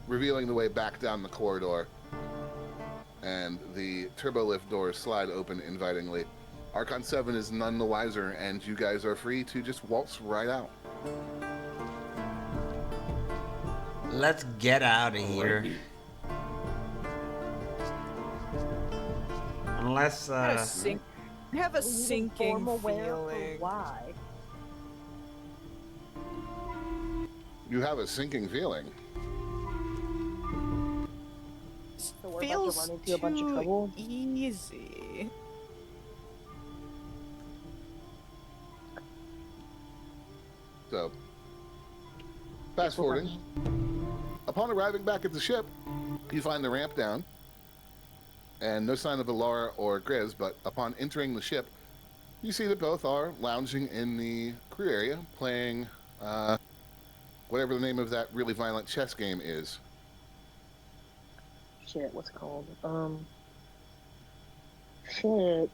revealing the way back down the corridor, and the turbo lift doors slide open invitingly. Archon 7 is none the wiser, and you guys are free to just waltz right out. Let's get out of here. Alrighty. Unless, I have a sinking Formal wear for feeling. why? You have a sinking feeling. So we're about to Feels run into a bunch of too trouble. easy. So, fast forwarding. Upon arriving back at the ship, you find the ramp down, and no sign of Alara or Grizz, but upon entering the ship, you see that both are lounging in the crew area, playing whatever the name of that really violent chess game is. Shit, what's it called? Shit.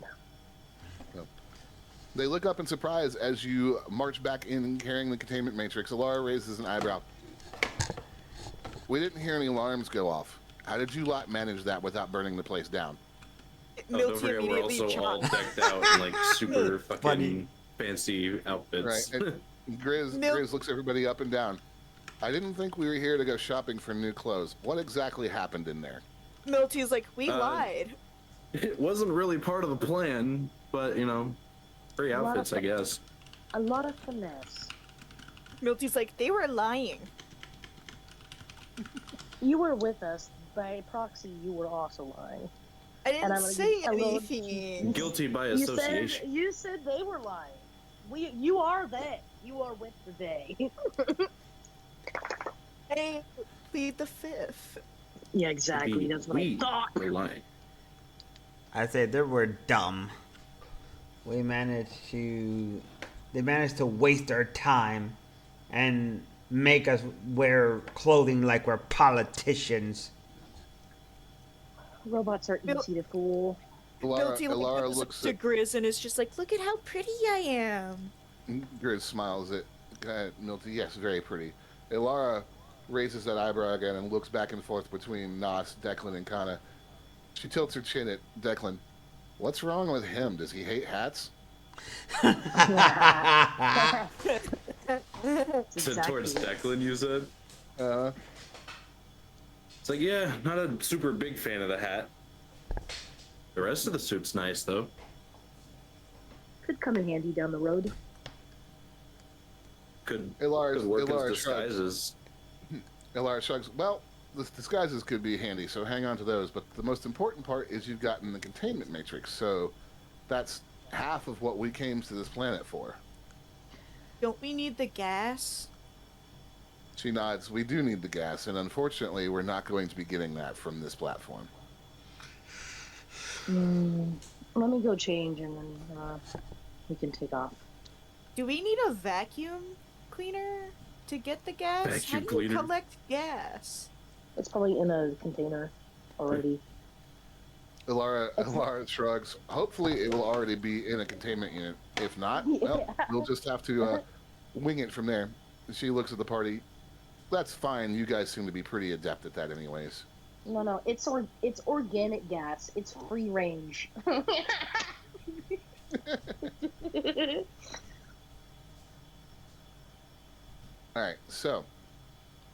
They look up in surprise as you march back in carrying the containment matrix. Alara raises an eyebrow. We didn't hear any alarms go off. How did you lot manage that without burning the place down? Oh, don't Milty forget, we're immediately also all chopped. decked out in like super fucking Funny. fancy outfits. Right. And Grizz looks everybody up and down. I didn't think we were here to go shopping for new clothes. What exactly happened in there? Milty's like, we Uh, lied. It wasn't really part of the plan, but you know, free A lot of outfits, I guess. A lot of finesse. Milty's like, they were lying. You were with us. By proxy, you were also lying. I And didn't I'm gonna say give a little- anything. Guilty by You said association. you said they were lying. You are they. You are with the they. I plead the fifth. Yeah, exactly. That's what I We thought. were lying. I say they were dumb. They managed to waste our time and make us wear clothing like we're politicians. Robots are Bill- easy to fool. Guilty like Ilara goes looks up to at Grizz and is just like, look at how pretty I am. Grizz smiles at Milty. Yes, very pretty. Ilara raises that eyebrow again and looks back and forth between Nos, Declan, and Kana. She tilts her chin at Declan. What's wrong with him? Does he hate hats? That's So towards Declan, you said? Uh, It's like, yeah, not a super big fan of the hat. The rest of the suit's nice, though. Could come in handy down the road. Could Ilara work as shrugs. disguises. Ilara shrugs. Well, the disguises could be handy, so hang on to those. But the most important part is you've gotten the containment matrix, so that's half of what we came to this planet for. Don't we need the gas? She nods. We do need the gas, and unfortunately, we're not going to be getting that from this platform. Let me go change and then we can take off. Do we need a vacuum cleaner to get the gas? Vacuum How do you cleaner? collect gas? It's probably in a container already. Ilara shrugs. Hopefully, it will already be in a containment unit. If not, well, Yeah. we'll just have to wing it from there. She looks at the party. That's fine. You guys seem to be pretty adept at that, anyways. No, it's organic gas. It's free range. All right. So,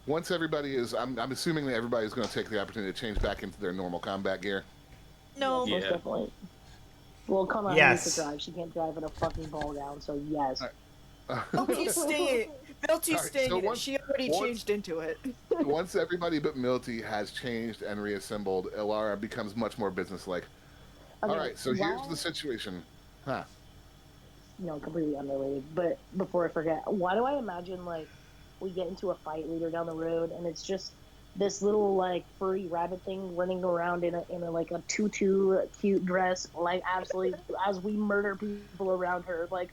once everybody is, I'm assuming that everybody's going to take the opportunity to change back into their normal combat gear. No. Yeah. Most definitely. Well, come on, Yes. needs to drive. She can't drive in a fucking ball gown, so yes. Milty's staying. Milty's Alright, staying so in it. once- She already once- changed into it. Once everybody but Milty has changed and reassembled, Ilara becomes much more businesslike. Okay, All right. So here's why- the situation. Huh. Completely unrelated. But before I forget, why do I imagine like we get into a fight later down the road and it's just this little like furry rabbit thing running around in a like a tutu cute dress, like absolutely as we murder people around her, like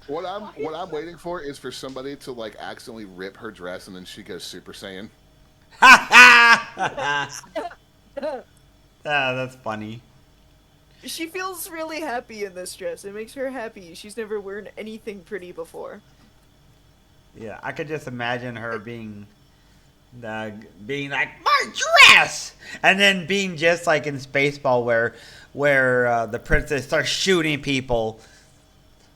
What I'm waiting for is for somebody to like accidentally rip her dress and then she goes Super Saiyan. That's funny. She feels really happy in this dress. It makes her happy. She's never worn anything pretty before. Yeah, I could just imagine her being like my dress, and then being just like in Spaceball where the princess starts shooting people,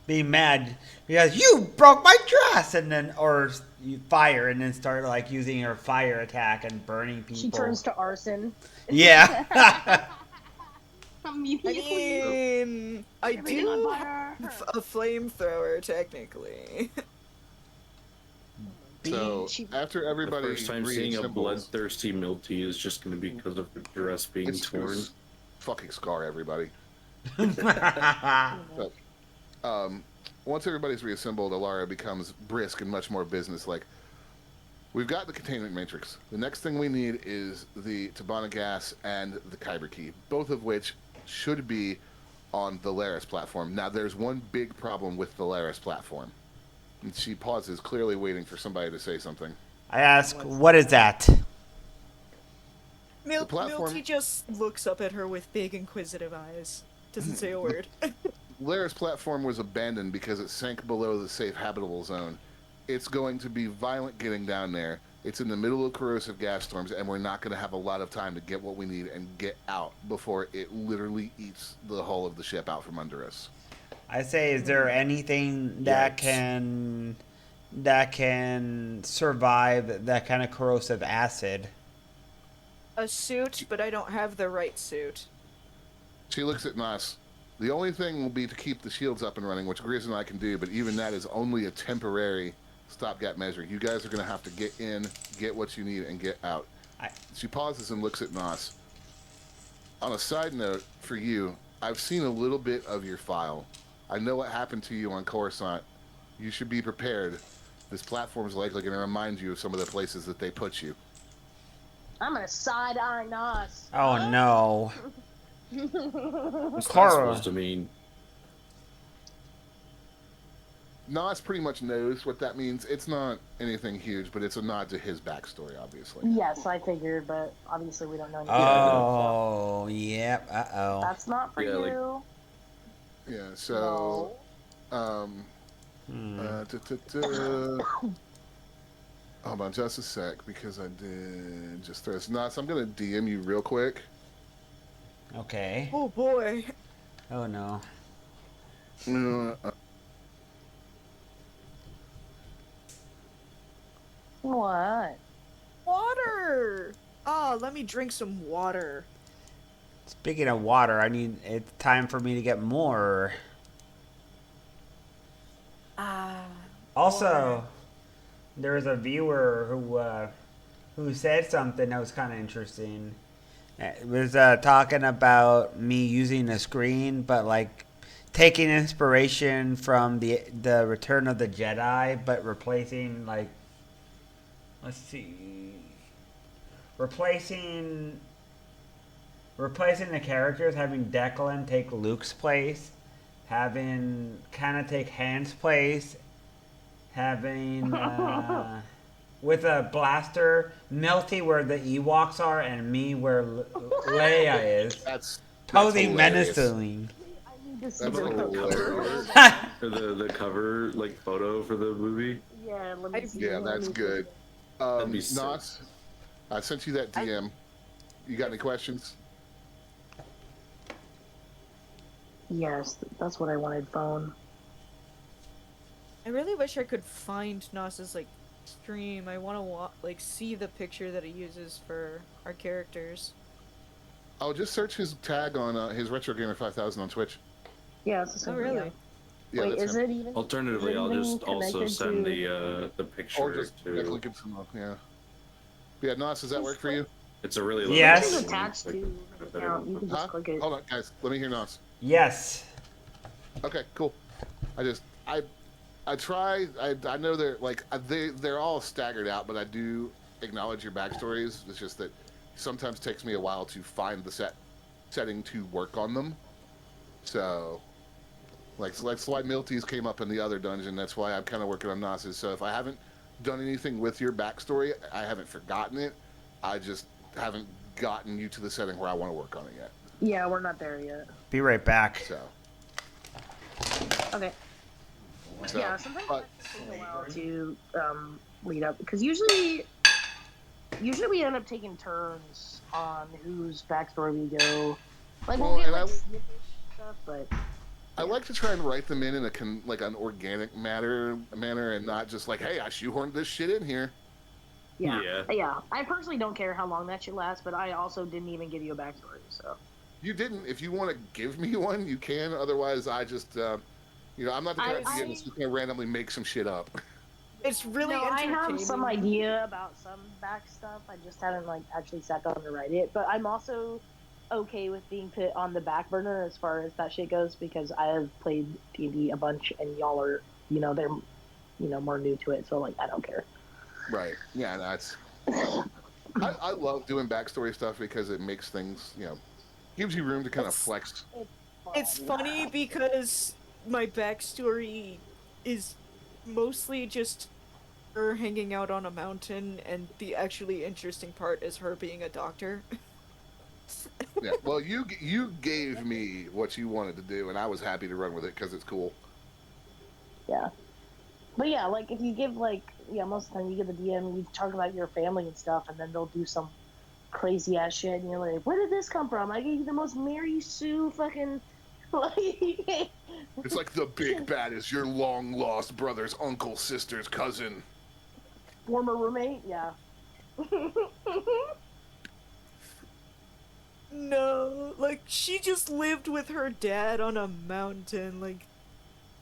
being mad because you broke my dress, and then or you fire and then start like using her fire attack and burning people. she turns to arson. Yeah. I Immediately. mean, I Everything do on fire. have a flamethrower, technically. So She- after The everybody first time seeing a reassembles, bloodthirsty Milty is just going to be because of the dress being it's torn. fucking scar everybody. Once everybody's reassembled, Ilara becomes brisk and much more businesslike. We've got the containment matrix. The next thing we need is the Tabana gas and the Kyber key, both of which should be on the Laris platform. Now, there's one big problem with the Laris platform. And she pauses, clearly waiting for somebody to say something. I ask, what is that? platform- Milty just looks up at her with big inquisitive eyes. Doesn't say a word. Laris platform was abandoned because it sank below the safe habitable zone. It's going to be violent getting down there. It's in the middle of corrosive gas storms, and we're not going to have a lot of time to get what we need and get out before it literally eats the hull of the ship out from under us. I say, is there anything that Yikes. can survive that kind of corrosive acid? A suit, but I don't have the right suit. She looks at Nas. The only thing will be to keep the shields up and running, which Grizz and I can do, but even that is only a temporary stopgap measure. You guys are going to have to get in, get what you need, and get out. She pauses and looks at Nos. On a side note, for you, I've seen a little bit of your file. I know what happened to you on Coruscant. You should be prepared. This platform is likely going to remind you of some of the places that they put you. I'm gonna side eye Nos. Oh no. What's that Cora. supposed to mean? Nos pretty much knows what that means. It's not anything huge, but it's a nod to his backstory, obviously. Yes, I figured, but obviously we don't know anything. Oh, yep. That's not for Yeah, like- you. Yeah, so... Hold on just a sec, because I did just throw this. Nos, I'm going to DM you real quick. Okay. Oh boy. Oh no. What? Water! Ah, let me drink some water. Speaking of water, it's time for me to get more. Ah. Also, there was a viewer who said something that was kind of interesting. It was talking about me using a screen, but like taking inspiration from the Return of the Jedi, but replacing like, let's see, replacing the characters, having Declan take Luke's place, having kind of take Han's place, having with a blaster, Milty where the Ewoks are, and me where Leia is. That's Totally hilarious. menacing. I need to see That's the hilarious. Or the cover like photo for the movie. Yeah, let me see. Yeah, let that's me good. see. That'd be sick. Nos, I sent you that DM. You got any questions? Yes, that's what I wanted. Phone. I really wish I could find Nos's like stream. I want to like see the picture that he uses for our characters. Oh, just search his tag on his Retro Gamer 5000 on Twitch. Yeah, it's the same. Oh really? Yeah, Wait, that's is him. it even? Alternatively, is it I'll even just also connected send to- the Or picture just to. link it to him. Yeah. Yeah, Nos, does that work for you? It's a really low Yes. This is resolution, attached like, to the account. You can just Huh? click it. Hold on, guys. Let me hear Nos. Yes. Okay, cool. I try. I know they're all staggered out, but I do acknowledge your backstories. It's just that sometimes it takes me a while to find the setting to work on them. So, like Slide Milties came up in the other dungeon. That's why I'm kind of working on Nos's. So if I haven't done anything with your backstory, I haven't forgotten it. I just haven't gotten you to the setting where I want to work on it yet. Yeah, we're not there yet. Be right back. So, Okay. so Yeah, sometimes but it takes a while to lead up because usually we end up taking turns on whose backstory we go. Like Well, we'll get and like snippets and stuff, but I like to try and write them in a like an organic manner, and not just like, hey, I shoehorned this shit in here. yeah. I personally don't care how long that shit lasts, but I also didn't even give you a backstory, so. You didn't. If you want to give me one, you can. Otherwise, I just, I'm not the kind of DM that's just gonna randomly make some shit up. It's really No, I entertaining. have some idea about some back stuff. I just haven't like actually sat down to write it. But I'm also okay with being put on the back burner as far as that shit goes because I have played D&D a bunch, and y'all are, they're, more new to it. So like, I don't care. Right. Yeah. That's. I love doing backstory stuff because it makes things, gives you room to kind of flex. It's funny because my backstory is mostly just her hanging out on a mountain, and the actually interesting part is her being a doctor. Yeah. Well, you gave me what you wanted to do, and I was happy to run with it because it's cool. Yeah. But yeah, like if you give most of the time you give the DM, you talk about your family and stuff, and then they'll do some crazy ass shit, and you're like, where did this come from? I gave you the most Mary Sue fucking like. It's like the big bad is your long lost brother's uncle, sister's cousin. Former roommate, yeah. No, like she just lived with her dad on a mountain. Like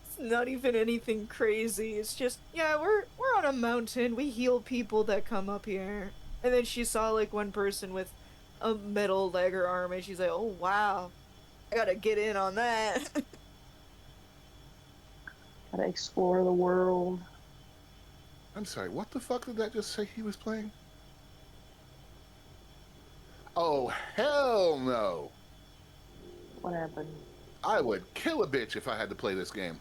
it's not even anything crazy. It's just we're on a mountain. We heal people that come up here, And then she saw like one person with a metal leg or arm, and she's like, "Oh wow, I gotta get in on that." Gotta explore the world. I'm sorry, what the fuck did that just say he was playing? Oh, hell no! What happened? I would kill a bitch if I had to play this game.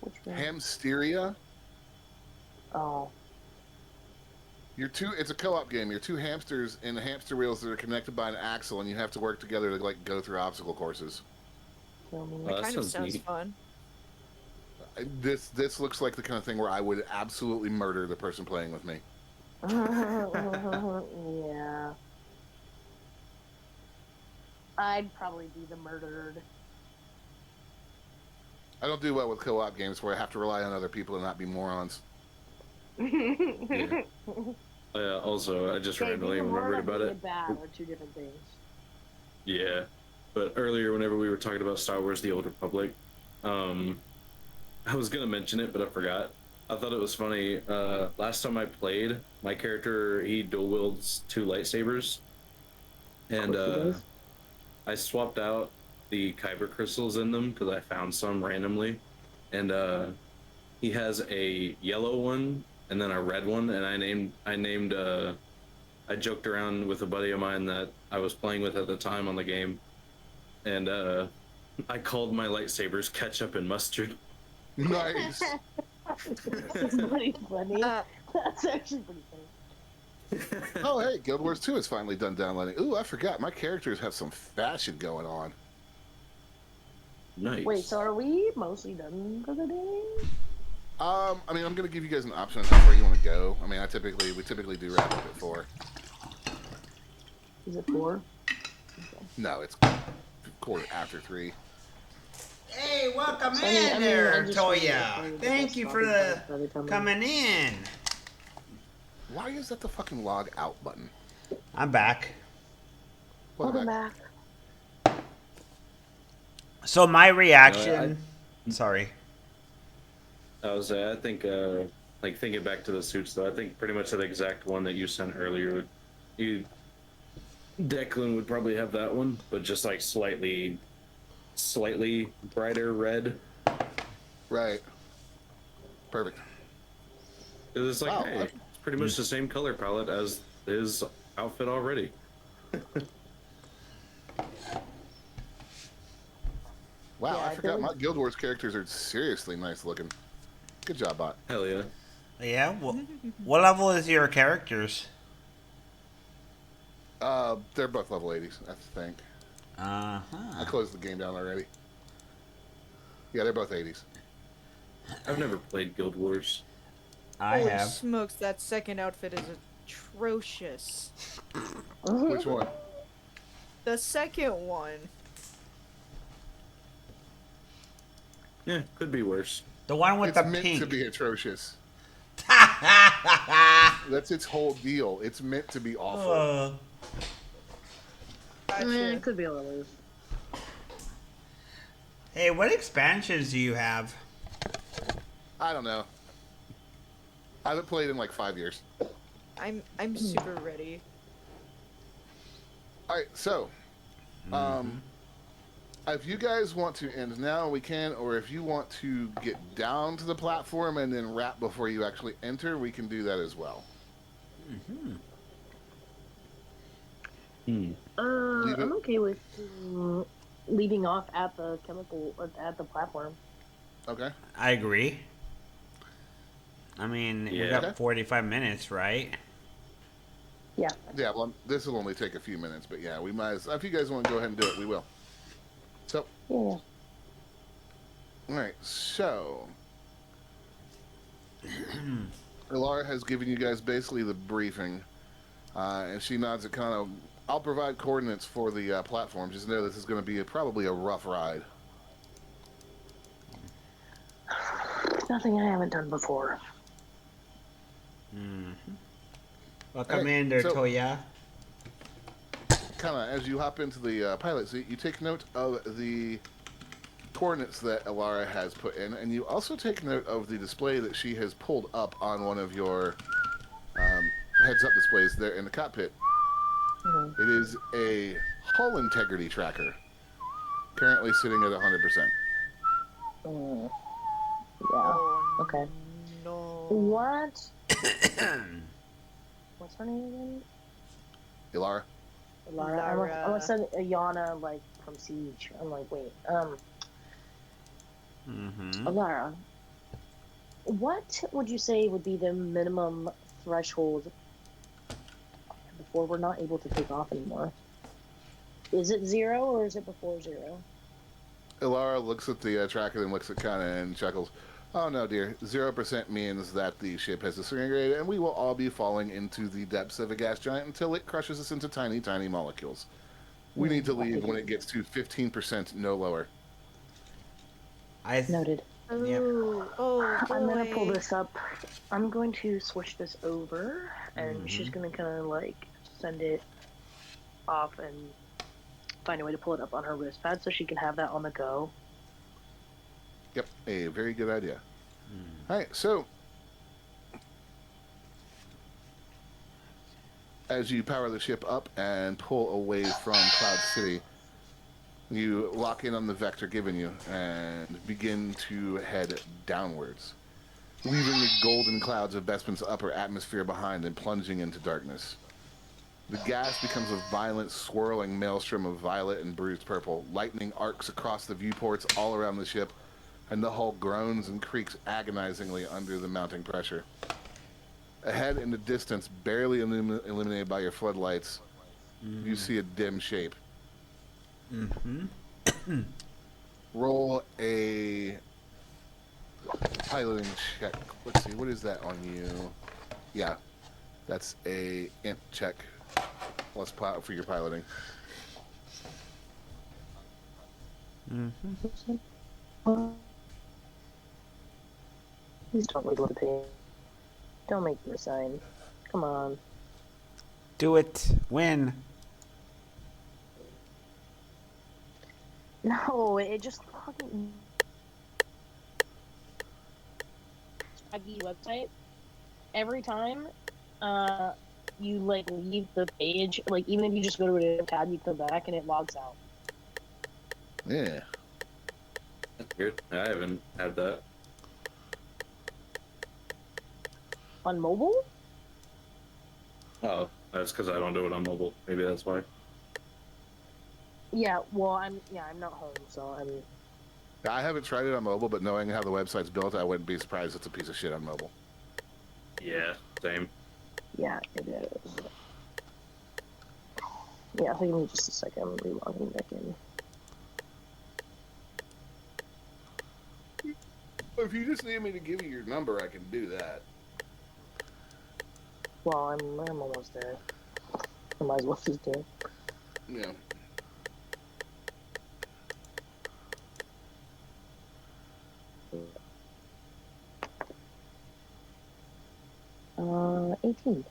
Which one? Hamsteria? Oh. It's a co-op game. You're two hamsters in hamster wheels that are connected by an axle, and you have to work together to like go through obstacle courses. Kill me. Well, that Kind of sounds sounds neat. fun. This looks like the kind of thing where I would absolutely murder the person playing with me. Yeah. I'd probably be the murdered. I don't do well with co-op games where I have to rely on other people and not be morons. Yeah. Also, I just randomly remembered about it. Bad are two different things. Yeah, but earlier, whenever we were talking about Star Wars: The Old Republic, I was gonna mention it, but I forgot. I thought it was funny. Last time I played, my character he dual wields 2 lightsabers, and I swapped out the kyber crystals in them because I found some randomly, and he has a yellow one and then a red one, and I joked around with a buddy of mine that I was playing with at the time on the game, and I called my lightsabers ketchup and mustard. Nice. That's pretty funny. That's actually pretty funny. Oh, hey, Guild Wars 2 is finally done downloading. Ooh, I forgot. My characters have some fashion going on. Nice. Wait, so are we mostly done for the day? I mean, I'm going to give you guys an option on how far you want to go. I mean, we typically do wrap up at 4. Is it 4? No, it's quarter after 3. Hey, welcome So, I mean, in I there, just Toya. figured Thank that's you for probably the coming. coming in. Why is that the fucking log out button? I'm back. Welcome Welcome back. back. So my reaction. Sorry. I think, like thinking back to the suits though, I think pretty much the exact one that you sent earlier. Declan would probably have that one, but just like slightly brighter red. Right. Perfect. Because it's like, Wow, hey, it's pretty much the same color palette as his outfit already. Wow, Yeah, I I forgot feel my Guild Wars characters are seriously nice looking. Good job, bot. Hell yeah. Yeah. What level is your characters? They're both level 80s, I think. I closed the game down already. Yeah, they're both 80s. I've never played Guild Wars. I Holy have. smokes, that second outfit is atrocious. Which one? The second one. Yeah, could be worse. The one with It's the meant pink. to be atrocious. That's its whole deal. It's meant to be awful. Gotcha. It could be a little. Hey, what expansions do you have? I don't know. I haven't played in like 5 years. I'm super ready. All right, so, if you guys want to end now, we can, or if you want to get down to the platform and then wrap before you actually enter, we can do that as well. Leave it- I'm okay with leaving off at the at the platform. Okay. I agree. I mean, we Yeah. got 45 minutes, right? Yeah. Yeah, well, this will only take a few minutes, but yeah, we might. If you guys want to go ahead and do it, we will. So, Yeah. all right. So, Ilara has given you guys basically the briefing, and she nods at kind of. I'll provide coordinates for the platform. Just know this is going to be probably a rough ride. Nothing I haven't done before. Welcome Okay, in there, so- Toya. Kind of as you hop into the pilot seat, you take note of the coordinates that Ilara has put in, and you also take note of the display that she has pulled up on one of your heads-up displays there in the cockpit. Mhm. It is a hull integrity tracker, currently sitting at 100%. Mm, yeah. Oh, Okay. no. What? What's her name again? Ilara? Lara. I Lara. almost said Ayana, like from Siege. I'm like, wait. Mm-hmm. Lara. What would you say would be the minimum threshold before we're not able to take off anymore? Is it 0 or is it before 0? Ilara looks at the tracker and looks at Kana and chuckles. Oh no, dear. 0% means that the ship has disintegrated, and we will all be falling into the depths of a gas giant until it crushes us into tiny, tiny molecules. We need to leave when it gets to 15%, no lower. Noted. Oh, oh boy. I'm gonna pull this up. I'm going to switch this over, and she's Mhm. gonna kind of like send it off and find a way to pull it up on her wristpad so she can have that on the go. Yep, a very good idea. All right, so as you power the ship up and pull away from Cloud City, you lock in on the vector given you and begin to head downwards, leaving the golden clouds of Bespin's upper atmosphere behind and plunging into darkness. The gas becomes a violent, swirling maelstrom of violet and bruised purple. Lightning arcs across the viewports all around the ship, and the hull groans and creaks agonizingly under the mounting pressure. Ahead in the distance, barely illuminated by your floodlights, you see a dim shape. Mm-hmm. Roll a piloting check. Let's see, what is that on you? Yeah, that's a int check. Plus for your piloting. Please don't wiggle the pig. Don't make me sign. Come on. Do it. Win. No, it just fucking. Swaggy website. Every time, you like leave the page, like even if you just go to a tab, you come back and it logs out. Yeah. That's weird. I haven't had that. On mobile? Oh, that's because I don't do it on mobile. Maybe that's why. Yeah. Well, I'm not home, so I'm. I haven't tried it on mobile, but knowing how the website's built, I wouldn't be surprised it's a piece of shit on mobile. Yeah, same. Yeah, it is. Yeah, give me just a second. I'm re-logging back in. If you just need me to give you your number, I can do that. Well, I'm almost there. I might as well just do it. Yeah. 18.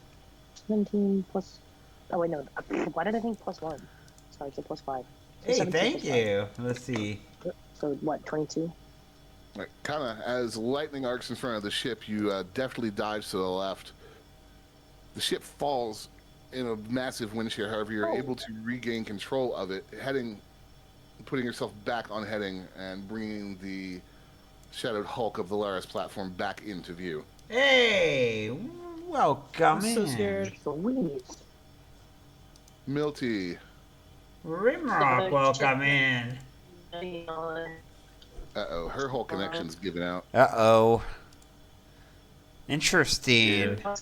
17 plus. Oh, wait, no. Why did I think plus 1? Sorry, it's a plus 5. So Hey, 17 thank plus 5. you. Let's see. So, what, 22? Right, kind of as lightning arcs in front of the ship, you deftly dodge to the left. The ship falls in a massive wind shear. However, you're able to regain control of it, putting yourself back on heading and bringing the shadowed hulk of the Laris platform back into view. Hey, welcome I'm in. so scared. Sweet. Milty. Rimrock, welcome in. Uh-oh, her whole connection's given out. Uh-oh. Interesting. Yeah.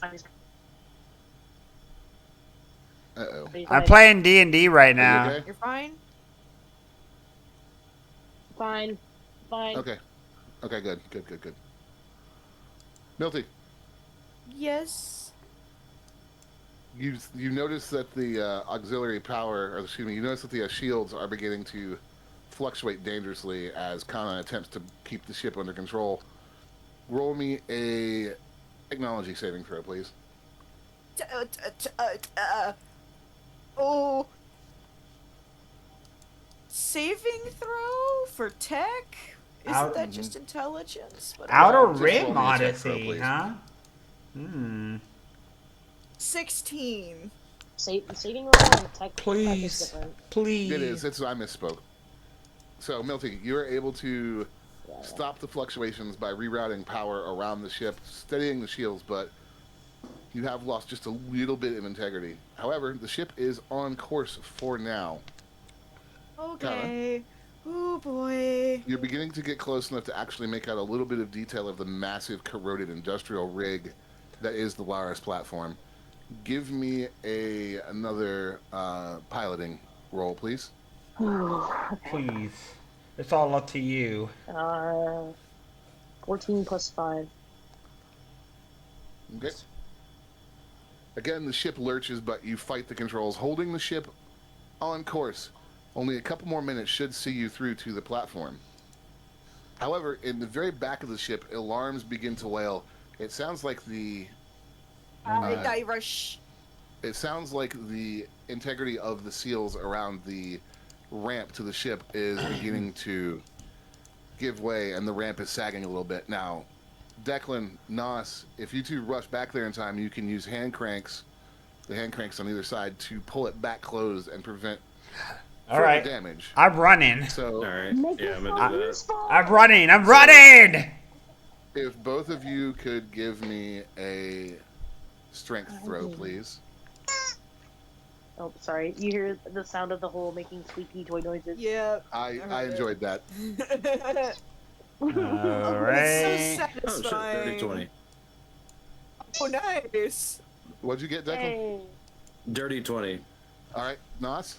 Uh-oh. I'm playing D&D right Are now. you okay? You're fine? Fine. Okay. Okay, good. Milty, Yes. you notice that the auxiliary power, or excuse me, you notice that the shields are beginning to fluctuate dangerously as Kana attempts to keep the ship under control. Roll me a technology saving throw, please. Oh. Saving throw for tech? Isn't that just intelligence? But Outer Just roll Rim me a check throw, Odyssey, please. huh? Hmm. 16. Saving roll and tech is Please. different. Please. It is. I misspoke. So, Milty, you're able to Yeah. stop the fluctuations by rerouting power around the ship, steadying the shields, but you have lost just a little bit of integrity. However, the ship is on course for now. Okay. Oh boy. You're beginning to get close enough to actually make out a little bit of detail of the massive corroded industrial rig that is the Laris platform. Give me another piloting roll, please. Please. It's all up to you. 14 plus 5. Okay. Again, the ship lurches, but you fight the controls, holding the ship on course. Only a couple more minutes should see you through to the platform. However, in the very back of the ship, alarms begin to wail. It sounds like the I rush. it sounds like the integrity of the seals around the ramp to the ship is beginning to give way, and the ramp is sagging a little bit. Now, Declan, Nos, if you two rush back there in time, you can use hand cranks, the hand cranks on either side, to pull it back closed and prevent All further right. damage. I'm running. So, Alright. Make Yeah, it I'm gonna fun do that. respawn! I'm running. I'm running. if both of you could give me a strength throw, please. Oh, sorry. You hear the sound of the hole making squeaky toy noises? Yeah. I enjoyed that. All So right. Oh shit, satisfying. dirty 20. Oh, nice. What'd you get, Declan? Hey. Dirty 20. All right, Nos?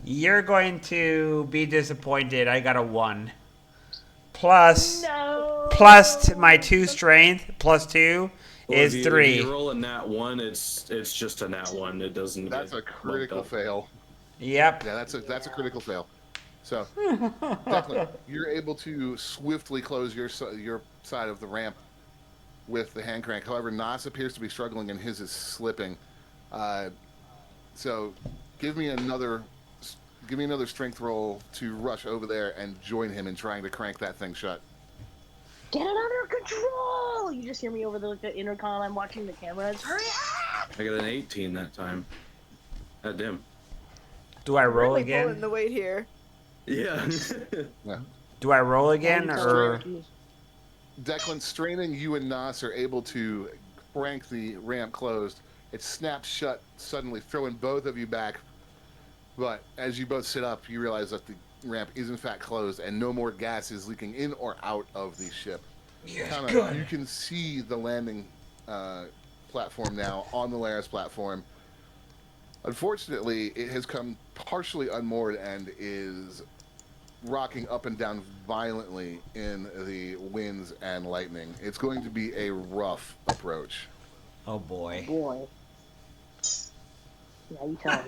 You're going to be disappointed. I got a 1. Plus, No. plus my 2 strength, plus 2 Well, is if 3. If you roll a nat 1, it's just a nat 1. It doesn't. That's get a critical bumped up. fail. Yep. Yeah, that's a critical fail. So, Declan, you're able to swiftly close your side of the ramp with the hand crank. However, Nos appears to be struggling, and his is slipping. So, give me another strength roll to rush over there and join him in trying to crank that thing shut. Get it under control! You just hear me over the intercom. I'm watching the cameras. Hurry up! I got an 18 that time. God damn. Do I roll Really pulling again? the weight here. Yeah. Yeah. Do I roll again or? Declan, straining, you and Nos are able to crank the ramp closed. It snaps shut suddenly, throwing both of you back. But as you both sit up, you realize that the ramp is in fact closed, and no more gas is leaking in or out of the ship. Yes, Kinda, good. you can see the landing platform now on the Laris platform. Unfortunately, it has come partially unmoored and is rocking up and down violently in the winds and lightning. It's going to be a rough approach. Oh boy. Boy. Yeah, you tell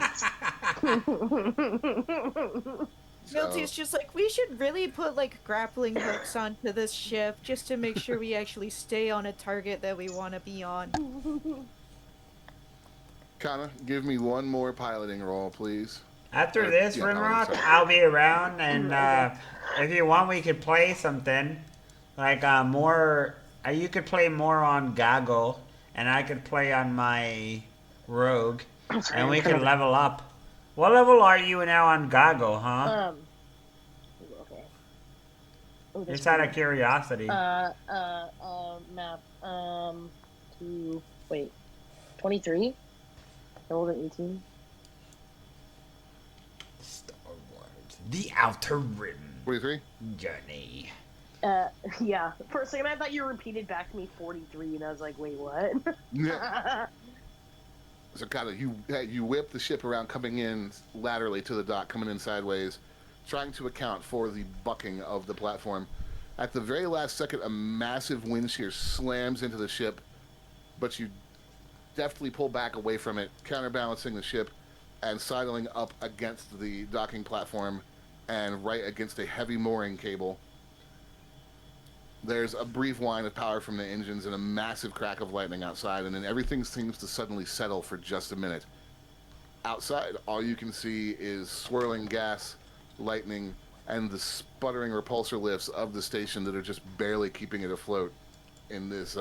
him. Milty's just like, we should really put like grappling hooks onto this ship just to make sure we actually stay on a target that we want to be on. Kana, give me one more piloting roll, please. After this, Yeah, Rimrock, sorry. I'll be around, and if you want, we could play something like more. You could play more on Goggle, and I could play on my Rogue, and we could level up. What level are you now on Goggle, huh? Okay. Oh, there's Just out of one. curiosity. Map. Wait. 23? Older 18? Star Wars: The Outer Rim 23? Journey. Yeah. For a second, I thought you repeated back to me 43, and I was like, wait, what? Yeah. So Kana, you whip the ship around, coming in laterally to the dock, coming in sideways, trying to account for the bucking of the platform. At the very last second, a massive wind shear slams into the ship, but you deftly pull back away from it, counterbalancing the ship and sidling up against the docking platform and right against a heavy mooring cable. There's a brief whine of power from the engines and a massive crack of lightning outside, and then everything seems to suddenly settle for just a minute. Outside, all you can see is swirling gas, lightning, and the sputtering repulsor lifts of the station that are just barely keeping it afloat in this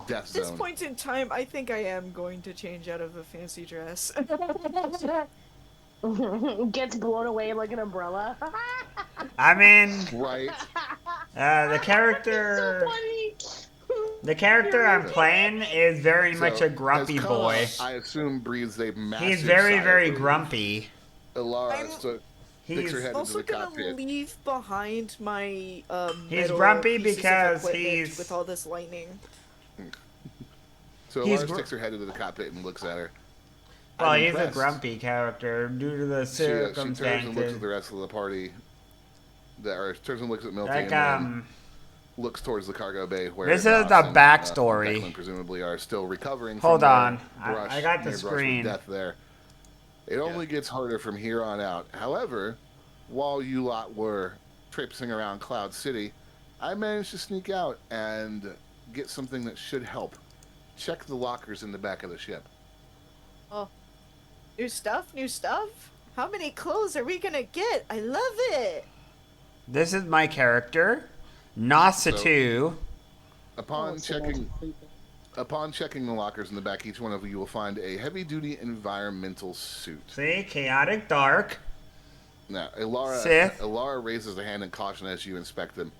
death At this zone. point in time, I think I am going to change out of a fancy dress. Gets blown away like an umbrella. I mean, Right. the character, So funny. the character I'm playing is very much So, a grumpy as Kana, boy. I assume breathes a massive He's very, sigh of very relief. grumpy. Ilara I'm- sticks He's her head into Also the gonna cockpit. leave behind my He's metal grumpy pieces of because equipment he's- with all this lightning. So He's Ilara gr- sticks her head into the cockpit and looks at her. Well, I'm he's a impressed. grumpy character due to the She turns and looks circumstances. at the rest of the party. Or turns and looks at Milty Like, and then looks towards the cargo bay where This is Nos the and, backstory. Declan presumably are still recovering Hold from on. their brush, I got the near brush with screen. death there. It only gets harder from here on out. However, while you lot were traipsing around Cloud City, I managed to sneak out and get something that should help. Check the lockers in the back of the ship. New stuff? New stuff? How many clothes are we gonna get? I love it! This is my character, Nosatu. Upon Oh, so checking much. Upon checking the lockers in the back, each one of you will find a heavy-duty environmental suit. See, chaotic dark. Now, Sith. Ilara raises a hand in caution as you inspect them.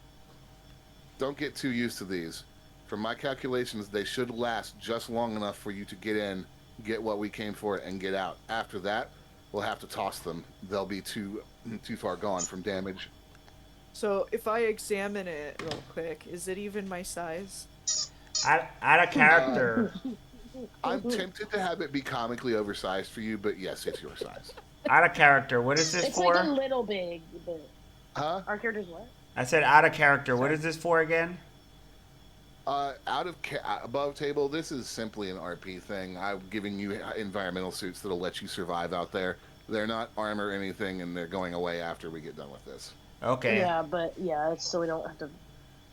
Don't get too used to these. From my calculations, they should last just long enough for you to get in, get what we came for, and get out. After that, we'll have to toss them. They'll be too far gone from damage. So, if I examine it real quick, is it even my size? Out of character. I'm tempted to have it be comically oversized for you, but yes, it's your size. Out of character. What is this It's for? like a little big, but Huh? our character's what? I said out of character. What is this for again? Above table, this is simply an RP thing. I'm giving you environmental suits that'll let you survive out there. They're not armor or anything, and they're going away after we get done with this. Okay. Yeah, but yeah, it's so we don't have to.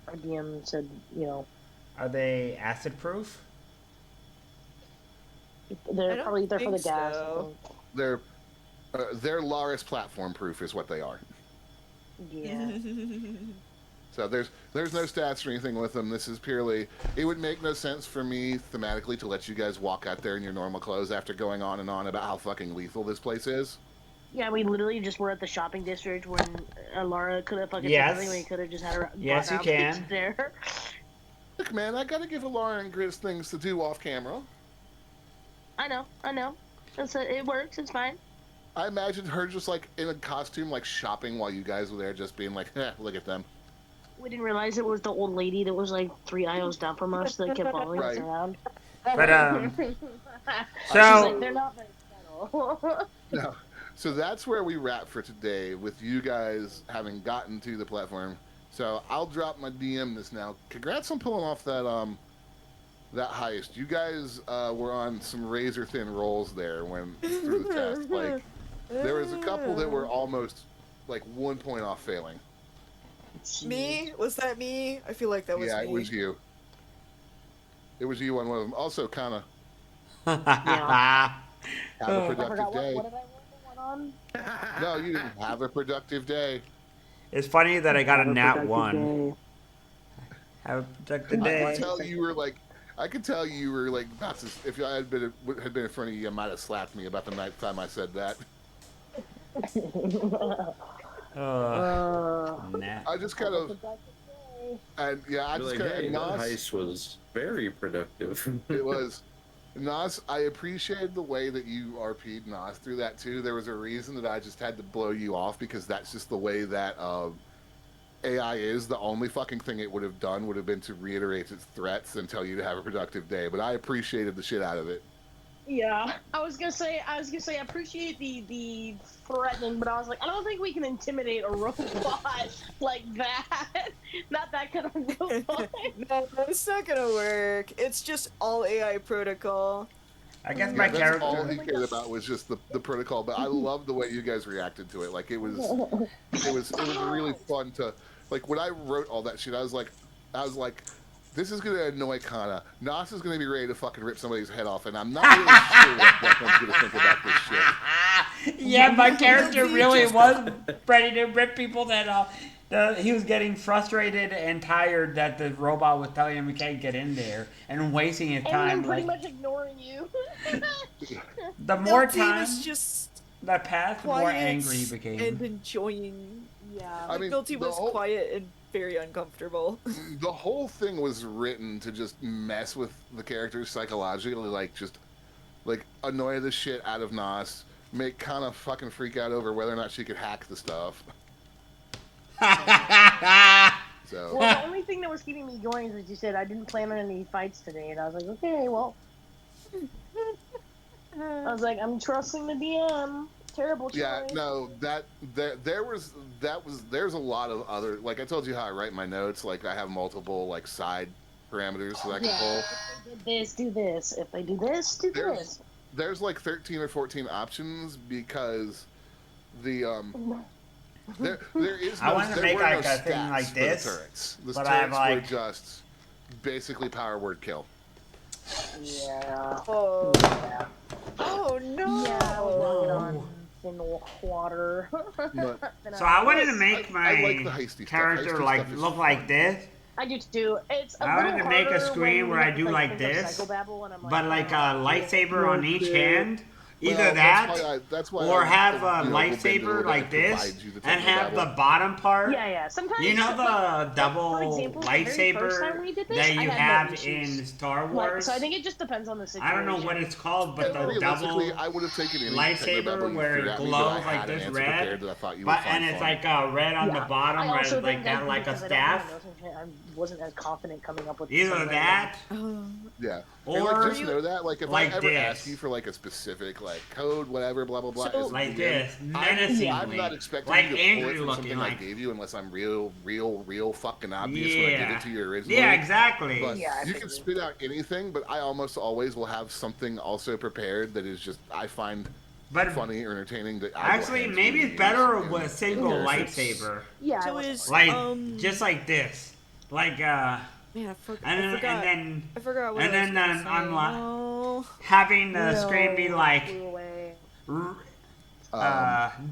Our DM said, you know, Are they acid proof? I they're don't probably there for the think gas. I so. They're Laris platform proof is what they are. think. Yeah. So there's no stats or anything with them. This is purely. It would make no sense for me thematically to let you guys walk out there in your normal clothes after going on and on about how fucking lethal this place is. Yeah, we literally just were at the shopping district when Laura could have fucking Yes. took everything. We could have just had her. Yes, bought you her can. outfits there. Look, man, I gotta give Alara and Gris things to do off camera. I know. It works. It's fine. I imagined her just like in a costume, like shopping while you guys were there, just being like, look at them. We didn't realize it was the old lady that was like 3 aisles down from us that kept following us Right. around. But She's so like, they're not very subtle. No. So that's where we wrap for today with you guys having gotten to the platform. So I'll drop my DM this now. Congrats on pulling off that heist. You guys were on some razor thin rolls there when through the test. Like there was a couple that were almost like 1 point off failing. Me? Was that me? I feel like that was Yeah, me. it was you. It was you on one of them. Also, kind of Yeah. have a Oh. I productive forgot day. what did I want on? No, you didn't have a productive day. it's funny that I got a Have nat productive 1. day. Have a productive I day. could tell you were like, about to. If I had been in front of you, you might have slapped me about the ninth time I said that. Nat. I just kind of, and yeah, I You're just like, kind hey, of that Nas. heist was very productive. It was Nas. I appreciated the way that you RP'd Nas through that too. There was a reason that I just had to blow you off because that's just the way that AI is. The only fucking thing it would have done would have been to reiterate its threats and tell you to have a productive day. But I appreciated the shit out of it. Yeah, I was gonna say, I appreciate the threatening, but I was like, I don't think we can intimidate a robot like that. Not that kind of robot. No, it's not gonna work. It's just all AI protocol. I guess Yeah, my that's all character. he cared about was just the protocol. But I love the way you guys reacted to it. Like it was really fun to like when I wrote all that shit. I was like, this is gonna annoy Kana. Nas is gonna be ready to fucking rip somebody's head off, and I'm not really sure what Declan's gonna think about this shit. Yeah, my character really was ready to rip people's head off. He was getting frustrated and tired that the robot was telling him he can't get in there and wasting his And time. I'm pretty like, much ignoring you. the more Milty time was just that passed, the more quiet angry he became. and enjoying. Yeah. Like, mean, Milty the was whole- quiet and very uncomfortable. The whole thing was written to just mess with the characters psychologically, like just like annoy the shit out of Nos, make kind of fucking freak out over whether or not she could hack the stuff. So Well, the only thing that was keeping me going is that you said I didn't plan on any fights today, and I was like, okay, well. I was like, I'm trusting the DM. Terrible choice. yeah, no, there's a lot of other, like I told you how I write my notes, like I have multiple like side parameters that I can pull. If they did this, do this. If they do this, do this. There's like 13 or 14 options because the there is no, I wanted to there make were like no a thing stats like for this, the turrets. The but I have, turrets like- were just basically power word kill. Yeah. Oh, Yeah. oh no! Yeah, I was working on thin water. But And So I wanted to I- make my I like the hasty stuff. character Hasty like stuff is look like fun. this, I do too. It's a I wanted little to make a harder screen when where you I have do to, like think of this, psychobabble, and I'm like, but like a oh, lightsaber on each hand. Either Well, that, that's why or I, have a will bend lightsaber little like bit to this, provide you the and have the technical bottom part. Yeah, yeah. Sometimes You know the double for example, the very first time lightsaber we did this, that I you had no have issues. in Star like, Wars? so I think it just depends on the situation. I don't know what it's called, but the Realistically, double I would have taken any lightsaber technobabble you where threw it at me, but I glows like had an this answer red, prepared that I thought you would but find and it's fun. like red on the Yeah. bottom, I where also it's like think that, that like a because I don't staff. know, I wasn't as confident coming up with Either some that, Oh, Yeah. or and like, just know that, like, if like I ever this. ask you for like a specific like code, whatever, blah blah blah, So- as a like DM, this, I'm menacingly, not expecting like you to pull angry it from looking, something I like gave you unless I'm real fucking obvious when I give yeah, it to you originally. yeah, exactly. But Yeah, I you can figured. spit out anything, but I almost always will have something also prepared that is just I find But funny or entertaining. That I will actually, hand to maybe you it's better and- with a single and- lightsaber, Yeah. so I was- is like just just like this, like man, I and forgot. then I forgot what and I was then gonna say. unlock No. having the screen be No, like flew away.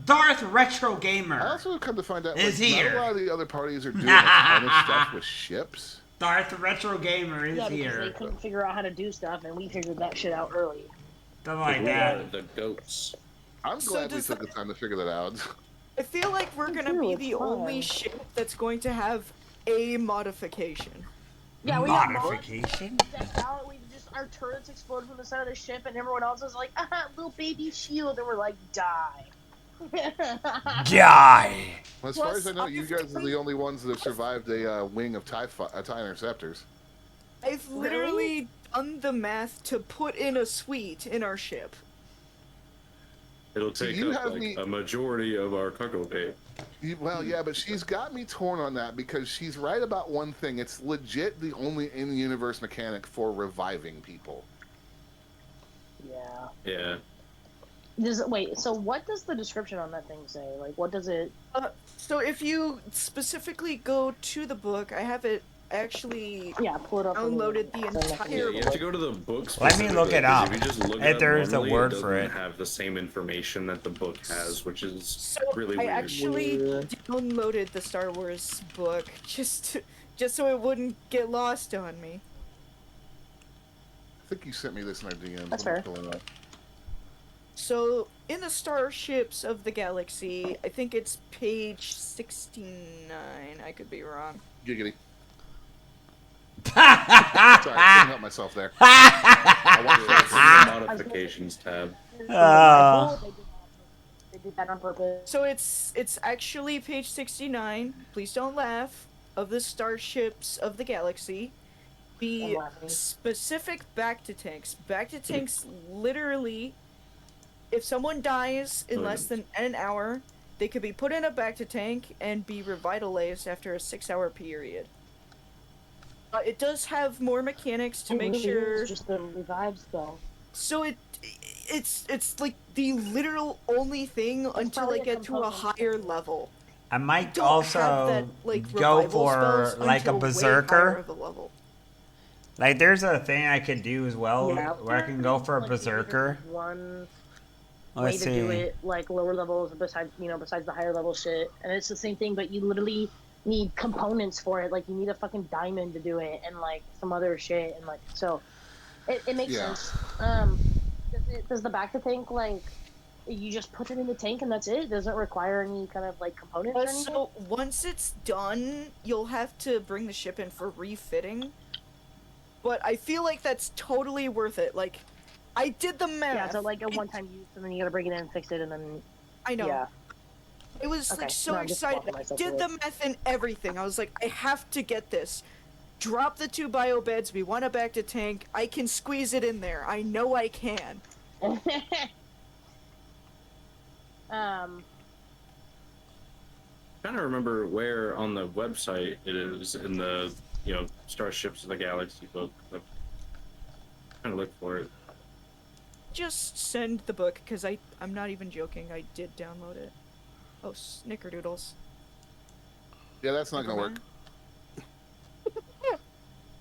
Darth Retro Gamer. I also come to find out Is like, here. not a lot of the other parties are doing a ton of stuff with ships. Darth Retro Gamer is Yeah, because here. they couldn't figure out how to do stuff, and we figured that shit out early. Stuff like We that. are the goats. I'm So glad we does took the time to figure that out. I feel like we're Me gonna too, be it's the only fun. ship that's going to have a modification. Yeah, we got Modification? decked out. We just our turrets explode from the side of the ship, and everyone else was like, "Ah, little baby shield," and we're like, "Die." Die. Well, as far Plus, as I know, you guys are obviously- the only ones that have survived a wing of TIE interceptors. I've literally done the math to put in a suite in our ship. It'll take you up have like me- a majority of our cargo bay. Well, yeah, but she's got me torn on that because she's right about one thing. It's legit the only in-universe mechanic for reviving people. Yeah. Yeah. Wait. So what does the description on that thing say? Like, what does it? So if you specifically go to the book, I have it actually Yeah, pull it up. downloaded the Yeah, entire you have to go to the book. Let me look specifically, it 'cause up. If you just look If it up there is a normally, word it for doesn't it. have the same information that the book has, which is So really I weird. actually downloaded the Star Wars book just so it wouldn't get lost on me. I think you sent me this in our DM. That's Let me fair. pull it up. So in the Starships of the Galaxy, I think it's page 69. I could be wrong. Giggity. Sorry, I couldn't help myself there. I want Yeah, it's in the modifications tab. They did that on purpose. So it's actually page 69. Please don't laugh. Of the Starships of the Galaxy. The I'm laughing. specific Bacta tanks. Bacta tanks literally, if someone dies in less than an hour, they could be put in a Bacta tank and be revitalized after a 6-hour period. It does have more mechanics to It make really sure. is just the revives though. So it's like the literal only thing until probably I a get to a component. higher level. I might Don't have also that, like, go revival for spells like a until way higher berserker. of a level. Like there's a thing I could do as well Yeah, where I can go for a like, there's berserker. One Let's way to do see. it, like lower levels besides the higher level shit, and it's the same thing, but you literally need components for it. Like you need a fucking diamond to do it, and like some other shit, and like so it makes Yeah. sense. Does the back to tank like you just put it in the tank and that's it? Does it require any kind of like components or anything? So once it's done, you'll have to bring the ship in for refitting. But I feel like that's totally worth it. Like, I did the math. Yeah, so like a one-time use, and then you gotta bring it in, fix it, and then I know. yeah. I was Okay, like so no, I'm just excited. walking I myself did through the math and everything. I was like, I have to get this. Drop the 2 bio beds. We want a back to tank. I can squeeze it in there. I know I can. um, Trying to remember where on the website it is in the Starships of the Galaxy book. I'm trying to look for it. Just send the book because I'm not even joking. I did download it. Oh, snickerdoodles. Yeah, that's not Never gonna work. mind.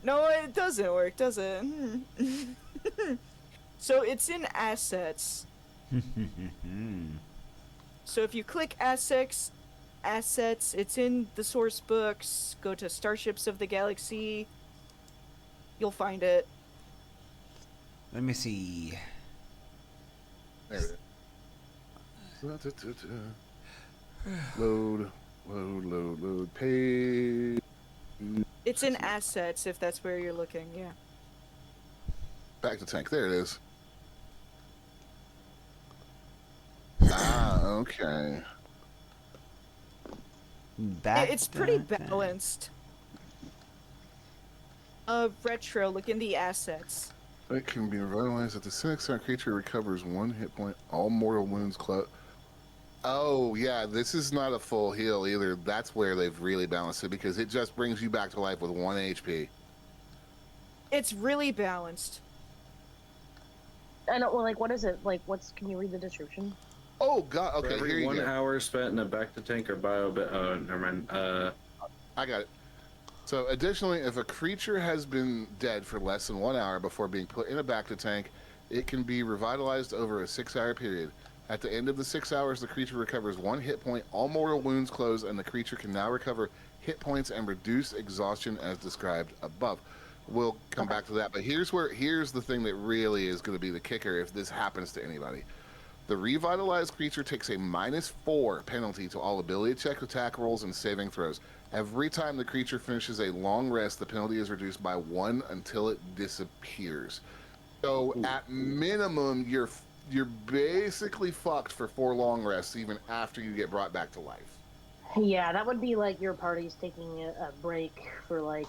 No, it doesn't work, does it? So it's in assets. So if you click assets, it's in the source books. Go to Starships of the Galaxy. You'll find it. Let me see. There it is. Load. Page. It's in assets if that's where you're looking, yeah. Back to tank. There it is. Ah, okay. Back It's pretty to- balanced. Retro, look in the assets. It can be revitalized if the 6-star creature recovers 1 hit point. All mortal wounds close. Oh, yeah, this is not a full heal either. That's where they've really balanced it because it just brings you back to life with 1 HP. It's really balanced. I don't well, like what is it like? Can you read the description? Oh, God. For Okay, every here you 1 go. hour spent in a back to tank or bio bed. Oh, never mind. I got it. So, additionally, if a creature has been dead for less than 1 hour before being put in a back to tank, it can be revitalized over a 6-hour period. At the end of the 6 hours, the creature recovers 1 hit point, all mortal wounds close, and the creature can now recover hit points and reduce exhaustion as described above. We'll come back to that, but here's the thing that really is going to be the kicker if this happens to anybody. The revitalized creature takes a -4 penalty to all ability check, attack rolls, and saving throws. Every time the creature finishes a long rest, the penalty is reduced by 1 until it disappears. So at minimum, you're basically fucked for 4 long rests, even after you get brought back to life. Yeah, that would be like your party's taking a break for like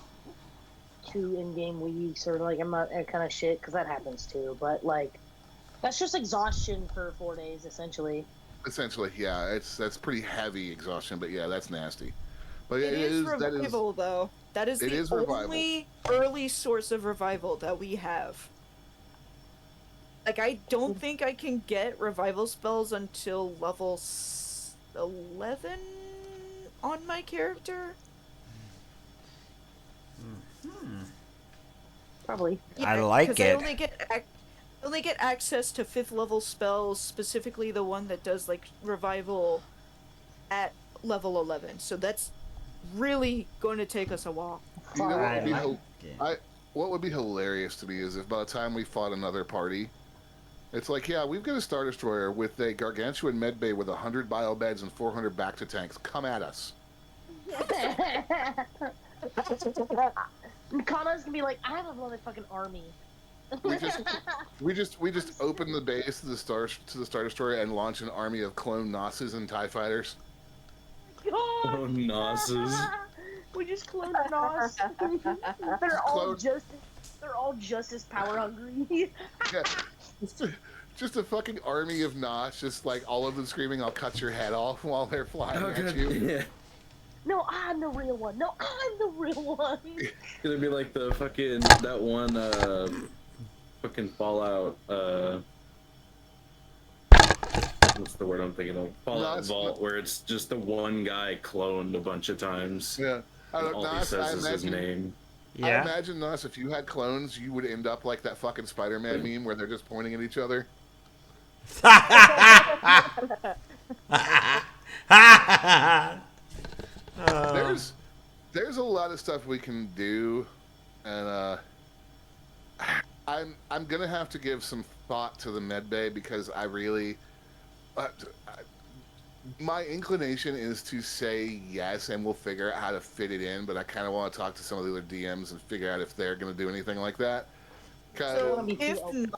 2 in-game weeks or like I'm not kind of shit because that happens too. But like that's just exhaustion for 4 days essentially. Essentially, yeah, that's pretty heavy exhaustion, but yeah, that's nasty. But It is that is revival, though. That is it the is revival. only early source of revival that we have. Like, I don't think I can get revival spells until level 11 on my character. Probably. I like 'cause it. I only get access to 5th level spells, specifically the one that does like revival at level 11. So that's really going to take us a while. You know what I would be like it. what would be hilarious to me is if by the time we fought another party, it's like, yeah, we've got a Star Destroyer with a gargantuan medbay with 100 bio beds and 400 back to tanks. Come at us. Kana's gonna be like, I have a motherfucking army. We just open the base to the Star Destroyer and launch an army of clone Nosses and TIE fighters. Oh, Nosses. We just cloned Nos. They're all just as power hungry. Yeah. Just a fucking army of Nos, just like all of them screaming, "I'll cut your head off" while they're flying Oh, at God. you. Yeah. No, I'm the real one. No, I'm the real one. It's gonna be like the fucking, that one, fucking Fallout, what's the word I'm thinking of? Fallout Nos- Vault, where it's just the one guy cloned a bunch of times. Yeah. And all he Nos, says is his name. I Yeah. imagine, Nos, if you had clones, you would end up like that fucking Spider-Man meme where they're just pointing at each other. there's a lot of stuff we can do, and I'm gonna have to give some thought to the med bay because I really, my inclination is to say yes, and we'll figure out how to fit it in. But I kind of want to talk to some of the other DMs and figure out if they're gonna do anything like that. 'Cause- So wanna be too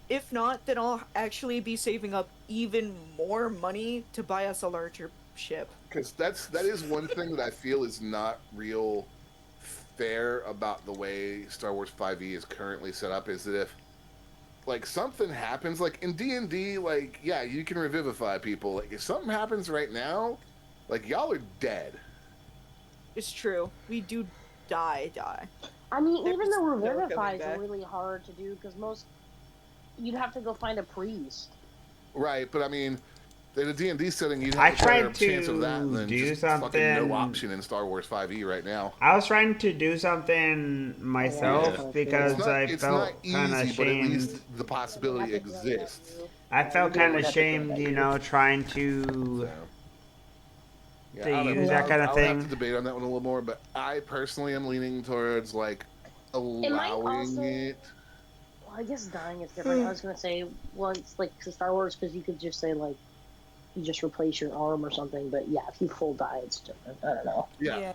if not, then I'll actually be saving up even more money to buy us a larger ship. Because that is one thing that I feel is not real fair about the way Star Wars 5e is currently set up. Is that if like something happens, like in D&D, like yeah, you can revivify people. Like if something happens right now, like y'all are dead. It's true. We do die. I mean, even There's the no coming revivifies back. are really hard to do because you'd have to go find a priest. Right, but I mean, in a D&D setting, you'd I have a better tried chance of that to than do just fucking something- no option in Star Wars 5e right now. I was trying to do something myself Yeah. because It's not, I it's felt not kind of easy, but at shamed. least the possibility exists. I felt kind of shamed, trying So, to. yeah, They I don't know. use that kind of I'll thing. have to debate on that one a little more, but I personally am leaning towards like allowing also- it. Well, I guess dying is different. I was gonna say, well, it's like to Star Wars because you could just say like, you just replace your arm or something. But yeah, if you full die, it's different. I don't know. Yeah,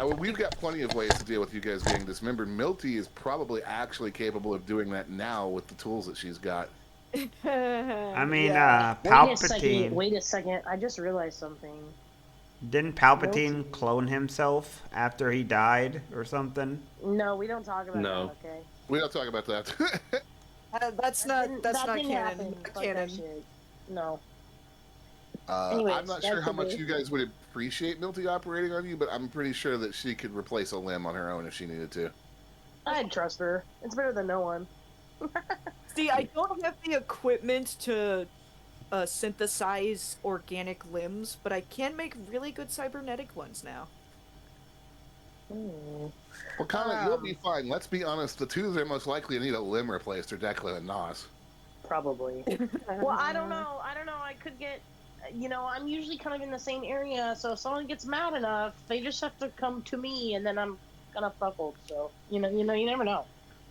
well, we've got plenty of ways to deal with you guys being dismembered. Milty is probably actually capable of doing that now with the tools that she's got. I mean, Wait Palpatine. a second. I just realized something. Didn't Palpatine clone himself after he died or something? No, we don't talk about No. that. Okay. We don't talk about that. That's That not canon. didn't happen. Not Fuck that canon. shit. No. I'm Anyways, not that's sure how the much base. you guys would appreciate Milty operating on you, but I'm pretty sure that she could replace a limb on her own if she needed to. I'd trust her. It's better than no one. See, I don't have the equipment to synthesize organic limbs, but I can make really good cybernetic ones now. Hmm. Well, Connor, you'll be fine. Let's be honest. The two that are most likely to need a limb replaced are Declan and Nos. Probably. Well, I don't know. I could get. I'm usually kind of in the same area, so if someone gets mad enough, they just have to come to me, and then I'm gonna fuckle. So you never know.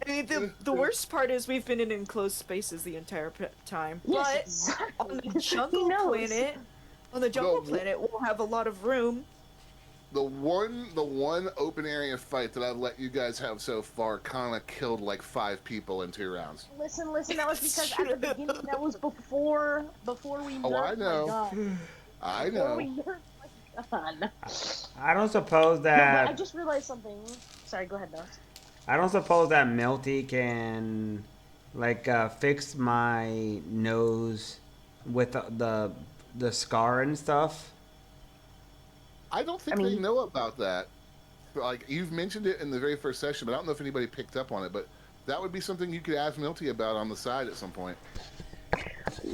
I mean, the worst part is we've been in enclosed spaces the entire time. Yes, But on exactly. the jungle knows? planet, we'll have a lot of room. The one open area fight that I've let you guys have so far, Connor killed like 5 people in 2 rounds. Listen. That was because at the beginning, that was before we. Oh, I nerfed know. My gun. I Before know. we nerfed my gun. I don't suppose No, but I that just realized something. Sorry, go ahead, Nos. Milty can fix my nose with the scar and stuff. I don't think I they mean- know about that. Like, you've mentioned it in the very first session, but I don't know if anybody picked up on it. But that would be something you could ask Milty about on the side at some point.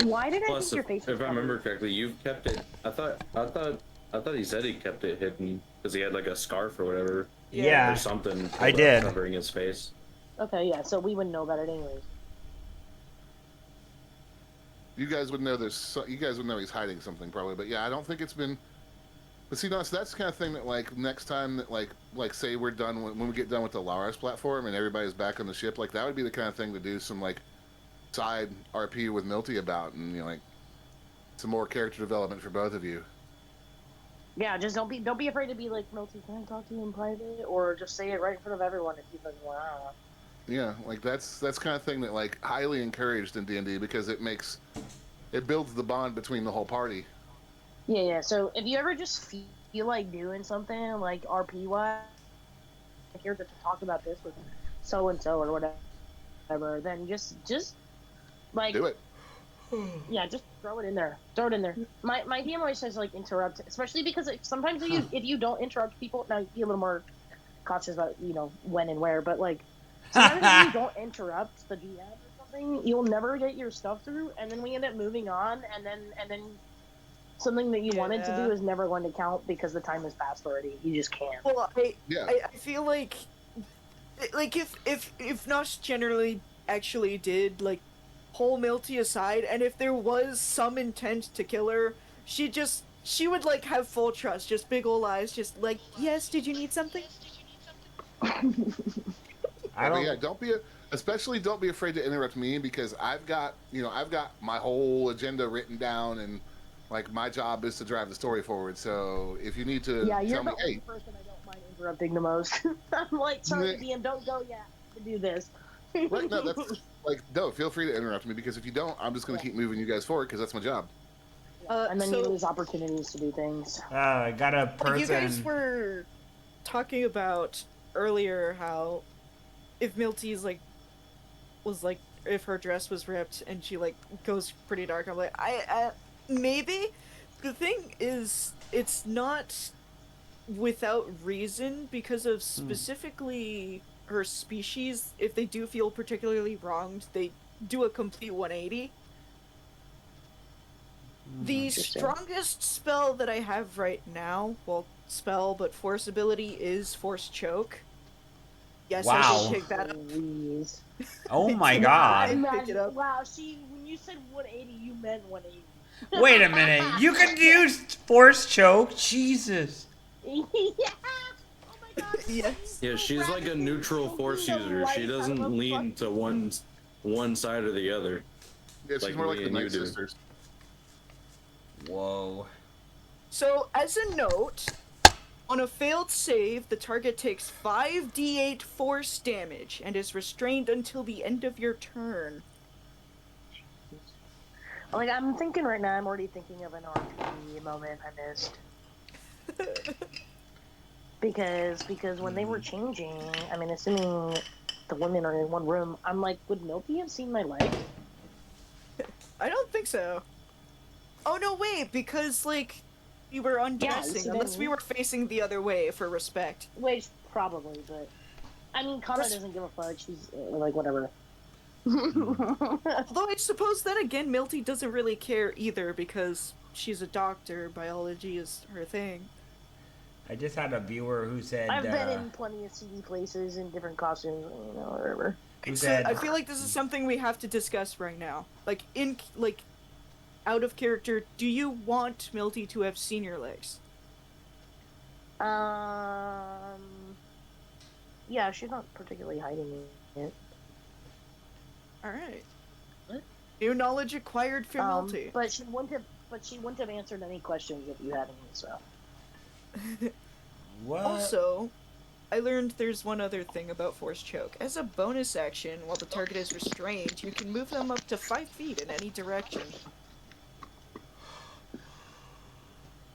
Why did I Plus, think your face was if I remember correctly, you've kept it. I thought he said he kept it hidden because he had like a scarf or whatever Yeah. or something. I did. Covering his face. Okay, yeah, so we wouldn't know about it anyways. You guys would know you guys would know he's hiding something probably. But yeah, I don't think it's been. But see, no, so that's the kind of thing that like next time that like say we're done when we get done with the Laras platform and everybody's back on the ship, like that would be the kind of thing to do some like side RP with Milty about, and like some more character development for both of you. Yeah, just don't be afraid to be like, Milty, can I talk to you in private? Or just say it right in front of everyone if you fucking want. I don't know. Yeah, like that's kind of thing that like highly encouraged in D&D because it builds the bond between the whole party. Yeah. So if you ever just feel like doing something like RP wise, like here to talk about this with so and so or whatever, then just like Do it. yeah, just throw it in there. My DM always says like interrupt, especially because sometimes if you don't interrupt people, now you be a little more cautious about when and where, but like sometimes if you don't interrupt the DM or something, you'll never get your stuff through, and then we end up moving on, and then something that you wanted to do is never going to count because the time has passed already. You just can't. Well, Yeah. I feel like if Nosh generally actually did like pull Milty aside, and if there was some intent to kill her, she'd just she would like have full trust, just big ol' eyes, just like, yes, did you need something? I But yeah, don't. especially don't be afraid to interrupt me because I've got my whole agenda written down and like my job is to drive the story forward. So if you need to Yeah, you're tell me, the only hey, person I don't mind interrupting the most. I'm like, sorry, Meh. DM, don't go yet to do this. right, no, that's like, no, feel free to interrupt me because if you don't, I'm just going to keep moving you guys forward because that's my job. And then you So lose opportunities to do things. I got a like, you guys person. were talking about earlier how if Milty's like was like if her dress was ripped and she like goes pretty dark, I'm like I maybe the thing is it's not without reason because of specifically her species. If they do feel particularly wronged, they do a complete 180. The Interesting. strongest spell that I have right now, well, spell, but force ability is Force Choke. Yes, I Wow. did pick that up. Please. Oh my I god. picked it up. Wow, she, when you said 180, you meant 180. Wait a minute. You can use force choke. Jesus. Yeah. Oh my god. Yes. Yeah, she's like a neutral force user. She doesn't lean to one side or the other. Yeah, she's Like more like me the and you Night do. Sisters. Whoa. So, as a note, on a failed save, the target takes 5d8 force damage and is restrained until the end of your turn. Like, I'm thinking right now, I'm already thinking of an RPG moment I missed. Because when they were changing, I mean, assuming the women are in one room, I'm like, would Milky have seen my legs? I don't think so. Oh, no, wait, because, like, we were undressing, see, unless then- we were facing the other way for respect. Wait, probably, but I mean, Connor doesn't give a fuck. She's like, whatever. Although I suppose then again, Milty doesn't really care either because she's a doctor. Biology is her thing. I just had a viewer who said. I've been in plenty of seedy places in different costumes, you know, whatever. Who So said? I feel like this is something we have to discuss right now. Like out of character, do you want Milty to have seen your legs? Yeah, she's not particularly hiding it. All right. What? New knowledge acquired for Milty. But she wouldn't have. But she wouldn't have answered any questions if you had any. So. What? Also, I learned there's one other thing about Force Choke. As a bonus action, while the target is restrained, you can move them up to 5 feet in any direction.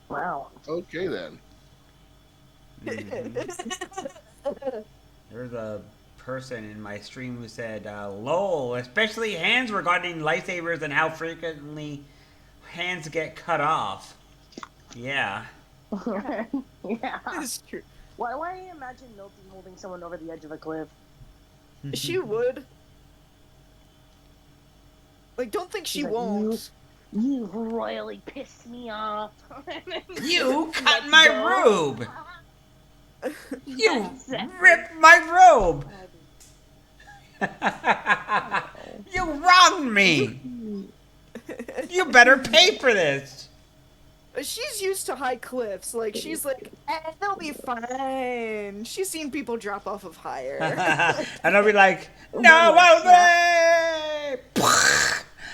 Wow. Okay then. There's a person in my stream who said, "Lol, especially hands regarding lightsabers and how frequently hands get cut off." Yeah. Yeah. It's true. Why do I imagine Milty holding someone over the edge of a cliff? She would. Like, don't think she She's like, won't. You've royally pissed me off. You cut Let's my go. robe. You Exactly. ripped my robe. You wronged me. You better pay for this. She's used to high cliffs. Like, she's like, they'll be fine. She's seen people drop off of higher. And I'll be like, "No, way!"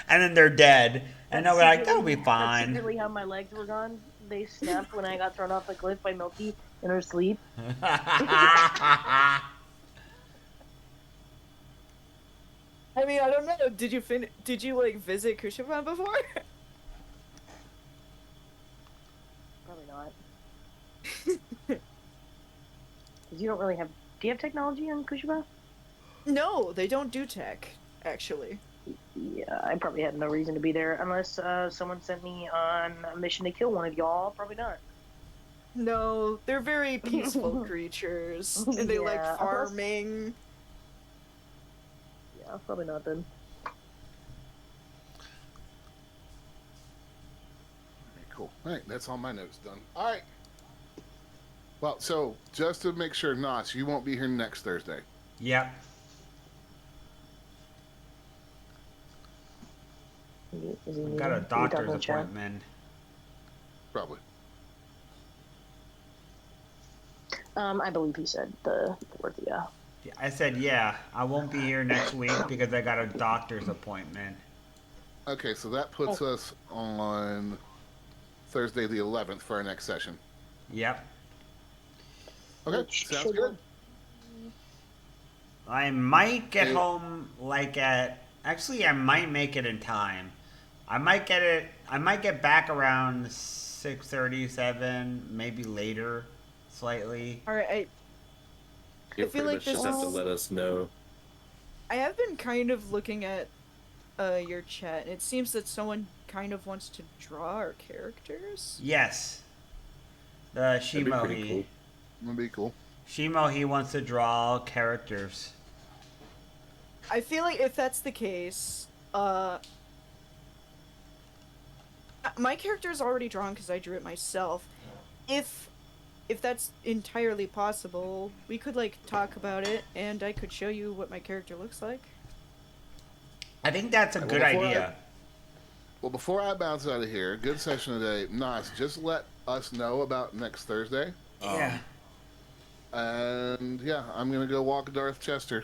And then they're dead. And I'll be like, "That'll be That's fine." secretly how my legs were gone. They snapped when I got thrown off the cliff by Milky in her sleep. I mean, I don't know. Did you like visit Kushiba before? Probably not. Because you don't really have. Do you have technology on Kushiba? No, they don't do tech, actually. Yeah, I probably had no reason to be there unless someone sent me on a mission to kill one of y'all. Probably not. No, they're very peaceful creatures, and they like Yeah, farming. Yeah, probably not then. Cool. All right, that's all my notes done. All right. Well, so just to make sure, Notch, you won't be here next Thursday. Yep. Is he Got a muted? doctor's Double check. appointment. Probably. I believe he said the fourth. Yeah. I said, yeah, I won't be here next week because I got a doctor's appointment. Okay, so that puts us on Thursday the 11th for our next session. Yep. Okay, Which sounds should- good. I might get Hey. home like at. Actually, I might make it in time. I might get it. I might get back around 6:37, maybe later, slightly. All right, You feel pretty like much just have to this- let us know. I have been kind of looking at your chat, and it seems that someone kind of wants to draw our characters. Yes. The That'd be pretty Shimohi. cool. That'd be cool. Shimohi wants to draw characters. I feel like if that's the case, my character is already drawn because I drew it myself. If that's entirely possible, we could like talk about it, and I could show you what my character looks like. I think that's a Well, good before idea. Well, before I bounce out of here, good session today. Nice. Just let us know about next Thursday. Yeah. And yeah, I'm gonna go walk Darth Chester.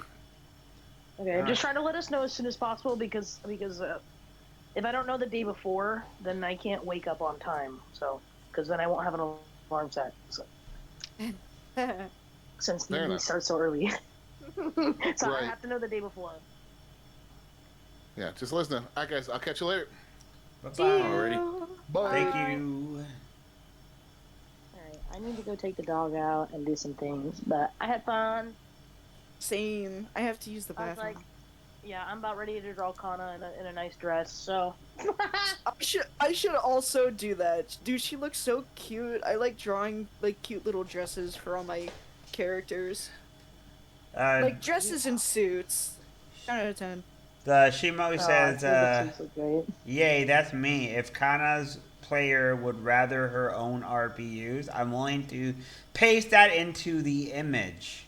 Okay, just try to let us know as soon as possible because if I don't know the day before, then I can't wake up on time. So because then I won't have an alarm set. So, since Fair the enough. starts so early, so I Right. have to know the day before. Yeah, just let us know. All right, guys. I'll catch you later. Bye-bye. Alrighty. Bye. Thank you. All right, I need to go take the dog out and do some things, but I had fun. Same. I have to use the I was bathroom. like, yeah, I'm about ready to draw Kana in a nice dress. So. I should also do that. Dude, she looks so cute. I like drawing like cute little dresses for all my characters. Like dresses and suits. 10 out of 10. The Shimo says, the suits look great. yay, that's me. If Kana's player would rather her own art be used, I'm willing to paste that into the image.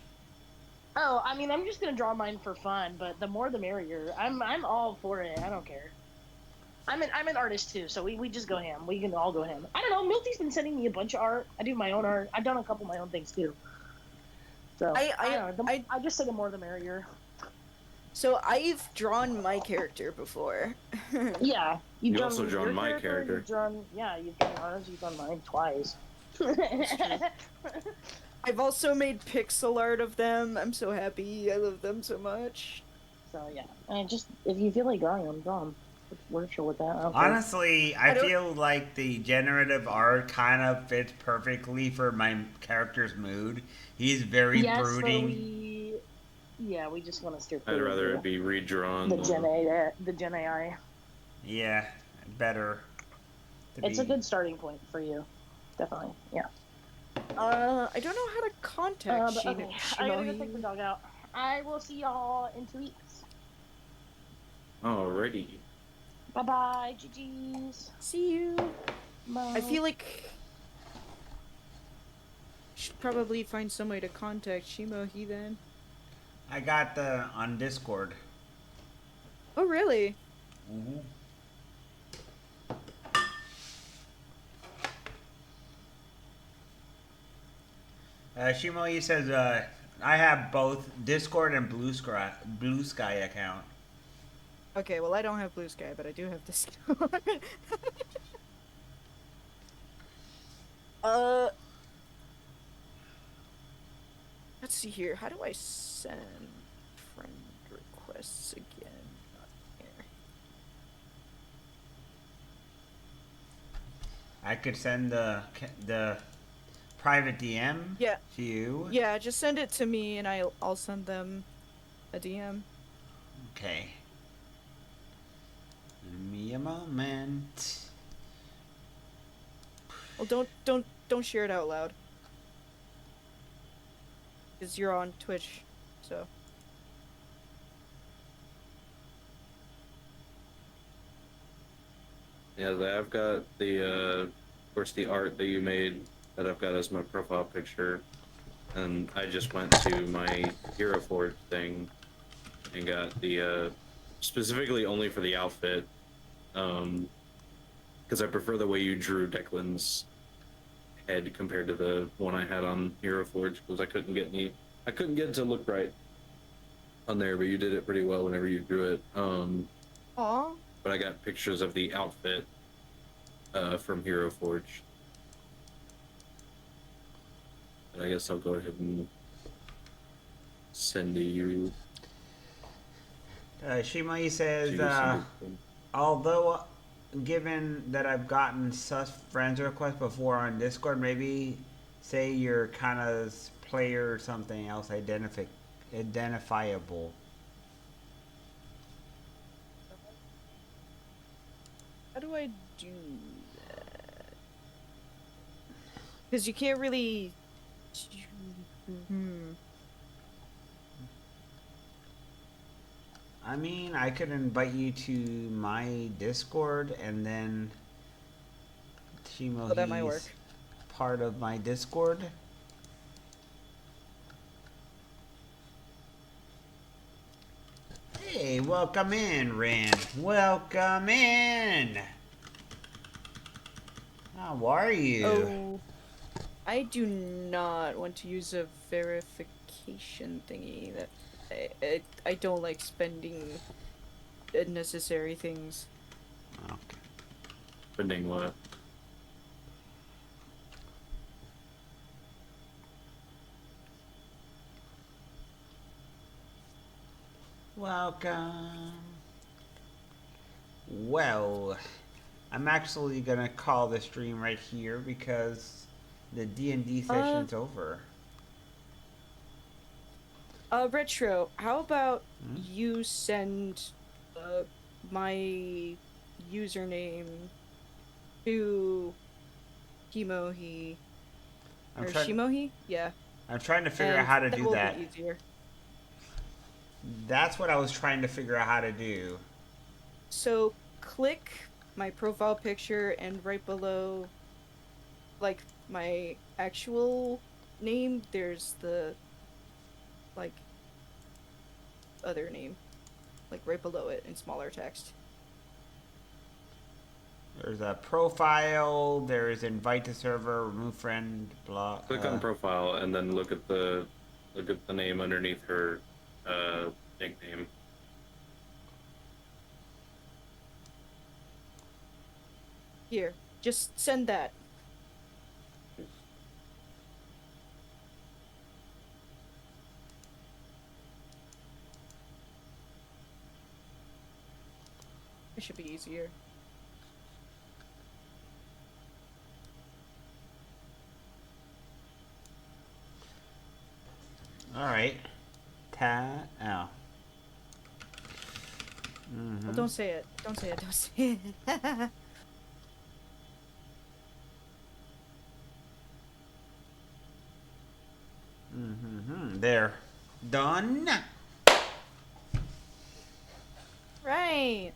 Oh, I mean, I'm just gonna draw mine for fun, but the more the merrier. I'm all for it. I don't care. I'm an artist too, so we just go ham. We can all go ham. I don't know. Milty's been sending me a bunch of art. I do my own art. I've done a couple of my own things too. So I don't know. I just say the more the merrier. So I've drawn my character before. Yeah, You've also drawn your my You've character. drawn you've done ours. You've done mine twice. I've also made pixel art of them. I'm so happy. I love them so much. So yeah, and just if you feel like drawing them, draw them. We're chill with that. I don't care. Honestly, I don't- feel like the generative art kind of fits perfectly for my character's mood. He's very Yes, brooding. so we just want to steer I'd clear rather of it be redrawn. the Gen A, the Gen AI. Yeah, better. to It's a be- good starting point for you, definitely. Yeah. I don't know how to contact But okay, I gotta go Shinohi. take the dog out. I will see y'all in 2 weeks. Alrighty. Bye bye, GG's. See you. Bye. I feel like should probably find some way to contact Shimohi then. I got the on Discord. Oh really? Mm-hmm. Shimoyi says, I have both Discord and Blue Sky account. Okay, well I don't have Blue Sky, but I do have this. Let's see here. How do I send friend requests again? Not here. I could send the private DM Yeah. to you. Yeah, just send it to me and I'll send them a DM. Okay. Give me a moment. Well, don't share it out loud. Cause you're on Twitch, so. Yeah, I've got the, of course, the art that you made that I've got as my profile picture. And I just went to my Hero Forge thing and got the, specifically only for the outfit, because I prefer the way you drew Declan's head compared to the one I had on Hero Forge because I couldn't get it to look right on there, but you did it pretty well whenever you drew it. Aw. But I got pictures of the outfit from Hero Forge. And I guess I'll go ahead and send to you. Shimai so says, you can send it. although given that I've gotten sus friends requests before on Discord, maybe say you're kind of player or something else identifiable. How do I do that? Because you can't really. I mean, I could invite you to my Discord, and then Shimo, Oh, that might he's work. part of my Discord. Hey, welcome in, Ren. Welcome in. How are you? Oh, I do not want to use a verification thingy. That I don't like spending unnecessary things. Okay. Spending what? Welcome. Well, I'm actually gonna call the stream right here because the D&D session's over. Retro, how about Hmm? you send my username to Himohi I'm or trying. Shimohi? Yeah. I'm trying to figure out And how to that do will that. be easier. That's what I was trying to figure out how to do. So click my profile picture and right below like my actual name there's the like other name. Like right below it in smaller text. There's a profile. There's invite to server, remove friend, blah. Click on profile and then look at the name underneath her nickname. Here, just send that. It should be easier. All right. Oh. Well, don't say it. Don't say it. Don't say it. There. Done. Right.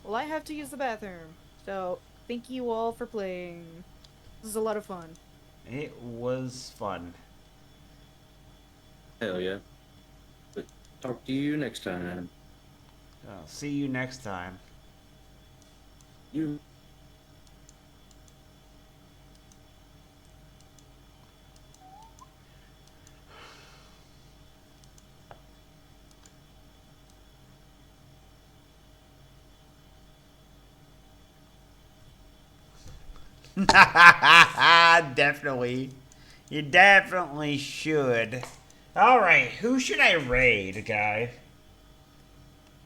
Well, I have to use the bathroom. So, thank you all for playing. This is a lot of fun. It was fun. Hell yeah. But talk to you next time. I'll see you next time. You. Definitely. You definitely should. Alright, who should I raid, guys?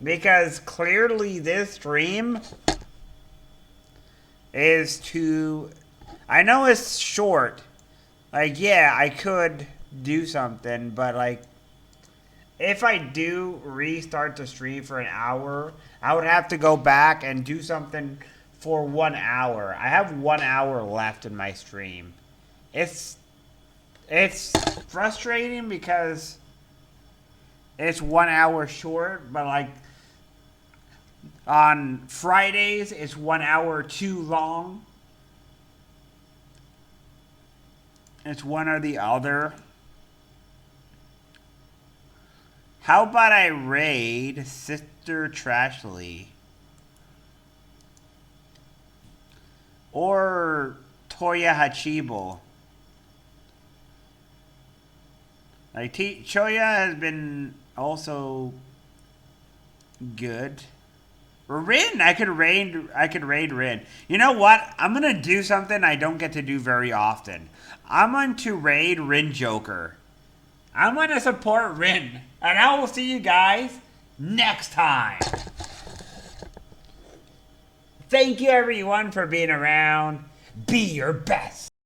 Because clearly this stream is too... I know it's short. Like, yeah, I could do something, but like... If I do restart the stream for an hour, I would have to go back and do something for 1 hour. I have 1 hour left in my stream. It's frustrating because it's 1 hour short, but like on Fridays it's 1 hour too long. It's one or the other. How about I raid Sister Trashly? Or Toya Hachibo. Like Choya has been also good. Rin, I could raid Rin. You know what? I'm gonna do something I don't get to do very often. I'm going to raid Rin Joker. I'm gonna support Rin, and I will see you guys next time. Thank you everyone for being around. Be your best.